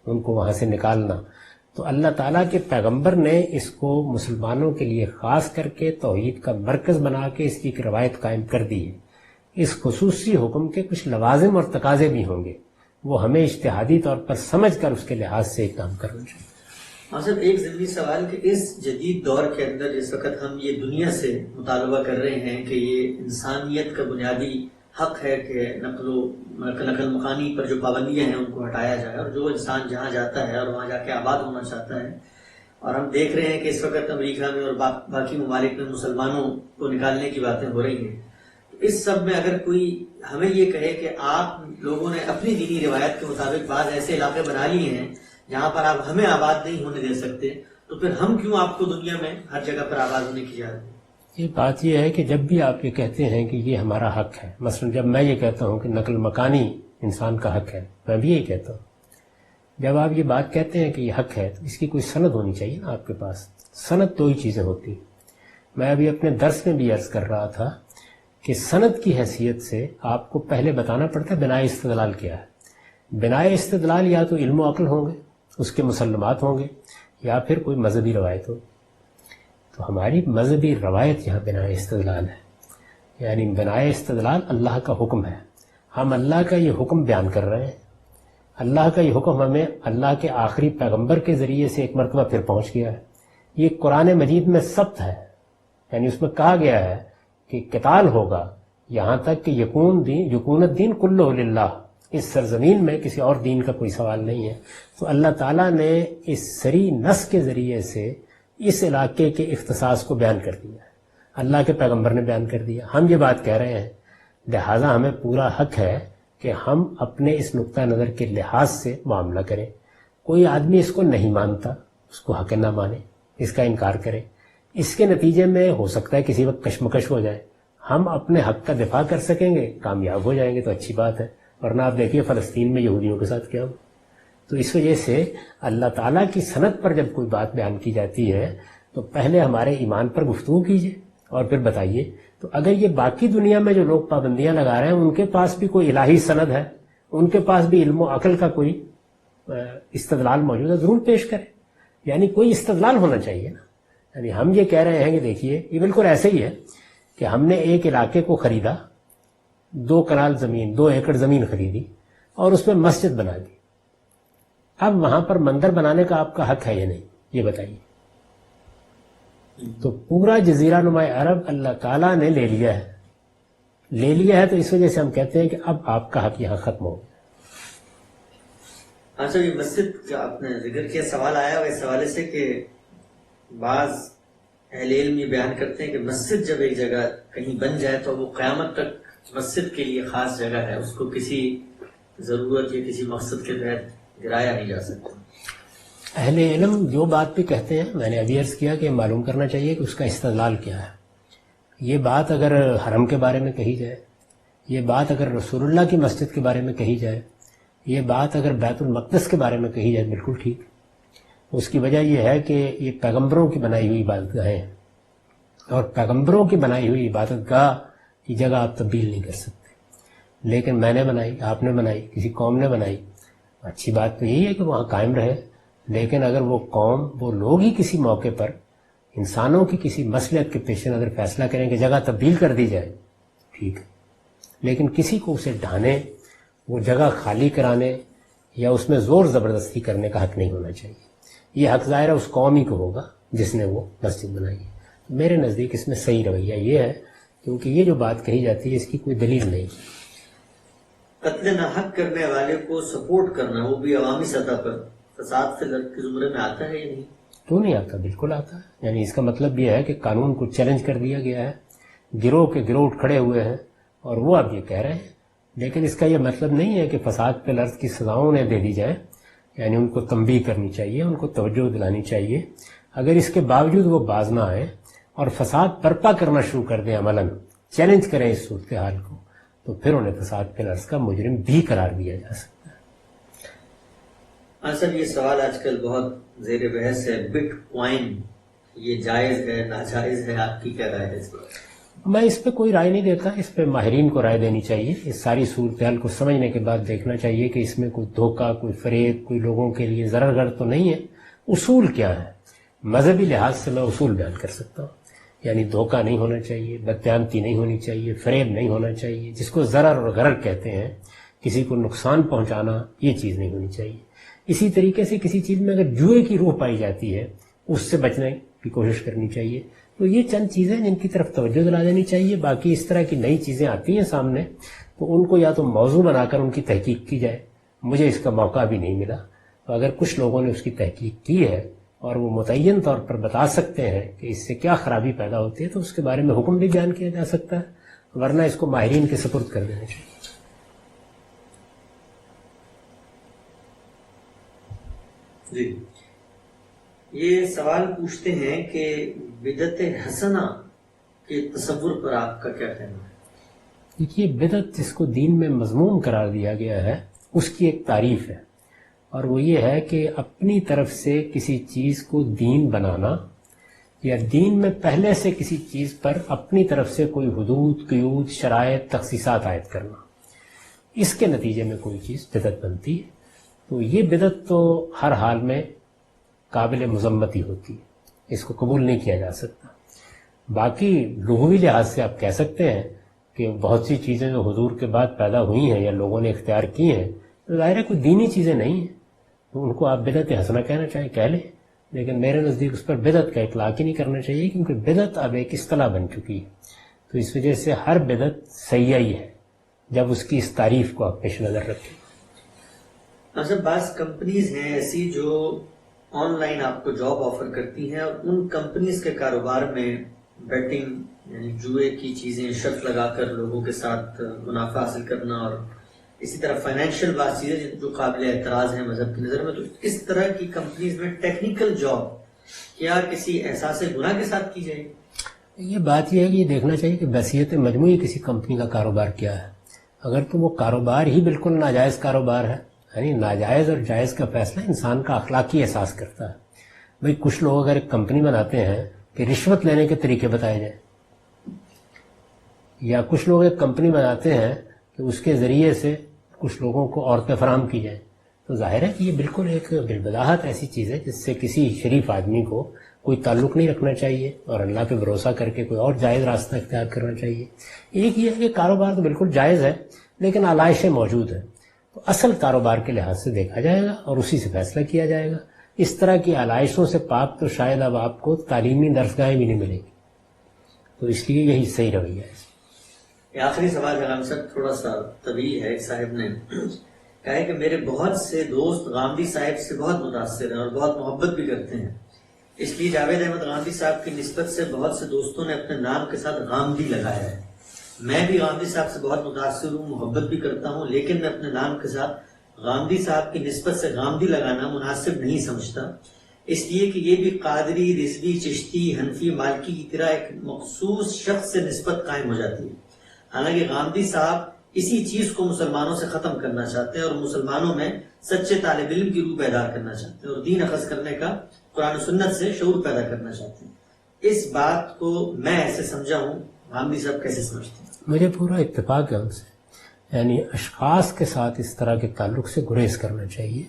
ان کو وہاں سے نکالنا۔ تو اللہ تعالیٰ کے پیغمبر نے اس کو مسلمانوں کے لیے خاص کر کے توحید کا مرکز بنا کے اس کی ایک روایت قائم کر دی ہے۔ اس خصوصی حکم کے کچھ لوازم اور تقاضے بھی ہوں گے، وہ ہمیں اجتہادی طور پر سمجھ کر اس کے لحاظ سے کام کرنا چاہیے۔ ہاں صاحب، ایک ضمنی سوال کہ اس جدید دور کے اندر جس وقت ہم یہ دنیا سے مطالبہ کر رہے ہیں کہ یہ انسانیت کا بنیادی حق ہے کہ نقل مکانی پر جو پابندیاں ہیں ان کو ہٹایا جائے، اور جو انسان جہاں جاتا ہے اور وہاں جا کے آباد ہونا چاہتا ہے، اور ہم دیکھ رہے ہیں کہ اس وقت امریکہ میں اور باقی ممالک میں مسلمانوں کو نکالنے کی باتیں ہو رہی ہیں، تو اس سب میں اگر کوئی ہمیں یہ کہے کہ آپ لوگوں نے اپنی دینی روایت کے مطابق بعض ایسے علاقے بنا لیے ہیں جہاں پر آپ ہمیں آباد نہیں ہونے دے سکتے، تو پھر ہم کیوں آپ کو دنیا میں ہر جگہ پر آباد ہونے کی اجازت دیں؟ یہ بات یہ ہے کہ جب بھی آپ یہ کہتے ہیں کہ یہ ہمارا حق ہے، مثلا جب میں یہ کہتا ہوں کہ نقل مکانی انسان کا حق ہے، میں بھی یہی کہتا ہوں، جب آپ یہ بات کہتے ہیں کہ یہ حق ہے تو اس کی کوئی سند ہونی چاہیے نا آپ کے پاس۔ سند دو ہی چیزیں ہوتی ہیں، میں ابھی اپنے درس میں بھی عرض کر رہا تھا کہ سند کی حیثیت سے آپ کو پہلے بتانا پڑتا ہے بنائے استدلال کیا ہے۔ بنائے استدلال یا تو علم و عقل ہوں گے، اس کے مسلمات ہوں گے، یا پھر کوئی مذہبی روایت ہو۔ تو ہماری مذہبی روایت یہاں بنائے استدلال ہے، یعنی بنائے استدلال اللہ کا حکم ہے، ہم اللہ کا یہ حکم بیان کر رہے ہیں۔ اللہ کا یہ حکم ہمیں اللہ کے آخری پیغمبر کے ذریعے سے ایک مرتبہ پھر پہنچ گیا ہے، یہ قرآن مجید میں ثبت ہے، یعنی اس میں کہا گیا ہے کہ قتال ہوگا یہاں تک کہ یکون الدین کلہ للہ، اس سرزمین میں کسی اور دین کا کوئی سوال نہیں ہے۔ تو اللہ تعالیٰ نے اس صریح نص کے ذریعے سے اس علاقے کے اختصاص کو بیان کر دیا ہے، اللہ کے پیغمبر نے بیان کر دیا، ہم یہ بات کہہ رہے ہیں، لہٰذا ہمیں پورا حق ہے کہ ہم اپنے اس نقطہ نظر کے لحاظ سے معاملہ کریں۔ کوئی آدمی اس کو نہیں مانتا، اس کو حق نہ مانے، اس کا انکار کرے، اس کے نتیجے میں ہو سکتا ہے کسی وقت کشمکش ہو جائے، ہم اپنے حق کا دفاع کر سکیں گے، کامیاب ہو جائیں گے تو اچھی بات ہے، ورنہ آپ دیکھیے فلسطین میں یہودیوں کے ساتھ کیا ہو۔ تو اس وجہ سے اللہ تعالیٰ کی سند پر جب کوئی بات بیان کی جاتی ہے تو پہلے ہمارے ایمان پر گفتگو کیجیے اور پھر بتائیے۔ تو اگر یہ باقی دنیا میں جو لوگ پابندیاں لگا رہے ہیں ان کے پاس بھی کوئی الہی سند ہے، ان کے پاس بھی علم و عقل کا کوئی استدلال موجود ہے، ضرور پیش کریں، یعنی کوئی استدلال ہونا چاہیے نا۔ یعنی ہم یہ کہہ رہے ہیں کہ دیکھیے یہ بالکل ایسے ہی ہے کہ ہم نے ایک علاقے کو خریدا، 2 کنال زمین، 2 ایکڑ زمین خریدی اور اس میں مسجد بنا دی، اب وہاں پر مندر بنانے کا آپ کا حق ہے یا نہیں، یہ بتائیے۔ تو پورا جزیرہ نما عرب اللہ تعالیٰ نے لے لیا ہے تو اس وجہ سے ہم کہتے ہیں کہ اب آپ کا حق یہاں ختم ہو گیا۔ اچھا، یہ مسجد کا آپ نے ذکر کیا، سوال آیا ہوا اس حوالے سے کہ بعض اہل علم یہ بیان کرتے ہیں کہ مسجد جب ایک جگہ کہیں بن جائے تو وہ قیامت تک مسجد کے لیے خاص جگہ ہے، اس کو کسی ضرورت یا کسی مقصد کے تحت گرایا نہیں جا سکتا۔ اہل علم جو بات بھی کہتے ہیں، میں نے ابھی عرض کیا کہ معلوم کرنا چاہیے کہ اس کا استدلال کیا ہے۔ یہ بات اگر حرم کے بارے میں کہی جائے، یہ بات اگر رسول اللہ کی مسجد کے بارے میں کہی جائے، یہ بات اگر بیت المقدس کے بارے میں کہی جائے، بالکل ٹھیک۔ اس کی وجہ یہ ہے کہ یہ پیغمبروں کی بنائی ہوئی عبادت گاہیں ہیں، اور پیغمبروں کی بنائی ہوئی عبادت گاہ کی جگہ آپ تبدیل نہیں کر سکتے، لیکن میں نے بنائی، آپ نے بنائی، کسی قوم نے بنائی، اچھی بات تو یہی ہے کہ وہاں قائم رہے، لیکن اگر وہ قوم، وہ لوگ ہی کسی موقع پر انسانوں کی کسی مصلحت کے پیش نظر فیصلہ کریں کہ جگہ تبدیل کر دی جائے، ٹھیک ہے، لیکن کسی کو اسے ڈھانے، وہ جگہ خالی کرانے یا اس میں زور زبردستی کرنے کا حق نہیں ہونا چاہیے۔ یہ حق ظاہر اس قوم ہی کو ہوگا جس نے وہ مسجد بنائی ہے۔ میرے نزدیک اس میں صحیح رویہ یہ ہے، کیونکہ یہ جو بات کہی جاتی ہے اس کی کوئی دلیل نہیں۔ قتل ناحق کرنے والے کو سپورٹ کرنا، وہ بھی عوامی سطح پر، فساد کے زمرے میں آتا ہے یا نہیں؟ کیوں نہیں آتا؟ بالکل آتا ہے۔ یعنی اس کا مطلب یہ ہے کہ قانون کو چیلنج کر دیا گیا ہے، گروہ کے گروہ کھڑے ہوئے ہیں اور وہ اب یہ کہہ رہے ہیں، لیکن اس کا یہ مطلب نہیں ہے کہ فساد پہ لرز کی سزاؤں انہیں دے دی جائے، یعنی ان کو تنبیہ کرنی چاہیے، ان کو توجہ دلانی چاہیے۔ اگر اس کے باوجود وہ باز نہ آئیں اور فساد برپا کرنا شروع کر دیں، عملاً چیلنج کریں اس صورتحال کو، تو پھر انہیں فساد پہ لرز کا مجرم بھی قرار دیا جا سکتا ہے۔ ہاں سر، یہ سوال آج کل بہت زیر بحث ہے، بٹ کوائن یہ جائز ہے ناجائز ہے، آپ کی کیا رائے ہے اس پر؟ میں اس پہ کوئی رائے نہیں دیتا، اس پہ ماہرین کو رائے دینی چاہیے۔ اس ساری صورتحال کو سمجھنے کے بعد دیکھنا چاہیے کہ اس میں کوئی دھوکہ، کوئی فریب، کوئی لوگوں کے لیے ضرر گر تو نہیں ہے۔ اصول کیا ہے؟ مذہبی لحاظ سے میں اصول بیان کر سکتا ہوں، یعنی دھوکہ نہیں ہونا چاہیے، بددیانتی نہیں ہونی چاہیے، فریب نہیں ہونا چاہیے، جس کو ضرر اور غرر کہتے ہیں، کسی کو نقصان پہنچانا، یہ چیز نہیں ہونی چاہیے۔ اسی طریقے سے کسی چیز میں اگر جوئے کی روح پائی جاتی ہے اس سے بچنے کی کوشش کرنی چاہیے. تو یہ چند چیزیں جن کی طرف توجہ دلا دینی چاہیے. باقی اس طرح کی نئی چیزیں آتی ہیں سامنے تو ان کو یا تو موضوع بنا کر ان کی تحقیق کی جائے. مجھے اس کا موقع بھی نہیں ملا، تو اگر کچھ لوگوں نے اس کی تحقیق کی ہے اور وہ متعین طور پر بتا سکتے ہیں کہ اس سے کیا خرابی پیدا ہوتی ہے تو اس کے بارے میں حکم بھی بیان کیا جا سکتا ہے، ورنہ اس کو ماہرین کے سپرد کر دینا چاہیے. جی، یہ سوال پوچھتے ہیں کہ بدعت حسنہ کے تصور پر آپ کا کیا کہنا ہے؟ دیکھیے، بدعت جس کو دین میں مذموم قرار دیا گیا ہے اس کی ایک تعریف ہے، اور وہ یہ ہے کہ اپنی طرف سے کسی چیز کو دین بنانا یا دین میں پہلے سے کسی چیز پر اپنی طرف سے کوئی حدود، قیود، شرائط، تخصیصات عائد کرنا. اس کے نتیجے میں کوئی چیز بدعت بنتی ہے. تو یہ بدعت تو ہر حال میں قابل مذمت ہی ہوتی ہے، اس کو قبول نہیں کیا جا سکتا. باقی لغوی لحاظ سے آپ کہہ سکتے ہیں کہ بہت سی چیزیں جو حضور کے بعد پیدا ہوئی ہیں یا لوگوں نے اختیار کی ہیں تو ظاہر ہے کوئی دینی چیزیں نہیں ہیں، تو ان کو آپ بدعت حسنہ کہنا چاہیں کہہ لیں، لیکن میرے نزدیک اس پر بدعت کا اطلاق ہی نہیں کرنا چاہیے، کیونکہ بدعت اب ایک اصطلاح بن چکی ہے. تو اس وجہ سے ہر بدعت سیاح ہی ہے جب اس کی اس تعریف کو آپ پیش نظر رکھیں. اچھا، بعض کمپنیز ہیں ایسی جو آن لائن آپ کو جاب آفر کرتی ہیں، اور ان کمپنیز کے کاروبار میں بیٹنگ یعنی جوئے کی چیزیں شرط لگا کر لوگوں کے ساتھ منافع حاصل کرنا، اور اسی طرح فائنینشیل بعض چیزیں جو قابل اعتراض ہیں مذہب کی نظر میں. تو اس طرح کی کمپنیز میں ٹیکنیکل جاب کیا کسی احساس گناہ کے ساتھ کی جائے؟ یہ بات یہ ہے کہ یہ دیکھنا چاہیے کہ بحثیت مجموعی کسی کمپنی کا کاروبار کیا ہے. اگر تو وہ کاروبار ہی بالکل ناجائز کاروبار ہے، یعنی ناجائز اور جائز کا فیصلہ انسان کا اخلاقی احساس کرتا ہے. بھئی کچھ لوگ اگر ایک کمپنی بناتے ہیں کہ رشوت لینے کے طریقے بتائے جائیں، یا کچھ لوگ ایک کمپنی بناتے ہیں کہ اس کے ذریعے سے کچھ لوگوں کو عورتیں فراہم کی جائیں، تو ظاہر ہے کہ یہ بالکل ایک بالبداہت ایسی چیز ہے جس سے کسی شریف آدمی کو کوئی تعلق نہیں رکھنا چاہیے اور اللہ پہ بھروسہ کر کے کوئی اور جائز راستہ اختیار کرنا چاہیے. ایک یہ ہے کہ کاروبار تو بالکل جائز ہے لیکن علائشیں موجود ہیں، تو اصل کاروبار کے لحاظ سے دیکھا جائے گا اور اسی سے فیصلہ کیا جائے گا. اس طرح کی علائشوں سے پاک تو شاید اب آپ کو تعلیمی درسگاہیں بھی نہیں ملے گی، تو اس لیے یہی صحیح رویہ ہے. یہ آخری سوال ہے غلام صاحب، تھوڑا سا طویل ہے. ایک صاحب نے کہا ہے کہ میرے بہت سے دوست غامدی صاحب سے بہت متاثر ہیں اور بہت محبت بھی کرتے ہیں، اس لیے جاوید احمد غامدی صاحب کی نسبت سے بہت سے دوستوں نے اپنے نام کے ساتھ غامدی لگایا ہے. میں بھی غامدی صاحب سے بہت متاثر ہوں، محبت بھی کرتا ہوں، لیکن میں اپنے نام کے ساتھ غامدی صاحب کی نسبت سے غامدی لگانا مناسب نہیں سمجھتا، اس لیے کہ یہ بھی قادری، رضوی، چشتی، حنفی، مالکی کی طرح ایک مخصوص شخص سے نسبت قائم ہو جاتی ہے. حالانکہ غامدی صاحب اسی چیز کو مسلمانوں سے ختم کرنا چاہتے ہیں اور مسلمانوں میں سچے طالب علم کی روح بیدار کرنا چاہتے ہیں اور دین اخذ کرنے کا قرآن و سنت سے شعور پیدا کرنا چاہتے ہیں. اس بات کو میں ایسے سمجھا ہوں، غامدی صاحب کیسے سمجھتے ہیں؟ مجھے پورا اتفاق ہے ان سے، یعنی اشخاص کے ساتھ اس طرح کے تعلق سے گریز کرنا چاہیے.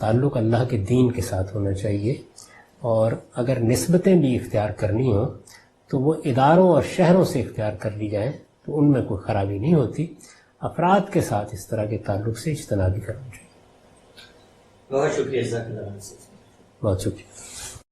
تعلق اللہ کے دین کے ساتھ ہونا چاہیے، اور اگر نسبتیں بھی اختیار کرنی ہوں تو وہ اداروں اور شہروں سے اختیار کر لی جائیں تو ان میں کوئی خرابی نہیں ہوتی. افراد کے ساتھ اس طرح کے تعلق سے اجتناب بھی کرنا چاہیے. بہت شکریہ، جزاک اللہ. بہت شکریہ.